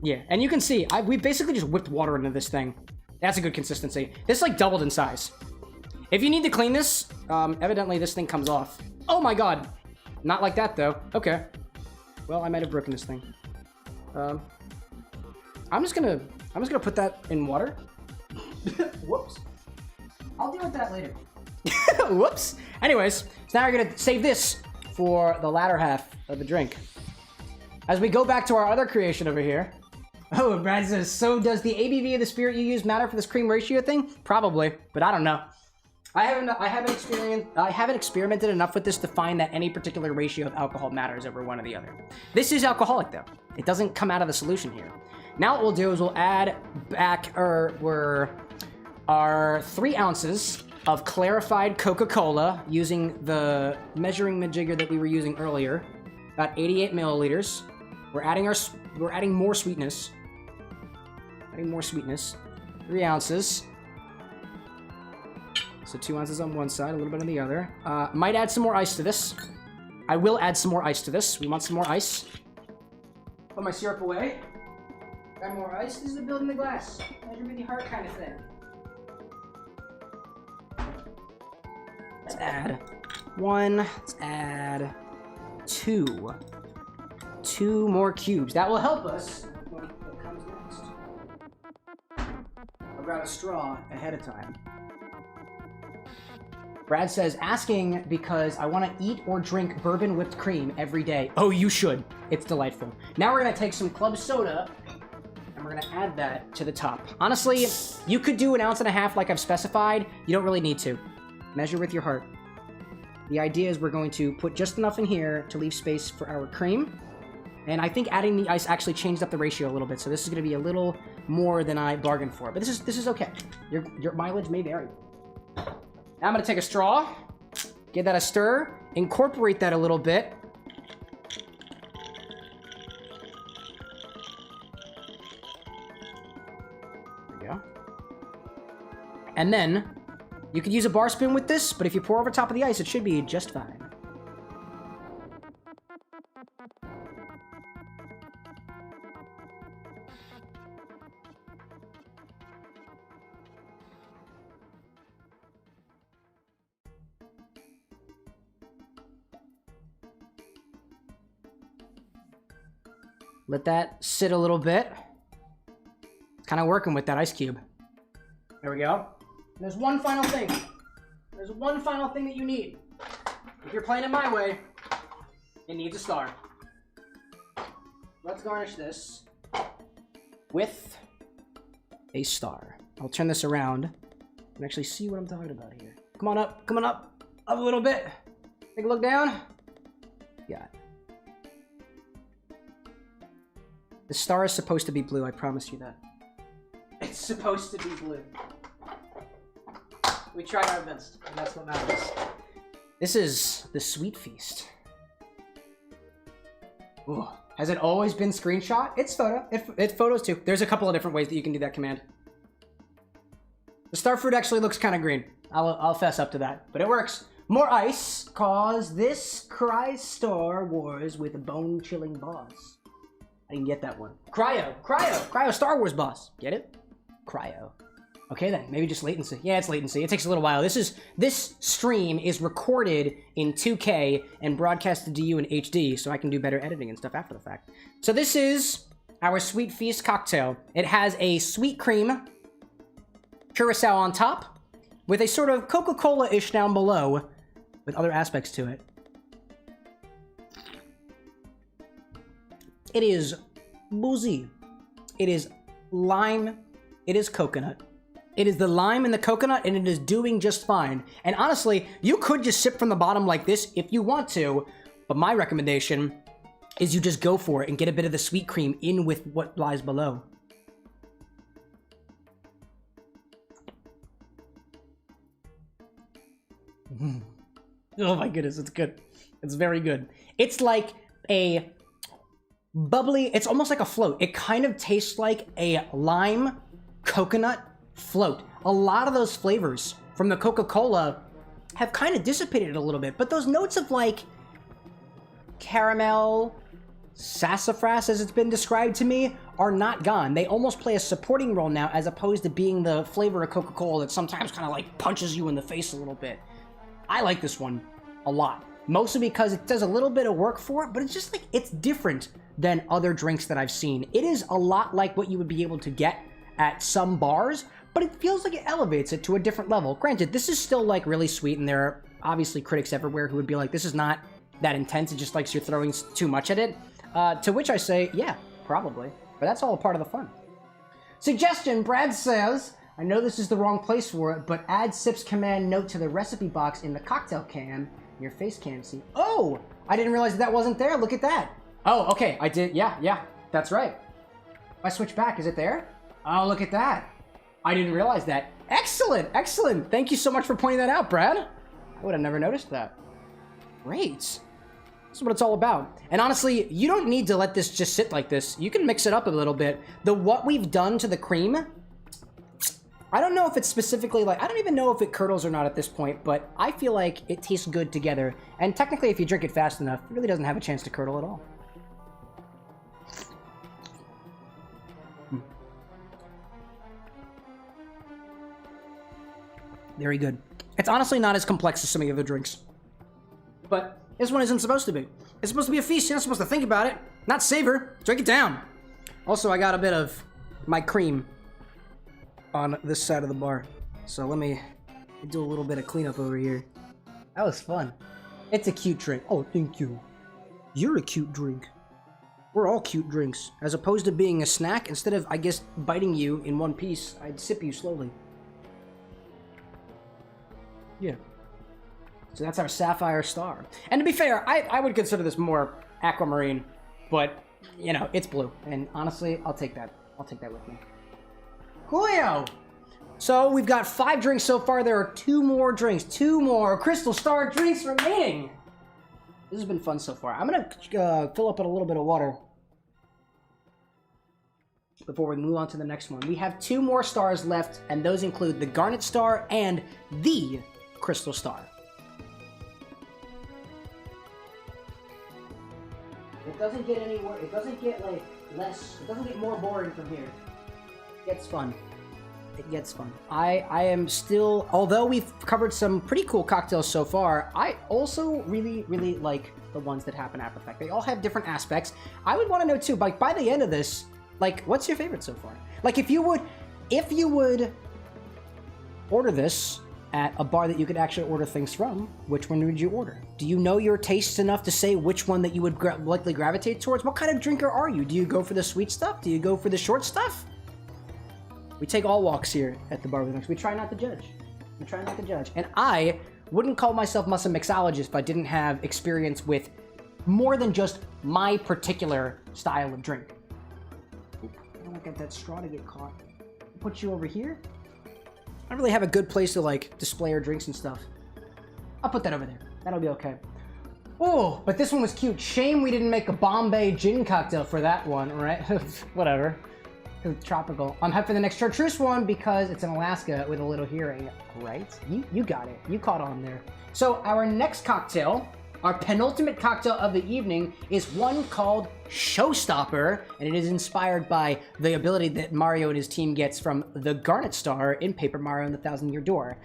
Yeah, and you can see, we basically just whipped water into this thing. That's a good consistency. This like doubled in size. If you need to clean this, evidently this thing comes off. Oh my god. Not like that though. Okay. Well, I might have broken this thing. I'm just gonna put that in water. Whoops. I'll deal with that later. Whoops. Anyways, so now we're gonna save this for the latter half of the drink. As we go back to our other creation over here. Oh, Brad says, so does the ABV of the spirit you use matter for this cream ratio thing? Probably, but I don't know. I haven't experimented enough with this to find that any particular ratio of alcohol matters over one or the other. This is alcoholic though. It doesn't come out of the solution here. Now what we'll do is we'll add back our 3 ounces of clarified Coca-Cola using the measuring majigger that we were using earlier, about 88 milliliters. We're adding more sweetness. Adding more sweetness. 3 ounces. So 2 ounces on one side, a little bit on the other. Might add some more ice to this. I will add some more ice to this. We want some more ice. Put my syrup away. Add more ice. This is a building the glass. Measure with your heart kind of thing. Let's add 1. Let's add 2. 2 more cubes. That will help us when it comes next. I'll grab a straw ahead of time. Brad says, asking because I want to eat or drink bourbon whipped cream every day. Oh, you should. It's delightful. Now we're going to take some club soda and we're going to add that to the top. Honestly, you could do 1.5 ounces like I've specified. You don't really need to. Measure with your heart. The idea is we're going to put just enough in here to leave space for our cream. And I think adding the ice actually changed up the ratio a little bit. So this is going to be a little more than I bargained for. But this is okay. Your mileage may vary. Now I'm going to take a straw, give that a stir, incorporate that a little bit. There we go. And then you could use a bar spoon with this, but if you pour over top of the ice, it should be just fine. Let that sit a little bit. Kind of working with that ice cube. There we go. And there's one final thing. There's one final thing that you need. If you're playing it my way, it needs a star. Let's garnish this with a star. I'll turn this around and actually see what I'm talking about here. Come on up, up a little bit. Take a look down. Yeah. The star is supposed to be blue, I promise you that. It's supposed to be blue. We tried our best, and that's what matters. This is the Sweet Feast. Ooh. Has it always been screenshot? It's photo. It's photos too. There's a couple of different ways that you can do that command. The Starfruit actually looks kind of green. I'll fess up to that, but it works. More ice, cause this cries Star Wars with a bone-chilling boss. I didn't get that one. Cryo Star Wars boss. Get it? Cryo. Okay then, maybe just latency. Yeah, it's latency. It takes a little while. This stream is recorded in 2K and broadcasted to you in HD, so I can do better editing and stuff after the fact. So this is our Sweet Feast cocktail. It has a sweet cream curacao on top, with a sort of Coca-Cola-ish down below, with other aspects to it. It is boozy. It is lime. It is coconut. It is the lime and the coconut, and it is doing just fine. And honestly, you could just sip from the bottom like this if you want to, but my recommendation is you just go for it and get a bit of the sweet cream in with what lies below. Oh my goodness, it's good. It's very good. It's like a bubbly, it's almost like a float. It kind of tastes like a lime coconut float. A lot of those flavors from the Coca-Cola have kind of dissipated a little bit, but those notes of like caramel, sassafras as it's been described to me, are not gone. They almost play a supporting role now as opposed to being the flavor of Coca-Cola that sometimes kind of like punches you in the face a little bit. I like this one a lot, mostly because it does a little bit of work for it, but it's just like, it's different than other drinks that I've seen. It is a lot like what you would be able to get at some bars, but it feels like it elevates it to a different level. Granted, this is still like really sweet, and there are obviously critics everywhere who would be like, this is not that intense, it just likes you're throwing too much at it. To which I say, yeah, probably, but that's all a part of the fun. Suggestion, Brad says, I know this is the wrong place for it, but add sips command note to the recipe box in the cocktail can, your face cam see. Oh, I didn't realize that wasn't there, look at that. Oh, okay, I did, yeah, that's right. If I switch back, is it there? Oh, look at that. I didn't realize that. Excellent, excellent. Thank you so much for pointing that out, Brad. I would have never noticed that. Great. This is what it's all about. And honestly, you don't need to let this just sit like this. You can mix it up a little bit. What we've done to the cream, I don't know if it's specifically like, I don't even know if it curdles or not at this point, but I feel like it tastes good together. And technically, if you drink it fast enough, it really doesn't have a chance to curdle at all. Very good. It's honestly not as complex as some of the other drinks. But this one isn't supposed to be. It's supposed to be a feast. You're not supposed to think about it. Not savor. Drink it down. Also, I got a bit of my cream on this side of the bar. So let me do a little bit of cleanup over here. That was fun. It's a cute drink. Oh, thank you. You're a cute drink. We're all cute drinks. As opposed to being a snack, instead of, I guess, biting you in one piece, I'd sip you slowly. Yeah. So that's our Sapphire Star. And to be fair, I would consider this more aquamarine, but, you know, it's blue. And honestly, I'll take that. I'll take that with me. Coolio! So we've got 5 drinks so far. There are 2 more drinks. 2 more Crystal Star drinks remaining. This has been fun so far. I'm going to fill up with a little bit of water before we move on to the next one. We have 2 more stars left, and those include the Garnet Star and the Crystal Star. It doesn't get any more, it doesn't get like less, it doesn't get more boring from here. It gets fun. It gets fun. I am still, although we've covered some pretty cool cocktails so far, I also really like the ones that happen after the fact. They all have different aspects. I would want to know too, like by the end of this, like what's your favorite so far? Like if you would order this at a bar that you could actually order things from, which one would you order? Do you know your tastes enough to say which one that you would likely gravitate towards? What kind of drinker are you? Do you go for the sweet stuff? Do you go for the short stuff? We take all walks here at the Bar with An X. We try not to judge. We try not to judge. And I wouldn't call myself a mixologist if I didn't have experience with more than just my particular style of drink. Oop, I don't want that straw to get caught. Put you over here. I don't really have a good place to like display our drinks and stuff. I'll put that over there. That'll be okay. Oh, but this one was cute. Shame we didn't make a Bombay gin cocktail for that one, right? Whatever. It's tropical. I'm hyped for the next chartreuse one because it's in Alaska with a little hearing, right? You got it. You caught on there. So our next cocktail, our penultimate cocktail of the evening, is one called Showstopper, and it is inspired by the ability that Mario and his team gets from the Garnet Star in Paper Mario and the Thousand-Year Door.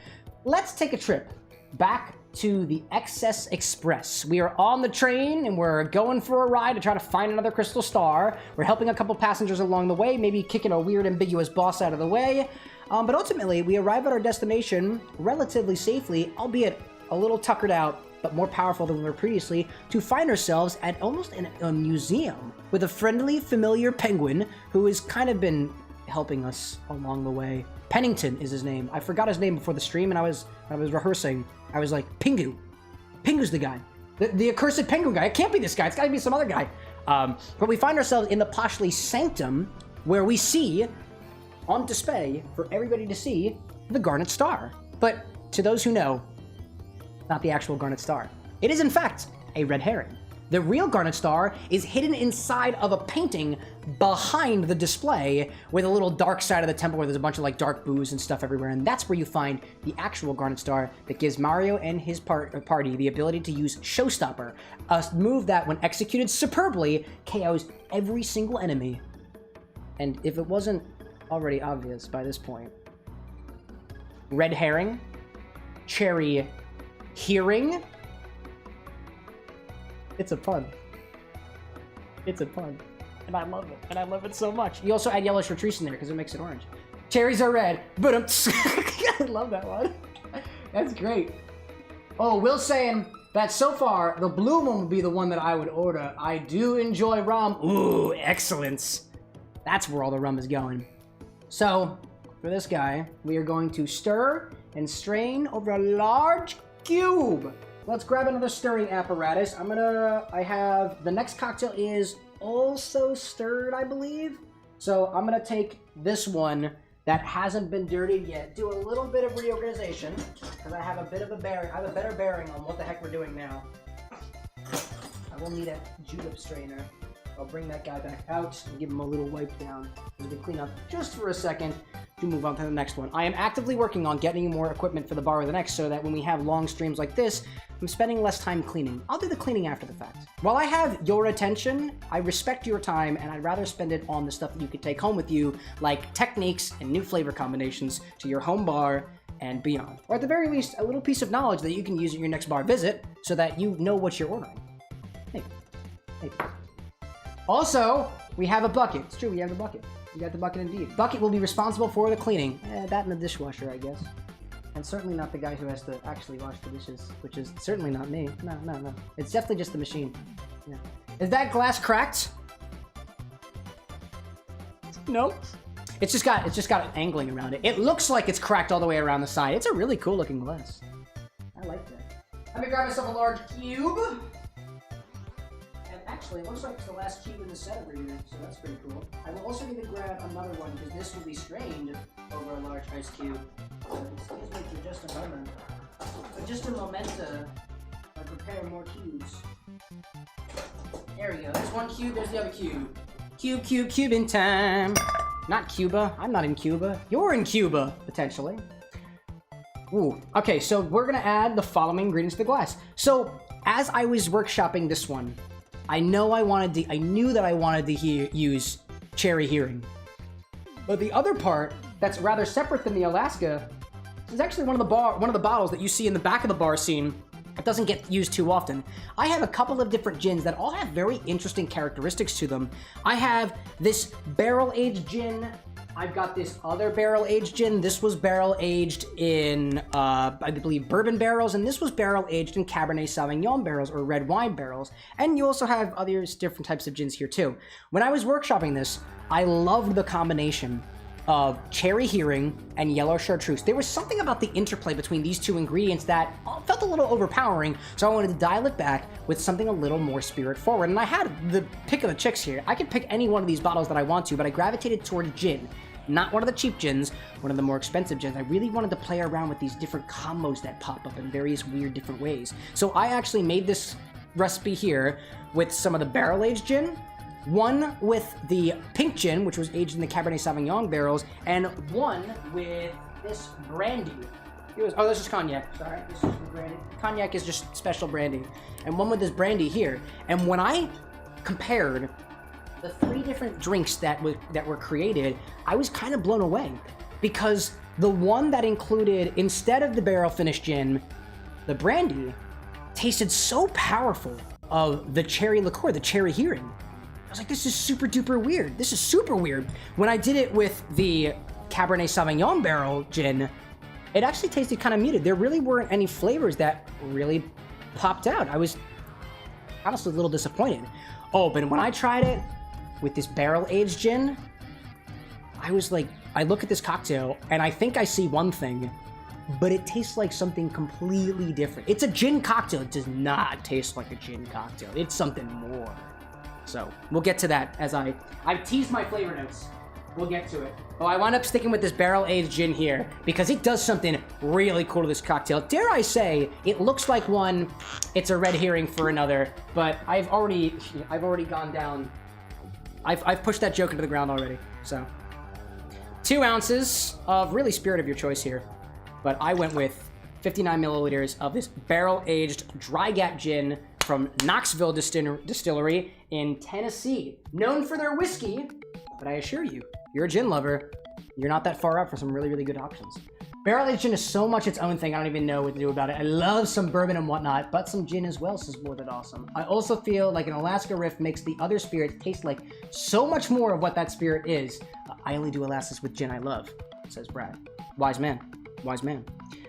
Let's take a trip back to the Excess Express. We are on the train and we're going for a ride to try to find another crystal star. We're helping a couple passengers along the way, maybe kicking a weird ambiguous boss out of the way. But ultimately, we arrive at our destination relatively safely, albeit a little tuckered out, but more powerful than we were previously, to find ourselves at almost a museum with a friendly, familiar penguin who has kind of been helping us along the way. Pennington is his name. I forgot his name before the stream, and I was rehearsing. I was like, Pingu. Pingu's the guy. The accursed penguin guy. It can't be this guy. It's got to be some other guy. But we find ourselves in the Poshly Sanctum, where we see, on display for everybody to see, the Garnet Star. But to those who know, not the actual Garnet Star. It is, in fact, a red herring. The real Garnet Star is hidden inside of a painting behind the display with a little dark side of the temple where there's a bunch of like dark booze and stuff everywhere, and that's where you find the actual Garnet Star that gives Mario and his party the ability to use Showstopper, a move that, when executed superbly, KOs every single enemy. And if it wasn't already obvious by this point, red herring, cherry hearing. It's a pun. It's a pun. And I love it. And I love it so much. You also add yellow chartreuse in there because it makes it orange. Cherries are red. But I love that one. That's great. Oh, Will's saying that so far, the blue one would be the one that I would order. I do enjoy rum. Ooh, excellence. That's where all the rum is going. So, for this guy, we are going to stir and strain over a large cube. Let's grab another stirring apparatus. I have, the next cocktail is also stirred, I believe. So I'm gonna take this one that hasn't been dirtied yet, do a little bit of reorganization, because I have a bit of a bearing, I have a better bearing on what the heck we're doing now. I will need a julep strainer. I'll bring that guy back out and give him a little wipe down as we clean up just for a second to move on to the next one. I am actively working on getting more equipment for the Bar with an X so that when we have long streams like this, I'm spending less time cleaning. I'll do the cleaning after the fact. While I have your attention, I respect your time, and I'd rather spend it on the stuff that you could take home with you, like techniques and new flavor combinations to your home bar and beyond. Or at the very least, a little piece of knowledge that you can use at your next bar visit so that you know what you're ordering. Hey. Also, we have a bucket. It's true, we have the bucket. We got the bucket indeed. Bucket will be responsible for the cleaning. That and the dishwasher, I guess. And certainly not the guy who has to actually wash the dishes, which is certainly not me. No. It's definitely just the machine. Yeah. Is that glass cracked? No. It's just got an angling around it. It looks like it's cracked all the way around the side. It's a really cool looking glass. I like that. Let me grab myself a large cube. And actually, it looks like it's the last cube in the set over here, so that's pretty cool. I will also need to grab another one because this will be strained over a large ice cube. So excuse me for just a moment. But just a momenta, I prepare more cubes. There we go. There's one cube, there's the other cube. Cube in time. Not Cuba. I'm not in Cuba. You're in Cuba, potentially. Ooh. Okay, so we're gonna add the following ingredients to the glass. So, as I was workshopping this one, I knew that I wanted to use cherry hearing. But the other part that's rather separate than the Alaska is actually one of the bottles that you see in the back of the bar scene It doesn't get used too often. I have a couple of different gins that all have very interesting characteristics to them. I have this barrel-aged gin. I've got this other barrel-aged gin. This was barrel-aged in, I believe, bourbon barrels, and this was barrel-aged in Cabernet Sauvignon barrels, or red wine barrels. And you also have other different types of gins here, too. When I was workshopping this, I loved the combination of cherry hearing and yellow chartreuse. There was something about the interplay between these two ingredients that felt a little overpowering, so I wanted to dial it back with something a little more spirit forward. And I had the pick of the chicks here. I could pick any one of these bottles that I want to, but I gravitated toward gin. Not one of the cheap gins, one of the more expensive gins. I really wanted to play around with these different combos that pop up in various weird different ways. So I actually made this recipe here with some of the barrel-aged gin, one with the pink gin, which was aged in the Cabernet Sauvignon barrels, and one with this brandy. Oh, this is cognac. Sorry, this is brandy. Cognac is just special brandy. And one with this brandy here. And when I compared the 3 different drinks that were created, I was kind of blown away. Because the one that included, instead of the barrel-finished gin, the brandy, tasted so powerful of the cherry liqueur, the cherry hearing. I was like, this is super duper weird. This is super weird. When I did it with the Cabernet Sauvignon barrel gin, it actually tasted kind of muted. There really weren't any flavors that really popped out. I was honestly a little disappointed. Oh, but when I tried it with this barrel-aged gin, I was like, I look at this cocktail and I think I see one thing, but it tastes like something completely different. It's a gin cocktail. It does not taste like a gin cocktail. It's something more. So we'll get to that as I've teased my flavor notes. We'll get to it. Oh, I wound up sticking with this barrel-aged gin here because it does something really cool to this cocktail. Dare I say, it looks like one, it's a red herring for another, but I've already gone down. I've pushed that joke into the ground already. So 2 ounces of really spirit of your choice here, but I went with 59 milliliters of this barrel-aged dry gap gin from Knoxville Distillery in Tennessee. Known for their whiskey, but I assure you, you're a gin lover, you're not that far up for some really, really good options. Barrel-aged gin is so much its own thing, I don't even know what to do about it. I love some bourbon and whatnot, but some gin as well is more than awesome. I also feel like an Alaska Riff makes the other spirits taste like so much more of what that spirit is. I only do Alaskas with gin I love, says Brad. Wise man. Wise man.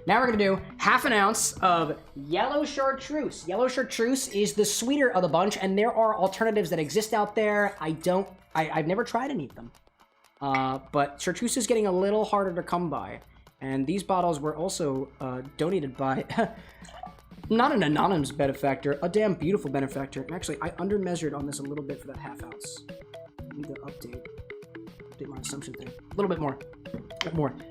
Now we're gonna do half an ounce of yellow chartreuse. Yellow chartreuse is the sweeter of the bunch, and there are alternatives that exist out there. I've never tried any of them. But chartreuse is getting a little harder to come by. And these bottles were also donated by, not an anonymous benefactor, a damn beautiful benefactor. And actually, I under-measured on this a little bit for that half ounce. I need to update my assumption thing. A little bit more.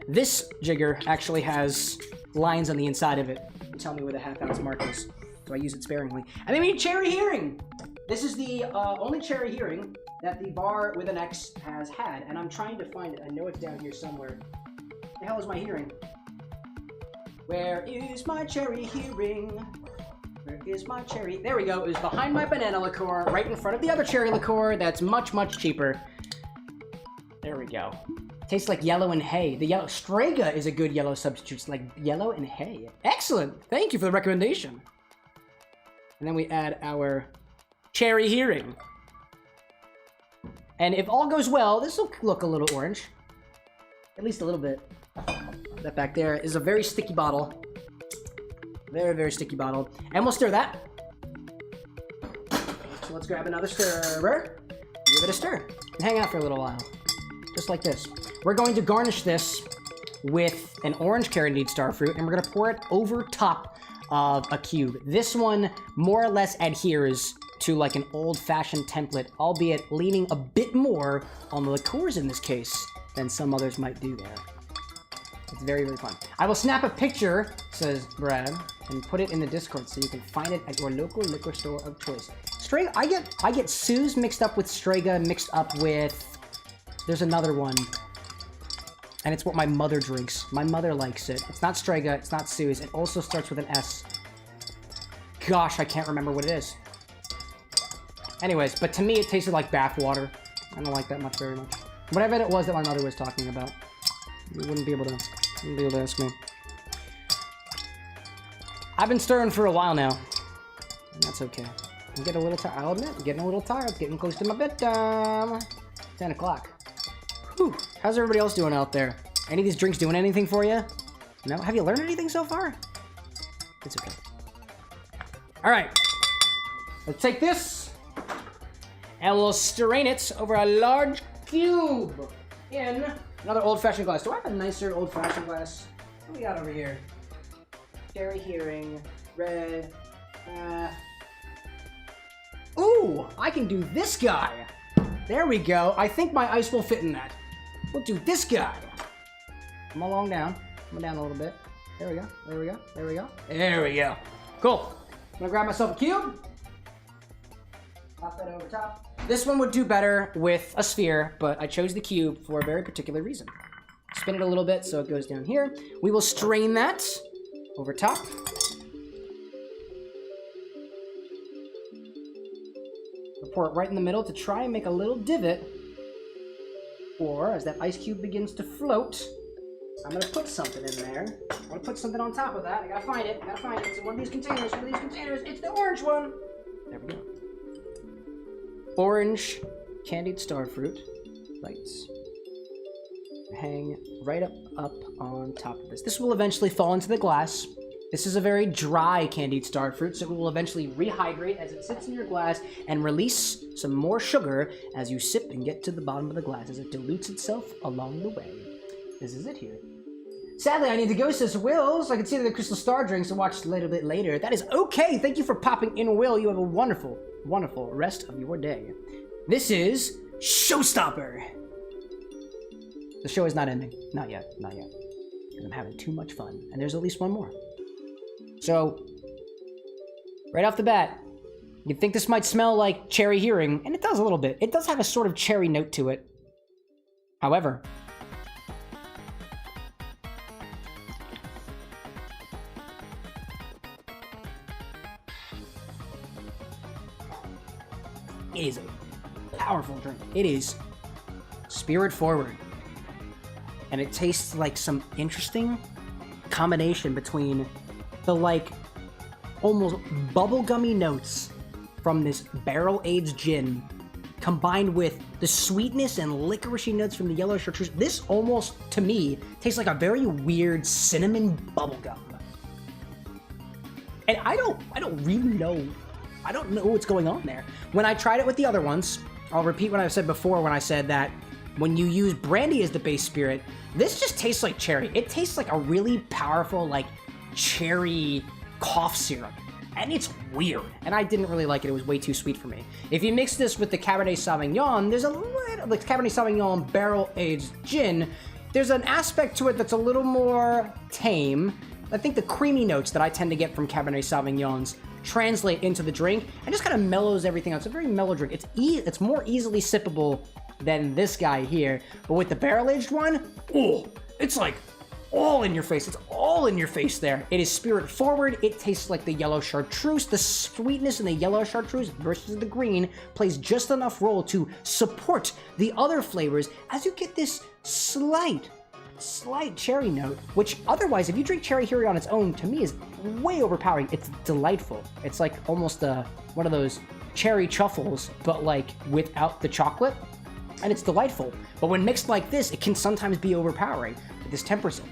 This jigger actually has lines on the inside of it to tell me where the half ounce mark is, so I use it sparingly. And then we need cherry hearing. This is the only cherry hearing that the Bar with an X has had, and I'm trying to find it. I know it's down here somewhere. The hell is my hearing? Where is my cherry hearing? Where is my cherry? There we go. It was behind my banana liqueur, right in front of the other cherry liqueur that's much, much cheaper. There we go. Tastes like yellow and hay. The yellow Strega is a good yellow substitute. It's like yellow and hay. Excellent. Thank you for the recommendation. And then we add our cherry hearing. And if all goes well, this will look a little orange. At least a little bit. That back there is a very sticky bottle. Very, very sticky bottle. And we'll stir that. So let's grab another stirrer. Give it a stir. And hang out for a little while. Just like this. We're going to garnish this with an orange carrot starfruit, and we're going to pour it over top of a cube. This one more or less adheres to like an old-fashioned template, albeit leaning a bit more on the liqueurs in this case than some others might do there. It's very, very fun. I will snap a picture, says Brad, and put it in the Discord so you can find it at your local liquor store of choice. Strega, I get Sue's mixed up with Strega, mixed up with... There's another one. And it's what my mother drinks. My mother likes it. It's not Strega, it's not Sue's. It also starts with an S. Gosh, I can't remember what it is. Anyways, but to me it tasted like bath water. I don't like that much, very much. Whatever it was that my mother was talking about. You wouldn't be able to ask me. I've been stirring for a while now, and that's okay. I'm getting a little tired. I'll admit, I'm getting a little tired. It's getting close to my bedtime. 10 o'clock. Whew. How's everybody else doing out there? Any of these drinks doing anything for you? No? Have you learned anything so far? It's okay. All right. Let's take this, and we'll strain it over a large cube in another old-fashioned glass. Do I have a nicer old-fashioned glass? What do we got over here? Cherry Hearing, red. Ooh, I can do this guy. There we go. I think my ice will fit in that. We'll do this guy. Come along down. Come down a little bit. There we go. There we go. There we go. There we go. Cool. I'm gonna grab myself a cube. Pop that over top. This one would do better with a sphere, but I chose the cube for a very particular reason. Spin it a little bit so it goes down here. We will strain that over top. We'll pour it right in the middle to try and make a little divot. Or, as that ice cube begins to float, I'm gonna put something in there. I'm gonna put something on top of that. I gotta find it. I gotta find it. It's in one of these containers. One of these containers. It's the orange one. There we go. Orange candied starfruit lights hang right up on top of this. This will eventually fall into the glass. This is a very dry candied starfruit, so it will eventually rehydrate as it sits in your glass and release some more sugar as you sip and get to the bottom of the glass as it dilutes itself along the way. This is it here. Sadly, I need to go, says Will, so I can see the Crystal Star drinks and watch a little bit later. That is okay. Thank you for popping in, Will. You have a wonderful, wonderful rest of your day. This is Showstopper. The show is not ending. Not yet. Not yet. Because I'm having too much fun. And there's at least one more. So, right off the bat, you'd think this might smell like cherry hearing, and it does a little bit. It does have a sort of cherry note to it. However, it is a powerful drink. It is spirit forward. And it tastes like some interesting combination between the like almost bubblegummy notes from this barrel-aged gin combined with the sweetness and licoricey notes from the yellow chartreuse. This almost, to me, tastes like a very weird cinnamon bubblegum. And I don't really know. I don't know what's going on there. When I tried it with the other ones, I'll repeat what I said before when I said that when you use brandy as the base spirit, this just tastes like cherry. It tastes like a really powerful, like, cherry cough syrup. And it's weird. And I didn't really like it. It was way too sweet for me. If you mix this with the Cabernet Sauvignon, there's a little, like Cabernet Sauvignon barrel-aged gin, there's an aspect to it that's a little more tame. I think the creamy notes that I tend to get from Cabernet Sauvignons translate into the drink and just kind of mellows everything out. It's a very mellow drink. It's more easily sippable than this guy here. But with the barrel-aged one, oh, it's like all in your face. It's all in your face there. It is spirit forward. It tastes like the yellow chartreuse. The sweetness in the yellow chartreuse versus the green plays just enough role to support the other flavors as you get this slight cherry note, which otherwise, if you drink cherry here on its own, to me is way overpowering. It's delightful. It's like almost one of those cherry truffles, but like without the chocolate, and it's delightful. But when mixed like this, it can sometimes be overpowering, but this tempers it,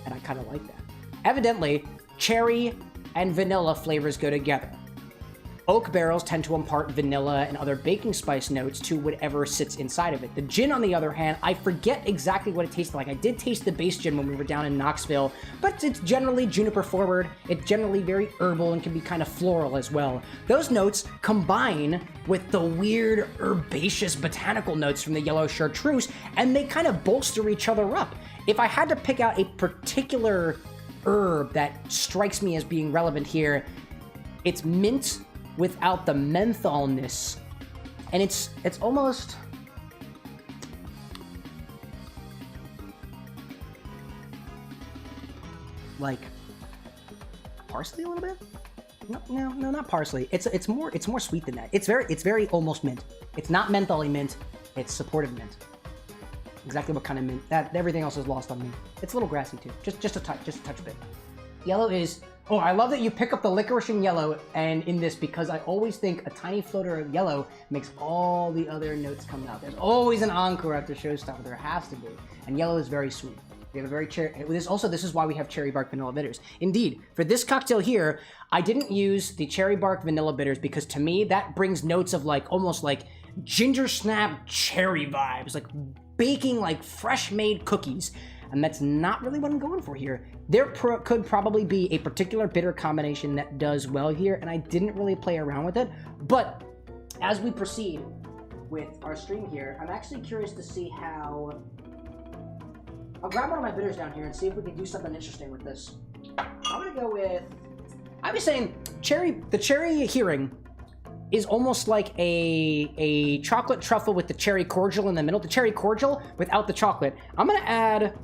and I kind of like that. Evidently, cherry and vanilla flavors go together. Oak barrels tend to impart vanilla and other baking spice notes to whatever sits inside of it. The gin, on the other hand, I forget exactly what it tasted like. I did taste the base gin when we were down in Knoxville, but it's generally juniper forward. It's generally very herbal and can be kind of floral as well. Those notes combine with the weird herbaceous botanical notes from the yellow chartreuse, and they kind of bolster each other up. If I had to pick out a particular herb that strikes me as being relevant here, it's mint without the mentholness, and it's almost like parsley a little bit. No, not parsley. It's more sweet than that. It's very almost mint. It's not mentholy mint. It's supportive mint. Exactly what kind of mint? That everything else is lost on me. It's a little grassy too. Just a touch bit. Yellow is Oh, I love that you pick up the licorice and yellow and in this because I always think a tiny floater of yellow makes all the other notes come out. There's always an encore after showstopper. There has to be. And yellow is very sweet. We have a very cherry. This is why we have cherry bark vanilla bitters. Indeed, for this cocktail here, I didn't use the cherry bark vanilla bitters because to me that brings notes of like almost like ginger snap cherry vibes, like baking like fresh made cookies. And that's not really what I'm going for here. There could probably be a particular bitter combination that does well here, and I didn't really play around with it. But as we proceed with our stream here, I'm actually curious to see how... I'll grab one of my bitters down here and see if we can do something interesting with this. I'm gonna go with... I was saying the cherry hearing is almost like a chocolate truffle with the cherry cordial in the middle. The cherry cordial without the chocolate. I'm gonna add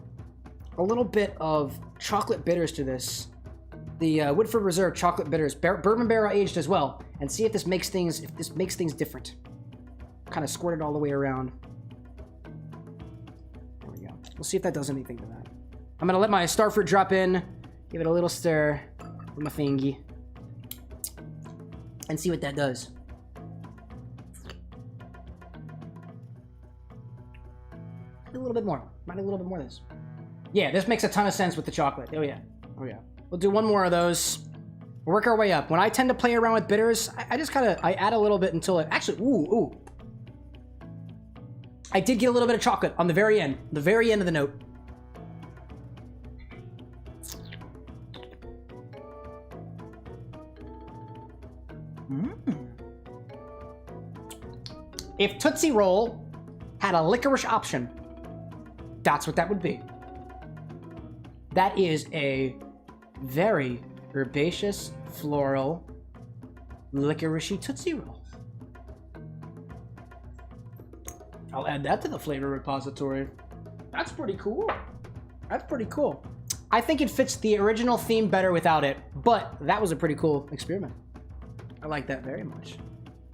a little bit of chocolate bitters to this. The Woodford Reserve chocolate bitters, bourbon barrel aged as well, and see if this makes things different. Kind of squirt it all the way around. There we go. We'll see if that does anything to that. I'm gonna let my Starfruit drop in, give it a little stir with my fingy, and see what that does. A little bit more. Might need a little bit more of this. Yeah, this makes a ton of sense with the chocolate. Oh yeah. Oh yeah. We'll do one more of those. We'll work our way up. When I tend to play around with bitters, I just kind of, I add a little bit until it actually, ooh. I did get a little bit of chocolate on the very end of the note. If Tootsie Roll had a licorice option, that's what that would be. That is a very herbaceous, floral, licoricey Tootsie Roll. I'll add that to the flavor repository. That's pretty cool. That's pretty cool. I think it fits the original theme better without it, but that was a pretty cool experiment. I like that very much.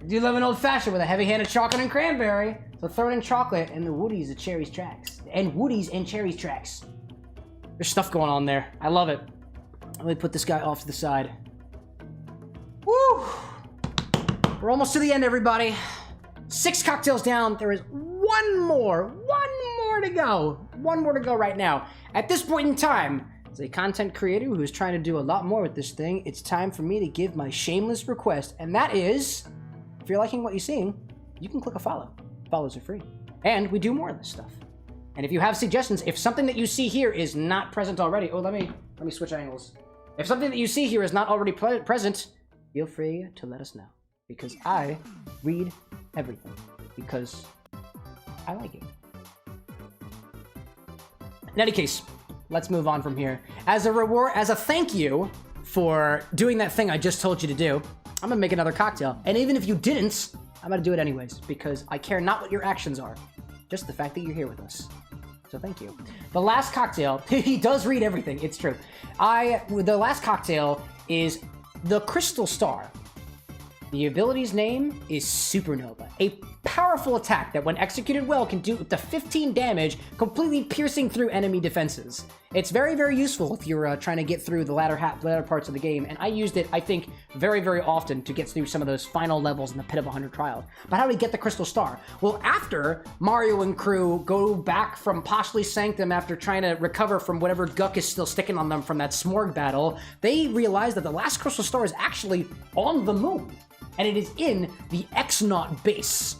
I do love an old-fashioned with a heavy-handed chocolate and cranberry. So throw in chocolate and the woodies and cherries tracks. And woodies and cherries tracks. There's stuff going on there. I love it. Let me put this guy off to the side. Woo! We're almost to the end, everybody. 6 cocktails down. There is one more to go. One more to go right now. At this point in time, as a content creator who's trying to do a lot more with this thing, it's time for me to give my shameless request, and that is, if you're liking what you're seeing, you can click a follow. Follows are free. And we do more of this stuff. And if you have suggestions, if something that you see here is not present already, let me switch angles. If something that you see here is not already present, feel free to let us know. Because I read everything. Because I like it. In any case, let's move on from here. As a reward, as a thank you for doing that thing I just told you to do, I'm gonna make another cocktail. And even if you didn't, I'm gonna do it anyways, because I care not what your actions are, just the fact that you're here with us. So thank you. The last cocktail, he does read everything, it's true. The last cocktail is the Crystal Star. The ability's name is Supernova, a powerful attack that when executed well can do up to 15 damage, completely piercing through enemy defenses. It's very, very useful if you're trying to get through the latter parts of the game, and I used it, I think, very, very often to get through some of those final levels in the Pit of 100 Trial. But how do we get the Crystal Star? Well, after Mario and crew go back from Poshly Sanctum after trying to recover from whatever guck is still sticking on them from that Smorg battle, they realize that the last Crystal Star is actually on the moon. And it is in the X-Naut base,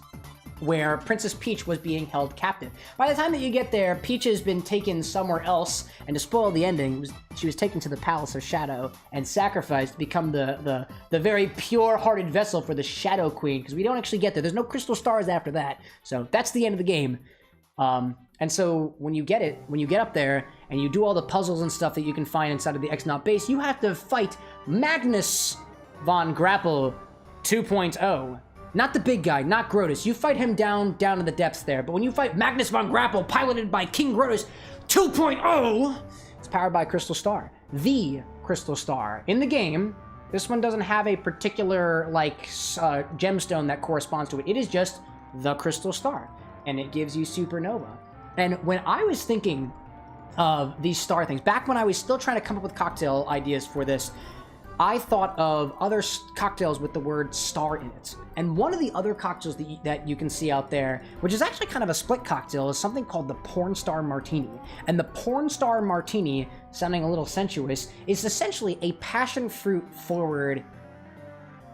where Princess Peach was being held captive. By the time that you get there, Peach has been taken somewhere else, and to spoil the ending, she was taken to the Palace of Shadow and sacrificed to become the very pure-hearted vessel for the Shadow Queen, because we don't actually get there. There's no Crystal Stars after that, so that's the end of the game. And so when you get up there, and you do all the puzzles and stuff that you can find inside of the X-Naut base, you have to fight Magnus von Grapple 2.0. Not the big guy, not Grotus. You fight him down in the depths there. But when you fight Magnus von Grapple, piloted by King Grotus 2.0, it's powered by Crystal Star. The Crystal Star. In the game, this one doesn't have a particular, gemstone that corresponds to it. It is just the Crystal Star. And it gives you Supernova. And when I was thinking of these star things, back when I was still trying to come up with cocktail ideas for this, I thought of other cocktails with the word star in it. And one of the other cocktails that you can see out there, which is actually kind of a split cocktail, is something called the Porn Star Martini. And the Porn Star Martini, sounding a little sensuous, is essentially a passion fruit forward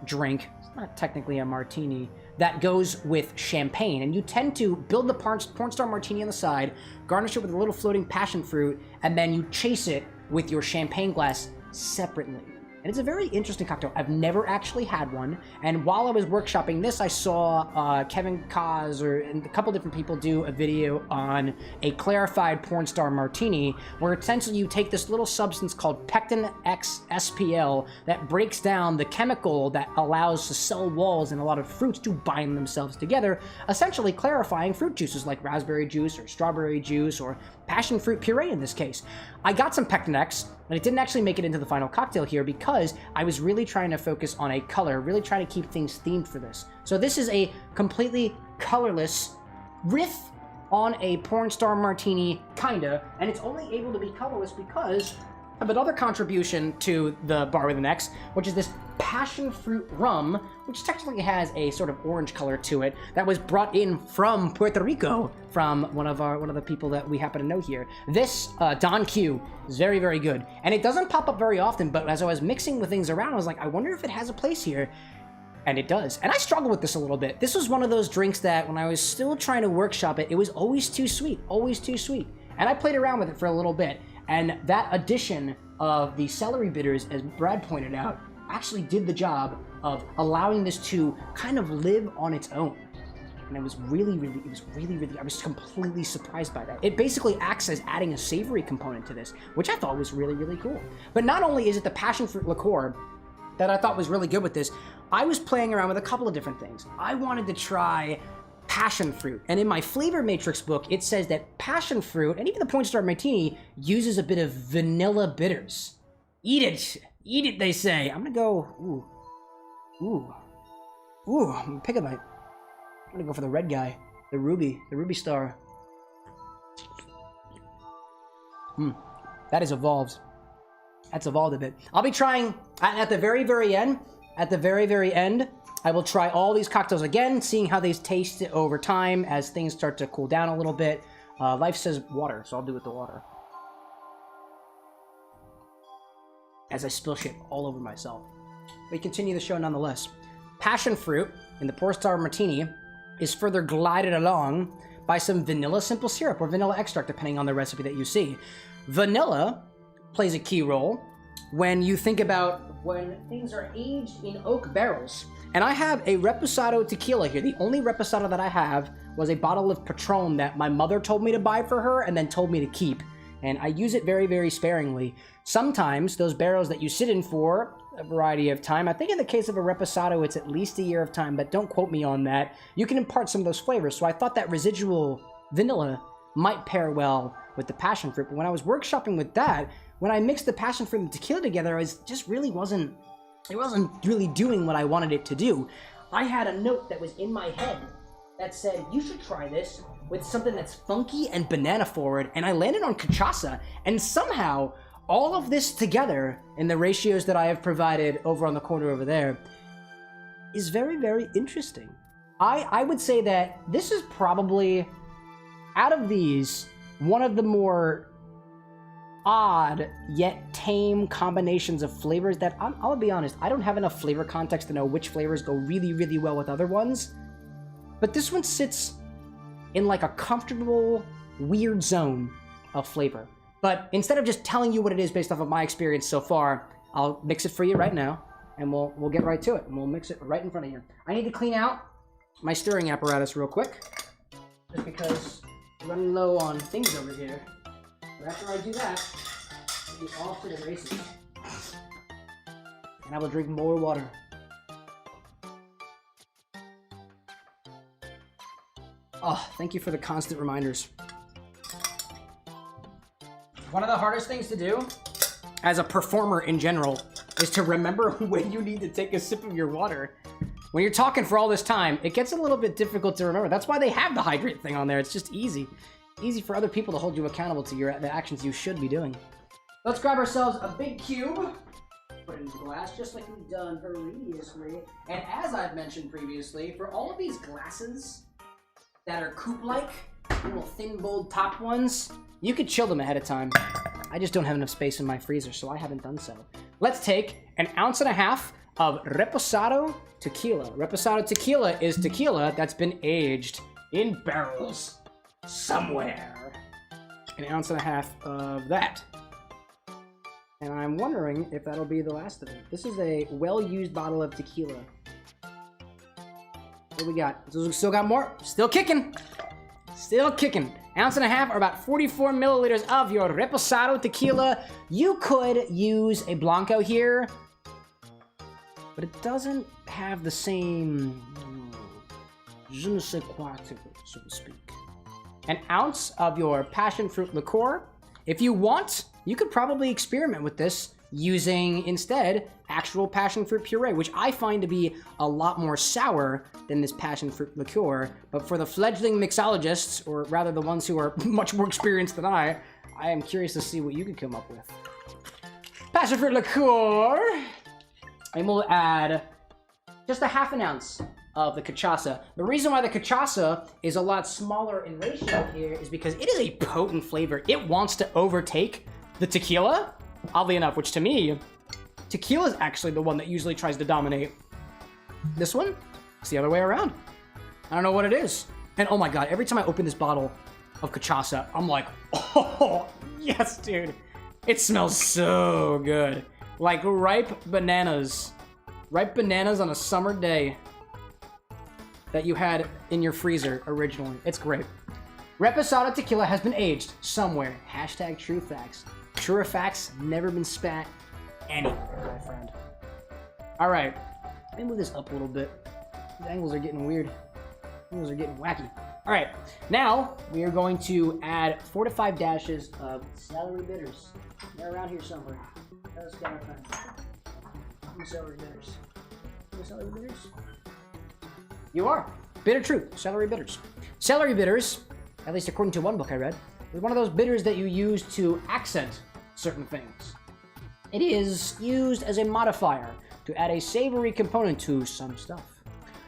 drink. It's not technically a martini, that goes with champagne. And you tend to build the Porn Star Martini on the side, garnish it with a little floating passion fruit, and then you chase it with your champagne glass separately. And it's a very interesting cocktail. I've never actually had one. And while I was workshopping this, I saw Kevin Kaz and a couple different people do a video on a clarified Porn Star Martini, where essentially you take this little substance called Pectin X SPL that breaks down the chemical that allows the cell walls in a lot of fruits to bind themselves together, essentially clarifying fruit juices like raspberry juice or strawberry juice or passion fruit puree in this case. I got some Pectin X, and it didn't actually make it into the final cocktail here because I was really trying to focus on a color, really trying to keep things themed for this. So this is a completely colorless riff on a Porn Star Martini, kinda, and it's only able to be colorless because of another contribution to the Bar with an X, which is this passion fruit rum, which technically has a sort of orange color to it, that was brought in from Puerto Rico from one of the people that we happen to know here. This Don Q is very, very good, and it doesn't pop up very often. But as I was mixing the things around, I was like, I wonder if it has a place here. And it does. And I struggle with this a little bit. This was one of those drinks that when I was still trying to workshop it, it was always too sweet, always too sweet. And I played around with it for a little bit. And that addition of the celery bitters, as Brad pointed out, actually did the job of allowing this to kind of live on its own. And it was really, I was completely surprised by that. It basically acts as adding a savory component to this, which I thought was really, really cool. But not only is it the passion fruit liqueur that I thought was really good with this, I was playing around with a couple of different things. I wanted to try passion fruit. And in my flavor matrix book, it says that passion fruit, and even the Porn Star Martini, uses a bit of vanilla bitters. Eat it, they say. I'm gonna go, ooh, I'm gonna pick a bite. I'm gonna go for the red guy, the ruby star. That is evolved. That's evolved a bit. I'll be trying, at the very, very end, I will try all these cocktails again, seeing how they taste over time as things start to cool down a little bit. Life says water, so I'll do it with the water. As I spill shit all over myself. We continue the show nonetheless. Passion fruit in the Porn Star Martini is further glided along by some vanilla simple syrup or vanilla extract, depending on the recipe that you see. Vanilla plays a key role when you think about when things are aged in oak barrels. And I have a Reposado tequila here. The only Reposado that I have was a bottle of Patron that my mother told me to buy for her and then told me to keep. And I use it very, very sparingly. Sometimes those barrels that you sit in for a variety of time, I think in the case of a Reposado, it's at least a year of time, but don't quote me on that. You can impart some of those flavors. So I thought that residual vanilla might pair well with the passion fruit. But when I was workshopping with that, when I mixed the passion fruit and tequila together, it wasn't really doing what I wanted it to do. I had a note that was in my head that said, you should try this with something that's funky and banana forward, and I landed on cachaça, and somehow all of this together in the ratios that I have provided over on the corner over there is very, very interesting. I would say that this is probably, out of these, one of the more odd yet tame combinations of flavors that I'll be honest, I don't have enough flavor context to know which flavors go really, really well with other ones. But this one sits in like a comfortable, weird zone of flavor. But instead of just telling you what it is based off of my experience so far, I'll mix it for you right now, and we'll get right to it, and we'll mix it right in front of you. I need to clean out my stirring apparatus real quick, just because I'm running low on things over here. But after I do that, it'll be off to the races. And I will drink more water. Oh, thank you for the constant reminders. One of the hardest things to do, as a performer in general, is to remember when you need to take a sip of your water. When you're talking for all this time, it gets a little bit difficult to remember. That's why they have the hydrate thing on there. It's just easy. Easy for other people to hold you accountable to the actions you should be doing. Let's grab ourselves a big cube. Put it into glass, just like we've done previously. And as I've mentioned previously, for all of these glasses that are coupe-like, little thin, bold top ones, you could chill them ahead of time. I just don't have enough space in my freezer, so I haven't done so. Let's take 1.5 ounces of Reposado tequila. Reposado tequila is tequila that's been aged in barrels somewhere. 1.5 ounces of that. And I'm wondering if that'll be the last of it. This is a well-used bottle of tequila. What do we got? Still got more. Still kicking. Still kicking. 1.5 ounces or about 44 milliliters of your Reposado tequila. You could use a Blanco here, but it doesn't have the same je ne sais quoi to it, so to speak. 1 ounce of your passion fruit liqueur. If you want, you could probably experiment with this using, instead, actual passion fruit puree, which I find to be a lot more sour than this passion fruit liqueur. But for the fledgling mixologists, or rather the ones who are much more experienced than I am curious to see what you could come up with. Passion fruit liqueur. And we'll add just 0.5 ounce of the cachaça. The reason why the cachaça is a lot smaller in ratio here is because it is a potent flavor. It wants to overtake the tequila, oddly enough, which to me, tequila is actually the one that usually tries to dominate. This one, it's the other way around. I don't know what it is. And oh my god, every time I open this bottle of cachaça, I'm like, oh, yes, dude. It smells so good. Like ripe bananas. Ripe bananas on a summer day that you had in your freezer originally. It's great. Reposado tequila has been aged somewhere. Hashtag true facts. Truer facts never been spat anywhere, my friend. All right, let me move this up a little bit. These angles are getting weird. Angles are getting wacky. All right, now we are going to add 4 to 5 dashes of celery bitters. They're around here somewhere. Let's get our friend. Celery bitters. Celery bitters? You are. Bitter truth. Celery bitters. Celery bitters, at least according to one book I read, is one of those bitters that you use to accent certain things. It is used as a modifier to add a savory component to some stuff.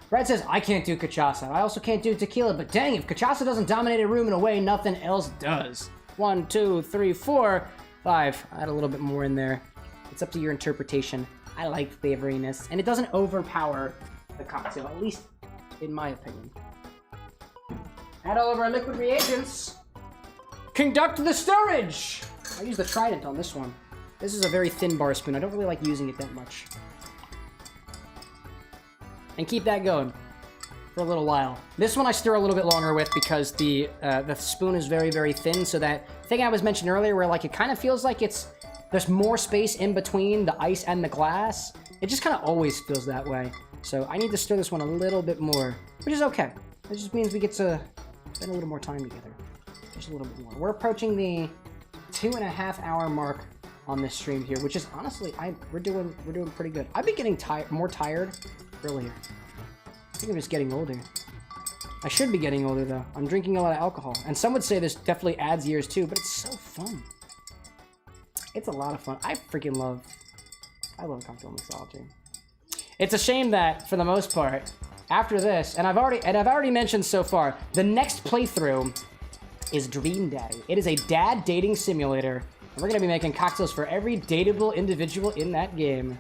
Brad says, I can't do cachaça. I also can't do tequila, but dang, if cachaça doesn't dominate a room in a way nothing else does. 1, 2, 3, 4, 5. Add a little bit more in there. It's up to your interpretation. I like flavoriness, and it doesn't overpower the cocktail, at least in my opinion. Add all of our liquid reagents. Conduct the stirrage! I use the Trident on this one. This is a very thin bar spoon. I don't really like using it that much. And keep that going for a little while. This one I stir a little bit longer with because the spoon is very, very thin, so that thing I was mentioning earlier where like it kind of feels like there's more space in between the ice and the glass. It just kind of always feels that way. So I need to stir this one a little bit more, which is okay. It just means we get to spend a little more time together. Just a little bit more. We're approaching the 2.5 hour mark on this stream here, which is honestly, we're doing pretty good. I've been getting more tired earlier. I think I'm just getting older. I should be getting older though. I'm drinking a lot of alcohol, and some would say this definitely adds years too, but it's so fun. It's a lot of fun. I love cocktail mixology. It's a shame that, for the most part, after this, and I've already mentioned so far, the next playthrough is Dream Daddy. It is a dad dating simulator, and we're gonna be making cocktails for every dateable individual in that game,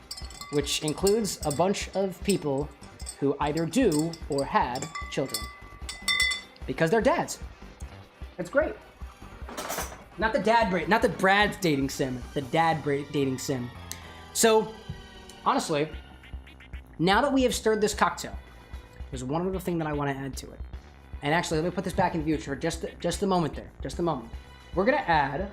which includes a bunch of people who either do or had children. Because they're dads. It's great. Not the Brad's dating sim, the dad dating sim. So, honestly, now that we have stirred this cocktail, there's one other thing that I want to add to it. And actually, let me put this back in view for just a moment there. Just a moment. We're going to add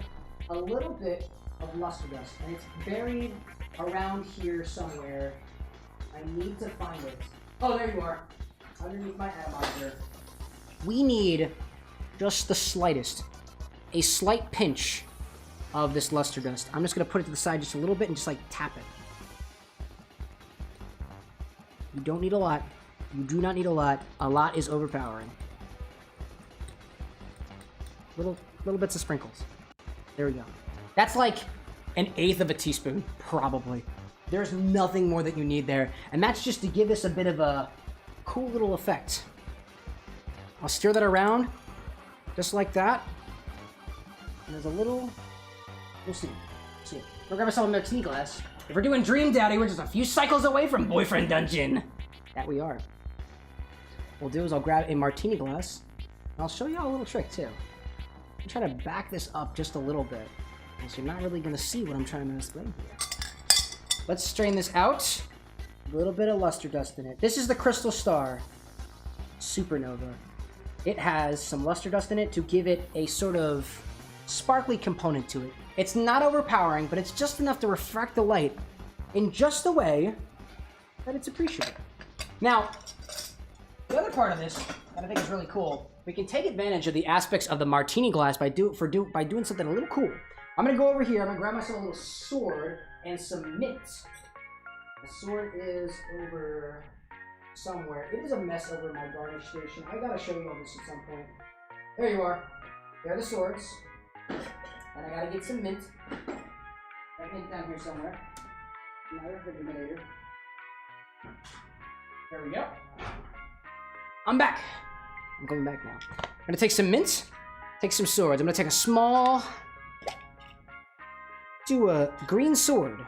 a little bit of luster dust, and it's buried around here somewhere. I need to find it. Oh, there you are. Underneath my atomizer. We need just the slightest, a slight pinch of this luster dust. I'm just going to put it to the side just a little bit and just like tap it. You don't need a lot. You do not need a lot. A lot is overpowering. Little bits of sprinkles. There we go. That's like 1/8 of a teaspoon, probably. There's nothing more that you need there. And that's just to give this a bit of a cool little effect. I'll stir that around, just like that. And there's a little... We'll see. See. We'll grab ourselves a martini glass. If we're doing Dream Daddy, we're just a few cycles away from Boyfriend Dungeon. That we are. What we'll do is I'll grab a martini glass, and I'll show you all a little trick, too. I'm trying to back this up just a little bit, because you're not really going to see what I'm trying to explain here. Let's strain this out. A little bit of luster dust in it. This is the Crystal Star Supernova. It has some luster dust in it to give it a sort of sparkly component to it. It's not overpowering, but it's just enough to refract the light in just a way that it's appreciated. Now, the other part of this that I think is really cool, we can take advantage of the aspects of the martini glass by doing something a little cool. I'm gonna go over here, I'm gonna grab myself a little sword and some mint. The sword is over somewhere. It is a mess over my garnish station. I gotta show you all this at some point. There you are. There are the swords. And I gotta get some mint. That mint down here somewhere. My refrigerator. There we go. I'm back. I'm coming back now. I'm gonna take some mint, take some swords. I'm gonna take a small... do a green sword,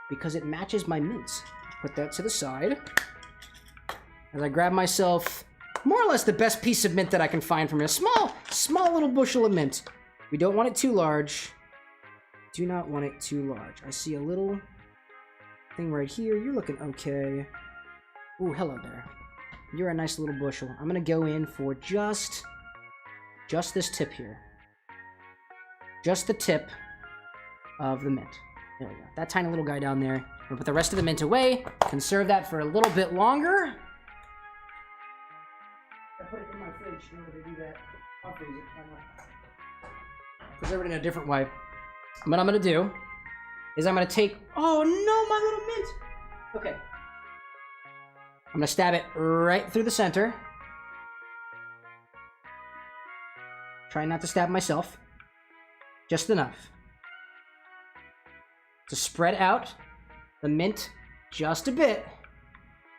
because it matches my mint. Put that to the side. As I grab myself more or less the best piece of mint that I can find from here. Small little bushel of mint. We don't want it too large. Do not want it too large. I see a little thing right here. You're looking okay. Ooh, hello there. You're a nice little bushel. I'm gonna go in for just this tip here. Just the tip of the mint. There we go. That tiny little guy down there. We'll put the rest of the mint away. Conserve that for a little bit longer. I put it in my fridge in order to do that. I'll freeze it. Preserve it in a different way. What I'm gonna do is I'm gonna take... Oh no, my little mint! Okay. I'm gonna stab it right through the center. Try not to stab myself. Just enough to spread out the mint just a bit.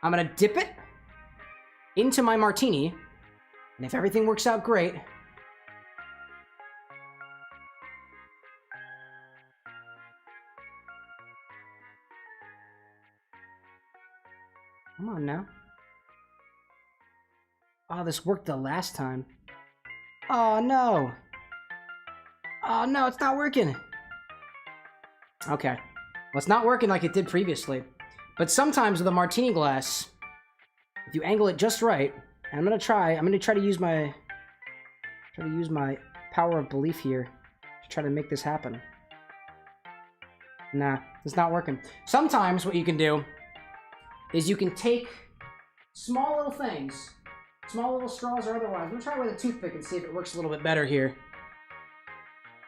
I'm gonna dip it into my martini, and if everything works out great, come on now. Oh, this worked the last time. Oh no. Oh no, it's not working. Okay. Well, it's not working like it did previously. But sometimes with a martini glass, if you angle it just right, and I'm gonna try to use my power of belief here to try to make this happen. Nah, it's not working. Sometimes what you can do is you can take small little things, small little straws or otherwise. I'm gonna try with a toothpick and see if it works a little bit better here.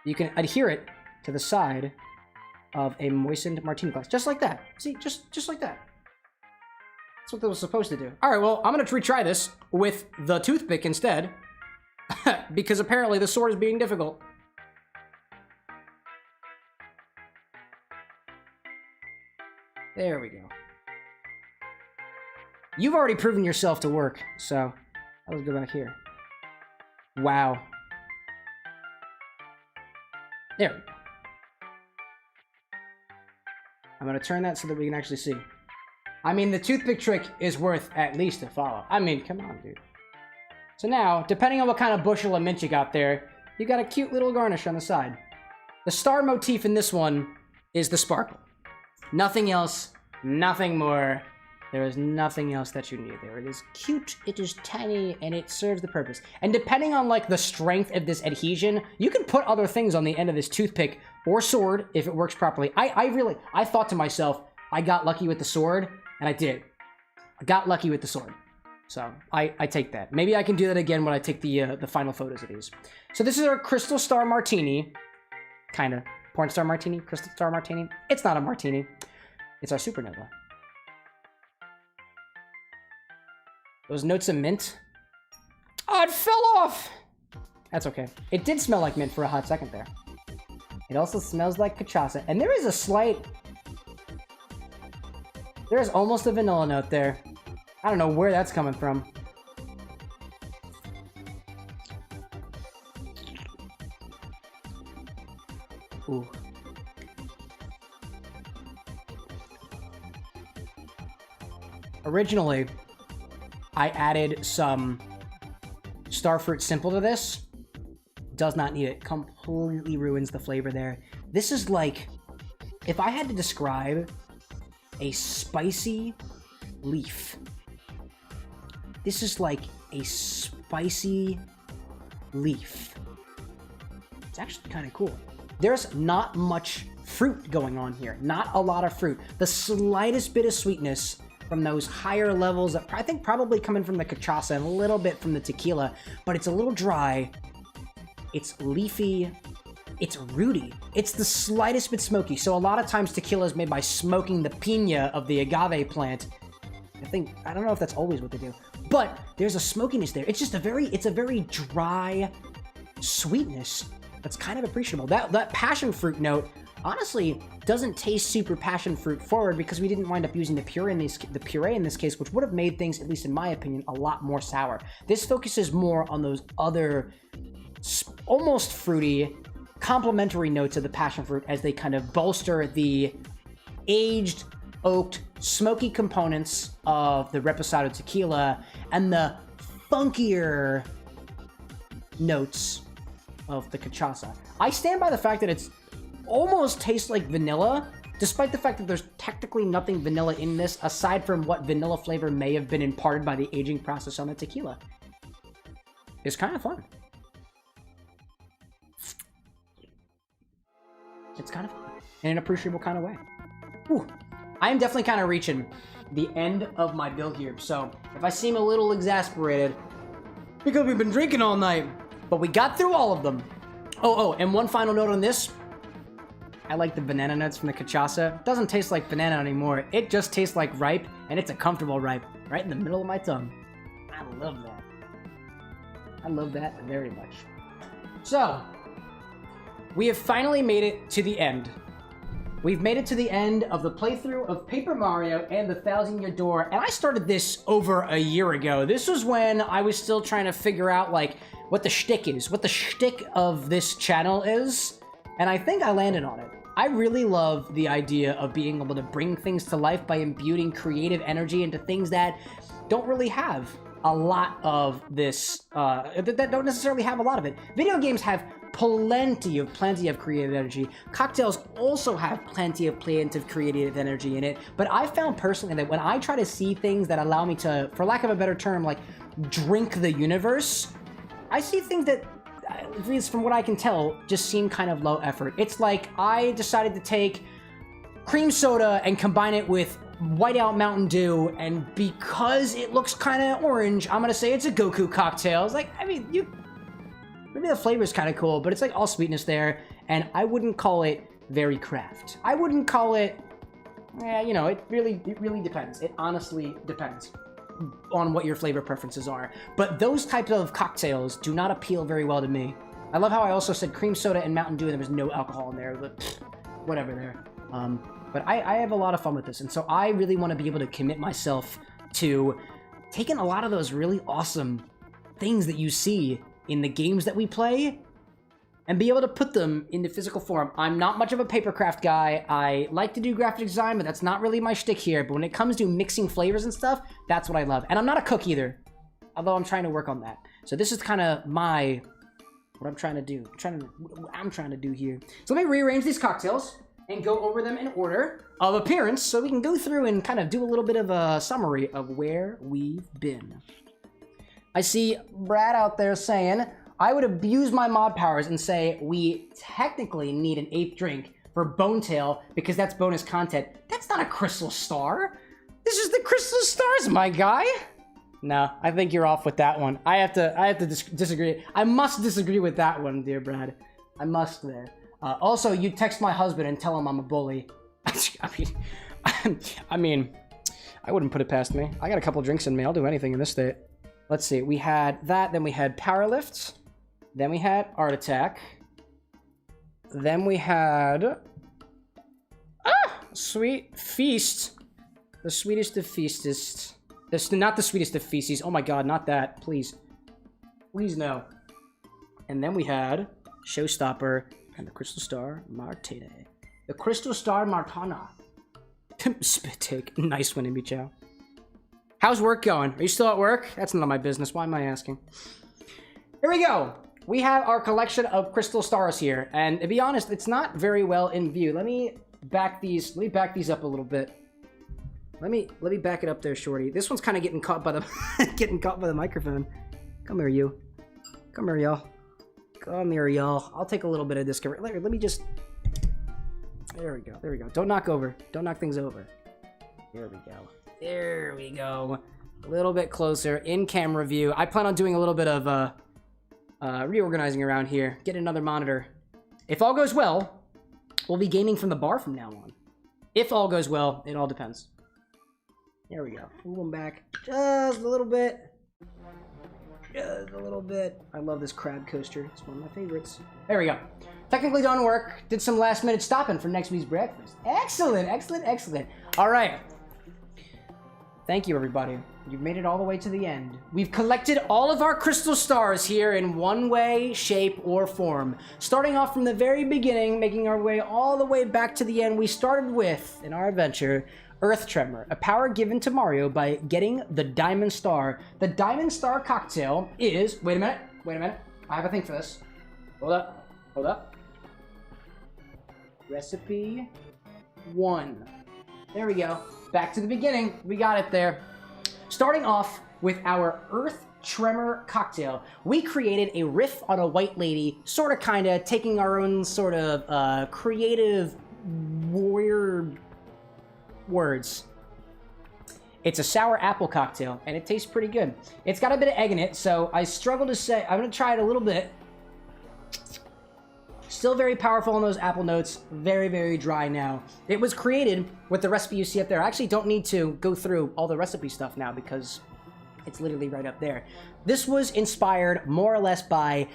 You can adhere it to the side of a moistened martini glass, just like that. See, just like that. That's what that was supposed to do. All right, well, I'm gonna retry this with the toothpick instead, because apparently the sword is being difficult. There we go. You've already proven yourself to work, so let's go back here. Wow. There we go. I'm gonna turn that so that we can actually see. I mean, the toothpick trick is worth at least a follow. I mean, come on, dude. So now, depending on what kind of bushel of mint you got there, you got a cute little garnish on the side. The star motif in this one is the sparkle. Nothing else, nothing more. There is nothing else that you need there. It is cute, it is tiny, and it serves the purpose. And depending on like the strength of this adhesion, you can put other things on the end of this toothpick or sword if it works properly. I thought to myself, I got lucky with the sword, and I did. I got lucky with the sword. So I take that. Maybe I can do that again when I take the final photos of these. So this is our Crystal Star Martini. Kind of. Porn Star Martini? Crystal Star Martini? It's not a martini. It's our Supernova. Those notes of mint. Oh, it fell off! That's okay. It did smell like mint for a hot second there. It also smells like cachaça. And there is a slight There's almost a vanilla note there. I don't know where that's coming from. Ooh. Originally, I added some Starfruit Simple to this. Does not need it. Completely ruins the flavor there. This is like, if I had to describe a spicy leaf, this is like a spicy leaf. It's actually kind of cool. There's not much fruit going on here. Not a lot of fruit. The slightest bit of sweetness from those higher levels that I think probably coming from the cachaça and a little bit from the tequila, but it's a little dry. It's leafy. It's rooty. It's the slightest bit smoky. So a lot of times tequila is made by smoking the piña of the agave plant. I don't know if that's always what they do, but there's a smokiness there. It's just it's a very dry sweetness that's kind of appreciable. That passion fruit note honestly doesn't taste super passion fruit forward because we didn't wind up using the puree in this case, which would have made things, at least in my opinion, a lot more sour. This focuses more on those other almost fruity, complementary notes of the passion fruit as they kind of bolster the aged, oaked, smoky components of the Reposado tequila and the funkier notes of the cachaça. I stand by the fact that it's almost tastes like vanilla, despite the fact that there's technically nothing vanilla in this aside from what vanilla flavor may have been imparted by the aging process on the tequila. It's kind of fun. It's kind of fun in an appreciable kind of way. Whew. I am definitely kind of reaching the end of my build here, so if I seem a little exasperated, because we've been drinking all night, but we got through all of them. Oh, and one final note on this. I like the banana nuts from the cachaça. It doesn't taste like banana anymore. It just tastes like ripe, and it's a comfortable ripe, right in the middle of my tongue. I love that. I love that very much. So, we have finally made it to the end. We've made it to the end of the playthrough of Paper Mario and the 1,000-Year Door, and I started this over a year ago. This was when I was still trying to figure out, like, what the shtick is, what the shtick of this channel is, and I think I landed on it. I really love the idea of being able to bring things to life by imbuing creative energy into things that don't really have a lot of this, that don't necessarily have a lot of it. Video games have plenty of creative energy. Cocktails also have plenty of creative energy in it, but I found personally that when I try to see things that allow me to, for lack of a better term, like drink the universe, I see things that, at least from what I can tell, just seem kind of low effort. It's like I decided to take cream soda and combine it with whiteout Mountain Dew, and because it looks kind of orange, I'm gonna say it's a Goku cocktail. It's like, I mean, maybe the flavor is kind of cool, but it's like all sweetness there, and I wouldn't call it very craft. I wouldn't call it, you know, it really depends. It honestly depends on what your flavor preferences are. But those types of cocktails do not appeal very well to me. I love how I also said cream soda and Mountain Dew, and there was no alcohol in there, but whatever there. But I have a lot of fun with this, and so I really want to be able to commit myself to taking a lot of those really awesome things that you see in the games that we play and be able to put them into physical form. I'm not much of a papercraft guy. I like to do graphic design, but that's not really my shtick here. But when it comes to mixing flavors and stuff, that's what I love. And I'm not a cook either, although I'm trying to work on that. So this is kind of what I'm trying to do. I'm trying to do here. So let me rearrange these cocktails and go over them in order of appearance so we can go through and kind of do a little bit of a summary of where we've been. I see Brad out there saying, I would abuse my mod powers and say we technically need an 8th drink for Bonetail because that's bonus content. That's not a Crystal Star. This is the Crystal Stars, my guy. No, I think you're off with that one. I have to disagree. I must disagree with that one, dear Brad. I must there. Also, you text my husband and tell him I'm a bully. I mean, I wouldn't put it past me. I got a couple drinks in me. I'll do anything in this state. Let's see. We had that. Then we had Power Lift. Then we had Art Attack. Then we had Sweet Feast. The sweetest of feastest. Not the sweetest of feces. Oh my god, not that. Please. Please no. And then we had Showstopper and the Crystal Star Martine. The Crystal Star Martana. Spit take. Nice one, Imbi Chow. How's work going? Are you still at work? That's none of my business. Why am I asking? Here we go. We have our collection of crystal stars here, and to be honest, it's not very well in view. Let me back these up a little bit. Let me back it up there, shorty. This one's kind of getting caught by the microphone. Come here, you. Come here, y'all. Come here, y'all. I'll take a little bit of this. Let me just. There we go. There we go. Don't knock things over. There we go. There we go. A little bit closer in camera view. I plan on doing a little bit of reorganizing around here. Get another monitor. If all goes well, we'll be gaming from the bar from now on. If all goes well, it all depends. There we go. Move them back just a little bit. Just a little bit. I love this crab coaster. It's one of my favorites. There we go. Technically done work. Did some last minute stopping for next week's breakfast. Excellent, excellent, excellent. All right. Thank you, everybody. You've made it all the way to the end. We've collected all of our crystal stars here in one way, shape, or form. Starting off from the very beginning, making our way all the way back to the end, we started with, in our adventure, Earth Tremor, a power given to Mario by getting the Diamond Star. The Diamond Star cocktail is... Wait a minute. I have a thing for this. Hold up. Recipe 1. There we go. Back to the beginning. We got it there. Starting off with our Earth Tremor cocktail, we created a riff on a White Lady, sort of kind of taking our own sort of creative, weird words. It's a sour apple cocktail, and it tastes pretty good. It's got a bit of egg in it, so I struggle to say. I'm going to try it a little bit. Still very powerful on those apple notes. Very, very dry now. It was created with the recipe you see up there. I actually don't need to go through all the recipe stuff now because it's literally right up there. This was inspired more or less by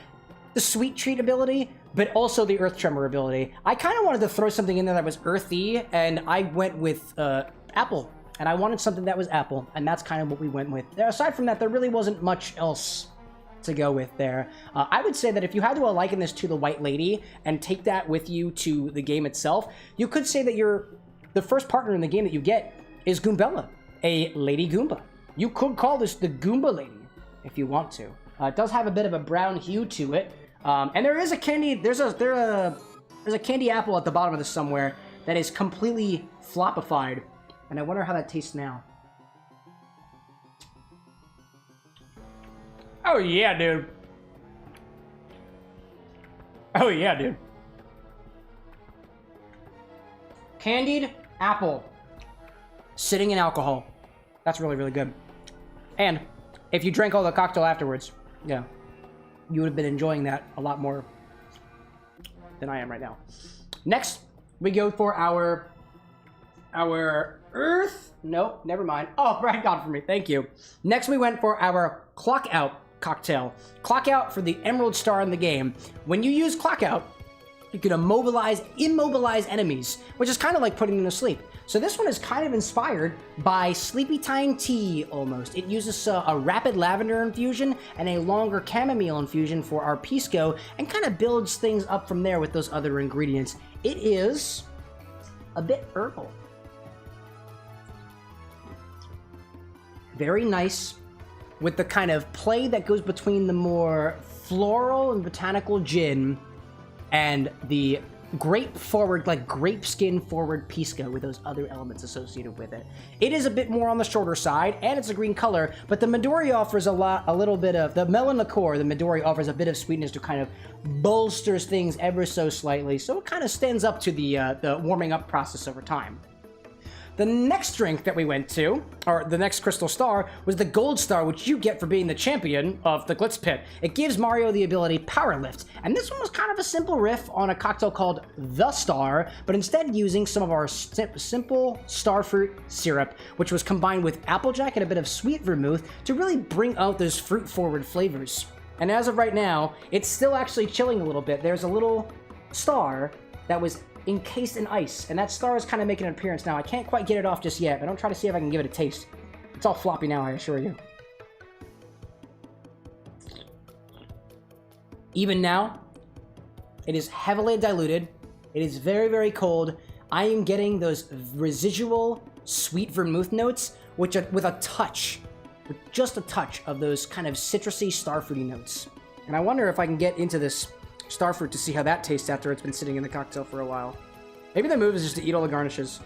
the Sweet Treat ability, but also the Earth Tremor ability. I kind of wanted to throw something in there that was earthy, and I went with apple. And I wanted something that was apple, and that's kind of what we went with. Aside from that, there really wasn't much else to go with there. I would say that if you had to liken this to the White Lady and take that with you to the game itself, you could say that the first partner in the game that you get is Goombella, a Lady Goomba. You could call this the Goomba Lady if you want to. It does have a bit of a brown hue to it, and there is a candy. There's a candy apple at the bottom of this somewhere that is completely floppified, and I wonder how that tastes now. Oh yeah, dude. Oh yeah, dude. Candied apple sitting in alcohol. That's really, really good. And if you drank all the cocktail afterwards, yeah, you would have been enjoying that a lot more than I am right now. Next, we go for our Earth. Nope, never mind. Oh, right, God for me. Thank you. Next, we went for our Clock Out cocktail. Clock Out for the Emerald Star in the game. When you use Clock Out, you can immobilize enemies, which is kind of like putting them to sleep. So this one is kind of inspired by Sleepy Time Tea, almost. It uses a rapid lavender infusion and a longer chamomile infusion for our pisco, and kind of builds things up from there with those other ingredients. It is a bit herbal. Very nice, with the kind of play that goes between the more floral and botanical gin and the grape skin forward pisco with those other elements associated with it. It is a bit more on the shorter side, and it's a green color, but the Midori offers the melon liqueur, the Midori offers a bit of sweetness to kind of bolsters things ever so slightly, so it kind of stands up to the warming up process over time. The next drink that we went to, or the next Crystal Star, was the Gold Star, which you get for being the champion of the Glitz Pit. It gives Mario the ability Power Lift, and this one was kind of a simple riff on a cocktail called The Star, but instead using some of our simple Starfruit syrup, which was combined with Applejack and a bit of sweet vermouth to really bring out those fruit-forward flavors. And as of right now, it's still actually chilling a little bit. There's a little star that was encased in ice, and that star is kind of making an appearance now. I can't quite get it off just yet, but don't try to see if I can give it a taste. It's all floppy now, I assure you. Even now, it is heavily diluted. It is very, very cold. I am getting those residual sweet vermouth notes, which are with a touch, with just a touch of those kind of citrusy starfruity notes. And I wonder if I can get into this starfruit to see how that tastes after it's been sitting in the cocktail for a while. Maybe the move is just to eat all the garnishes.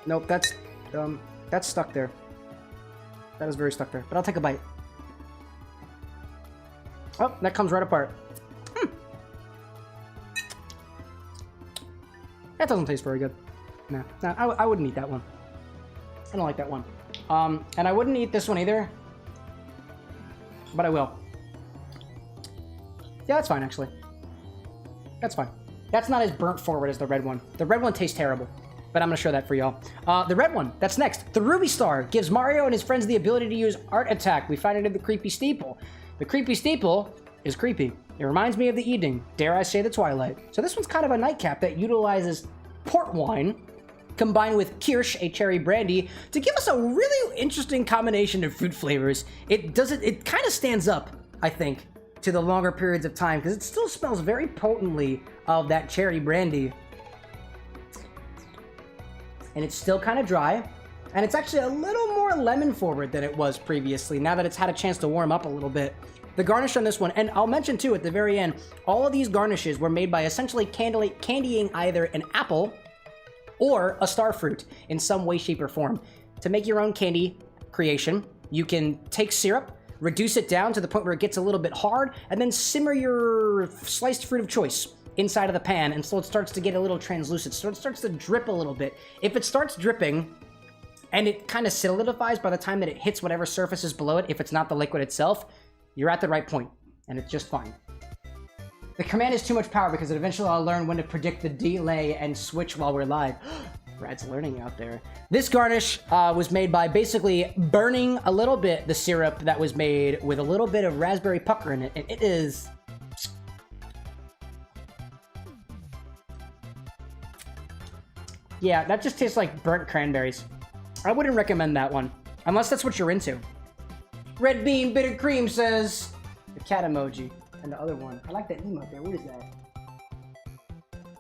Nope, that's stuck there. That is very stuck there, but I'll take a bite. Oh, that comes right apart. That doesn't taste very good. No, I wouldn't eat that one. I don't like that one. And I wouldn't eat this one either. But I will. Yeah, that's fine, actually. That's fine. That's not as burnt forward as the red one. The red one tastes terrible. But I'm going to show that for y'all. The red one, that's next. The Ruby Star gives Mario and his friends the ability to use Art Attack. We find it in the Creepy Steeple. The Creepy Steeple is creepy. It reminds me of the evening, dare I say the twilight. So this one's kind of a nightcap that utilizes port wine combined with kirsch, a cherry brandy, to give us a really interesting combination of fruit flavors. It kind of stands up, I think, to the longer periods of time, because it still smells very potently of that cherry brandy. And it's still kind of dry, and it's actually a little more lemon forward than it was previously, now that it's had a chance to warm up a little bit. The garnish on this one, and I'll mention too at the very end, all of these garnishes were made by essentially candying either an apple or a starfruit in some way, shape, or form. To make your own candy creation, you can take syrup, reduce it down to the point where it gets a little bit hard, and then simmer your sliced fruit of choice inside of the pan, and so it starts to get a little translucent, so it starts to drip a little bit. If it starts dripping, and it kind of solidifies by the time that it hits whatever surface is below it, if it's not the liquid itself, you're at the right point, and it's just fine. The command is too much power because eventually I'll learn when to predict the delay and switch while we're live. Brad's learning out there. This garnish was made by basically burning a little bit the syrup that was made with a little bit of raspberry pucker in it, and it is... Yeah, that just tastes like burnt cranberries. I wouldn't recommend that one, unless that's what you're into. Red Bean Bitter Cream says the cat emoji. And the other one. I like that emote there. What is that?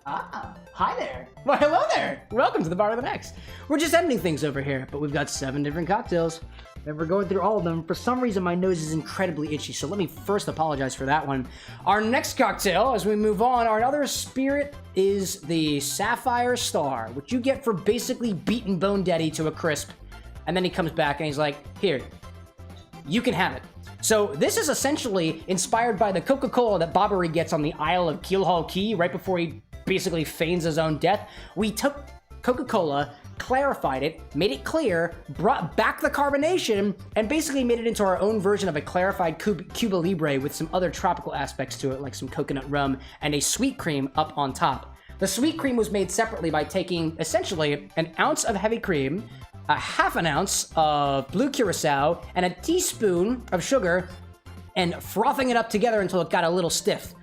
Ah, hi there. Well, hello there. Welcome to the Bar with an X. We're just ending things over here, but we've got 7 different cocktails. And we're going through all of them. For some reason, my nose is incredibly itchy, so let me first apologize for that one. Our next cocktail, as we move on, our other spirit is the Sapphire Star, which you get for basically beating Bone Daddy to a crisp. And then he comes back and he's like, here, you can have it. So this is essentially inspired by the Coca-Cola that Bobbery gets on the Isle of Keelhaul Key right before he basically feigns his own death. We took Coca-Cola, clarified it, made it clear, brought back the carbonation, and basically made it into our own version of a clarified Cuba Libre with some other tropical aspects to it, like some coconut rum and a sweet cream up on top. The sweet cream was made separately by taking essentially an ounce of heavy cream, a half an ounce of blue curacao, and a teaspoon of sugar, and frothing it up together until it got a little stiff.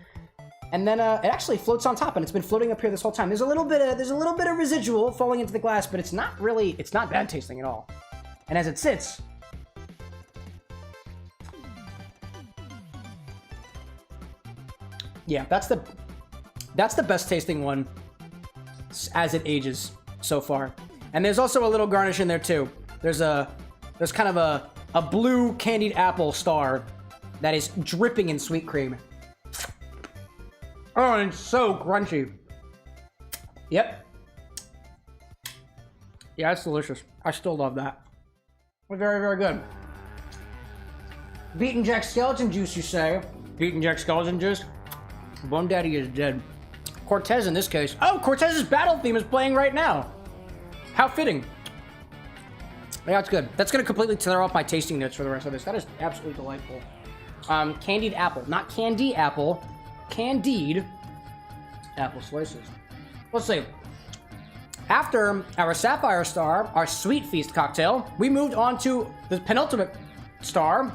And then it actually floats on top, and it's been floating up here this whole time. There's a little bit of residual falling into the glass, but it's not bad tasting at all. And as it sits, yeah, that's the best tasting one as it ages so far. And there's also a little garnish in there too. There's kind of a blue candied apple star that is dripping in sweet cream. Oh, and it's so crunchy. Yep. Yeah, it's delicious. I still love that. Very, very good. Beaten Jack Skeleton Juice, you say? Beaten Jack Skeleton Juice? Bone Daddy is dead. Cortez in this case. Oh, Cortez's battle theme is playing right now. How fitting. Yeah, that's good. That's going to completely tear off my tasting notes for the rest of this. That is absolutely delightful. Candied apple. Not candy apple. Candied apple slices. Let's see. After our Sapphire Star, our Sweet Feast cocktail, we moved on to the penultimate star,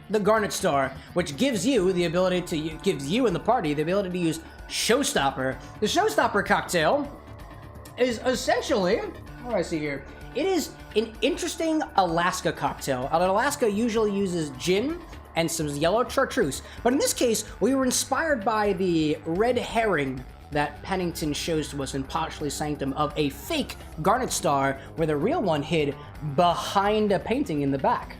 the Garnet Star, which gives you the ability to gives you and the party the ability to use Showstopper. The Showstopper cocktail is essentially, what do I see here? It is an interesting Alaska cocktail. Alaska usually uses gin and some yellow chartreuse, but in this case, we were inspired by the red herring that Pennington shows to us in Poshly Sanctum of a fake Garnet Star where the real one hid behind a painting in the back.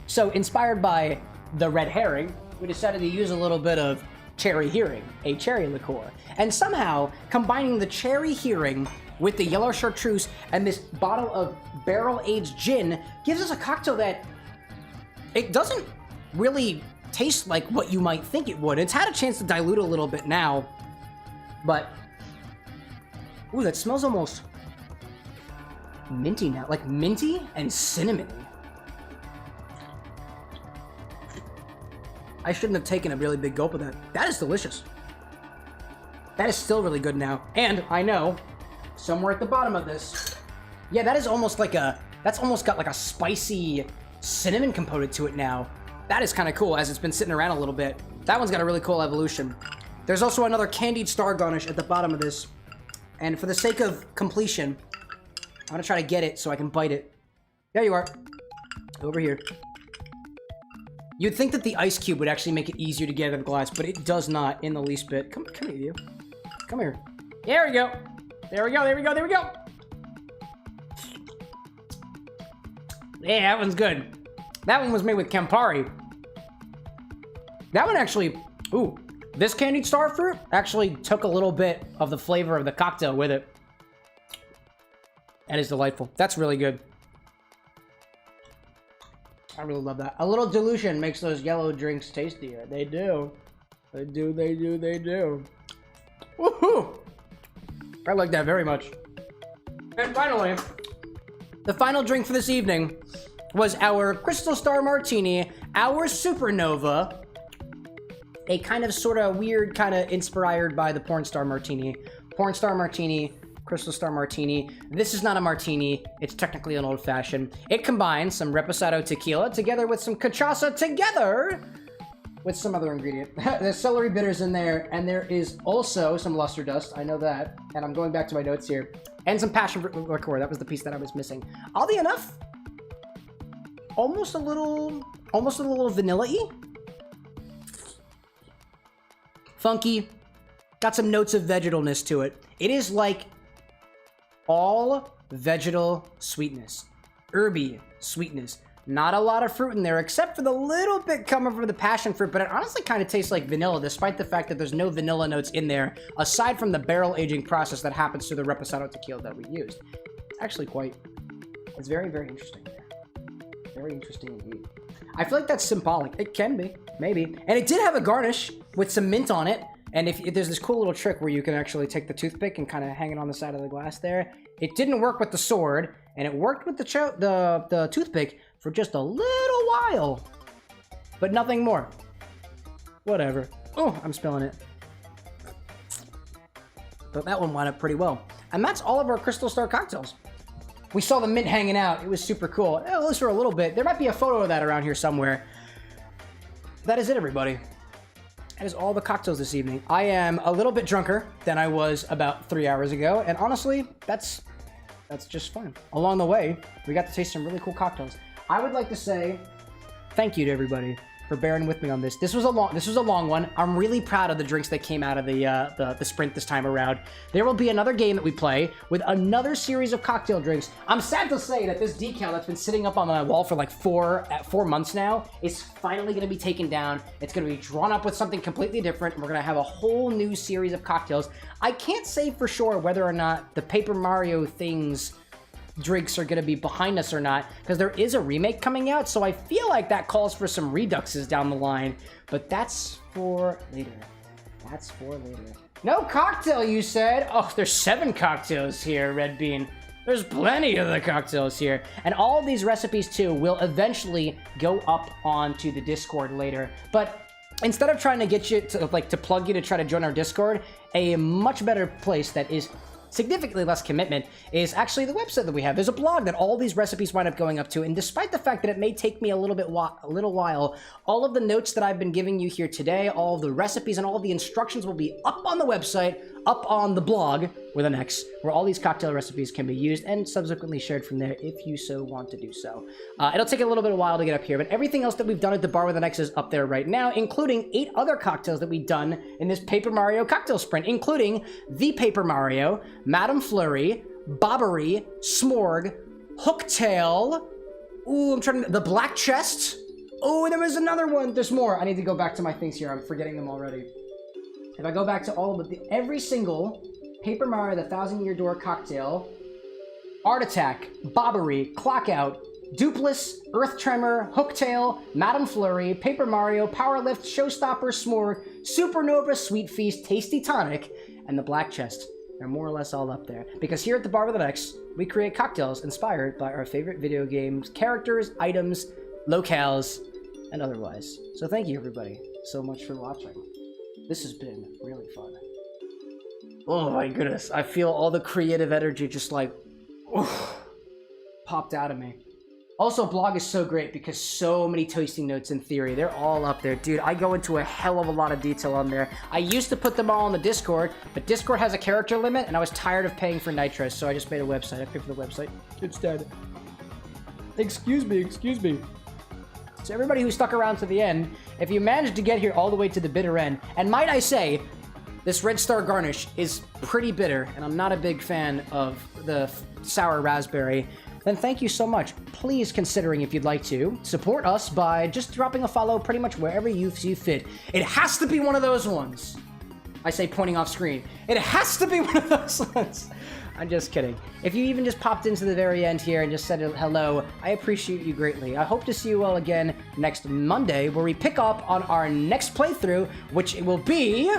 So inspired by the red herring, we decided to use a little bit of cherry hearing, a cherry liqueur. And somehow combining the cherry hearing with the yellow chartreuse and this bottle of barrel-aged gin gives us a cocktail that it doesn't really taste like what you might think it would. It's had a chance to dilute a little bit now, but ooh, that smells almost minty now, like minty and cinnamon. I shouldn't have taken a really big gulp of that. That is delicious. That is still really good now. And I know, somewhere at the bottom of this, yeah, that is almost like that's almost got like a spicy cinnamon component to it now. That is kind of cool as it's been sitting around a little bit. That one's got a really cool evolution. There's also another candied star garnish at the bottom of this. And for the sake of completion, I'm gonna try to get it so I can bite it. There you are. Over here. You'd think that the ice cube would actually make it easier to get out of the glass, but it does not in the least bit. Come here, you. Come here. There we go. There we go, there we go, there we go. Yeah, that one's good. That one was made with Campari. That one actually, ooh, this candied starfruit actually took a little bit of the flavor of the cocktail with it. That is delightful. That's really good. I really love that. A little dilution makes those yellow drinks tastier. They do. They do, they do, they do. Woohoo! I like that very much. And finally, the final drink for this evening was our Crystal Star Martini, our Supernova, a kind of sort of weird, kind of inspired by the Porn Star Martini. Porn Star Martini, Crystal Star Martini. This is not a martini. It's technically an old-fashioned. It combines some Reposado tequila together with some cachaça together with some other ingredient. There's celery bitters in there, and there is also some luster dust. I know that. And I'm going back to my notes here. And some passion fruit liqueur. That was the piece that I was missing. Oddly enough, almost a little vanilla-y. Funky. Got some notes of vegetalness to it. It is like all vegetal sweetness. Herby sweetness. Not a lot of fruit in there, except for the little bit coming from the passion fruit, but it honestly kind of tastes like vanilla, despite the fact that there's no vanilla notes in there, aside from the barrel aging process that happens through the Reposado tequila that we used. It's actually it's very, very interesting. Very interesting indeed. I feel like that's symbolic. It can be, maybe. And it did have a garnish with some mint on it, and if there's this cool little trick where you can actually take the toothpick and kind of hang it on the side of the glass there. It didn't work with the sword, and it worked with the toothpick for just a little while, but nothing more. Whatever. Oh, I'm spilling it. But that one wound up pretty well. And that's all of our Crystal Star cocktails. We saw the mint hanging out. It was super cool. At least for a little bit. There might be a photo of that around here somewhere. That is it, everybody. That is all the cocktails this evening. I am a little bit drunker than I was about 3 hours ago, and honestly, that's just fun. Along the way, we got to taste some really cool cocktails. I would like to say thank you to everybody for bearing with me on this. This was a long one. I'm really proud of the drinks that came out of the sprint this time around. There will be another game that we play with another series of cocktail drinks. I'm sad to say that this decal that's been sitting up on my wall for like 4 months now is finally going to be taken down. It's going to be drawn up with something completely different, and we're going to have a whole new series of cocktails. I can't say for sure whether or not the Paper Mario drinks are going to be behind us or not, because there is a remake coming out, so I feel like that calls for some reduxes down the line, but that's for later. That's for later. No cocktail, you said? Oh, there's 7 cocktails here, Red Bean. There's plenty of the cocktails here. And all of these recipes, too, will eventually go up onto the Discord later. But instead of trying to get you to, to plug you to try to join our Discord, a much better place that is significantly less commitment, is actually the website that we have. There's a blog that all these recipes wind up going up to, and despite the fact that it may take me a little while, all of the notes that I've been giving you here today, all of the recipes and all of the instructions will be up on the website, up on the blog with an X, where all these cocktail recipes can be used and subsequently shared from there if you so want to do so. It'll take a little bit of a while to get up here, but everything else that we've done at the Bar with an X is up there right now, including 8 other cocktails that we've done in this Paper Mario cocktail sprint, including the Paper Mario, Madame Flurry, Bobbery, Smorg, Hooktail, ooh, the Black Chest, oh, and there was another one. There's more. I need to go back to my things here. I'm forgetting them already. If I go back to all of every single Paper Mario The 1,000-Year Door cocktail, Art Attack, Bobbery, Clockout, Dupless, Earth Tremor, Hooktail, Madame Flurry, Paper Mario, Powerlift, Showstopper, Smorg, Supernova, Sweet Feast, Tasty Tonic, and the Black Chest. They're more or less all up there. Because here at the Bar with an X, we create cocktails inspired by our favorite video games, characters, items, locales, and otherwise. So thank you everybody so much for watching. This has been really fun. Oh my goodness, I feel all the creative energy just like, popped out of me. Also, blog is so great because so many tasting notes in theory, they're all up there. Dude, I go into a hell of a lot of detail on there. I used to put them all on the Discord, but Discord has a character limit and I was tired of paying for nitrous, so I just made a website. I paid for the website instead. Excuse me. So everybody who stuck around to the end, if you managed to get here all the way to the bitter end, and might I say, this Red Star Garnish is pretty bitter, and I'm not a big fan of the sour raspberry, then thank you so much. Please considering if you'd like to support us by just dropping a follow pretty much wherever you see fit. It has to be one of those ones. I say pointing off screen. It has to be one of those ones. I'm just kidding. If you even just popped into the very end here and just said hello, I appreciate you greatly. I hope to see you all again next Monday, where we pick up on our next playthrough, which will be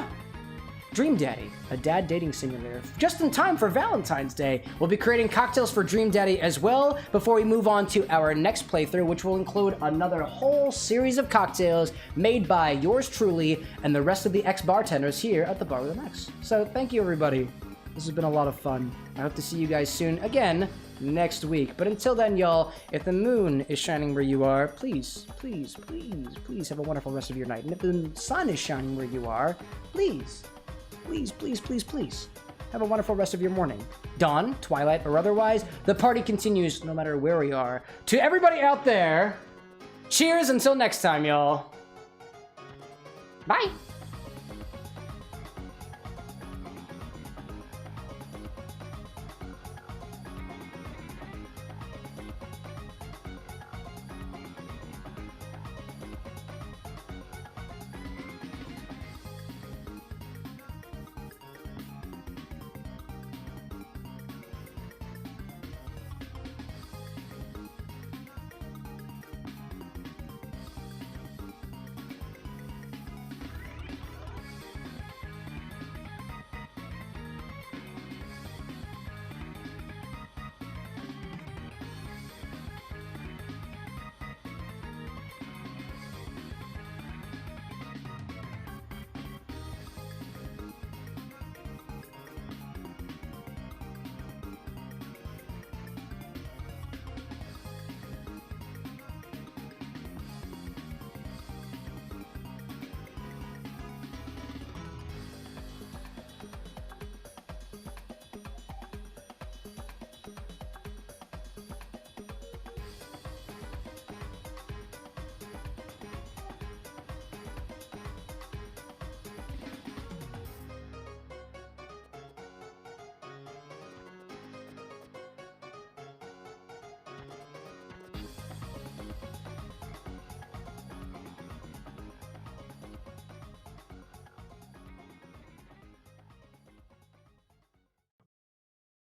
Dream Daddy, a dad dating simulator. Just in time for Valentine's Day. We'll be creating cocktails for Dream Daddy as well before we move on to our next playthrough, which will include another whole series of cocktails made by yours truly and the rest of the ex-bartenders here at the Bar with an X. So thank you everybody. This has been a lot of fun. I hope to see you guys soon again next week. But until then, y'all, if the moon is shining where you are, please have a wonderful rest of your night. And if the sun is shining where you are, please have a wonderful rest of your morning. Dawn, twilight, or otherwise, the party continues no matter where we are. To everybody out there, cheers until next time, y'all. Bye.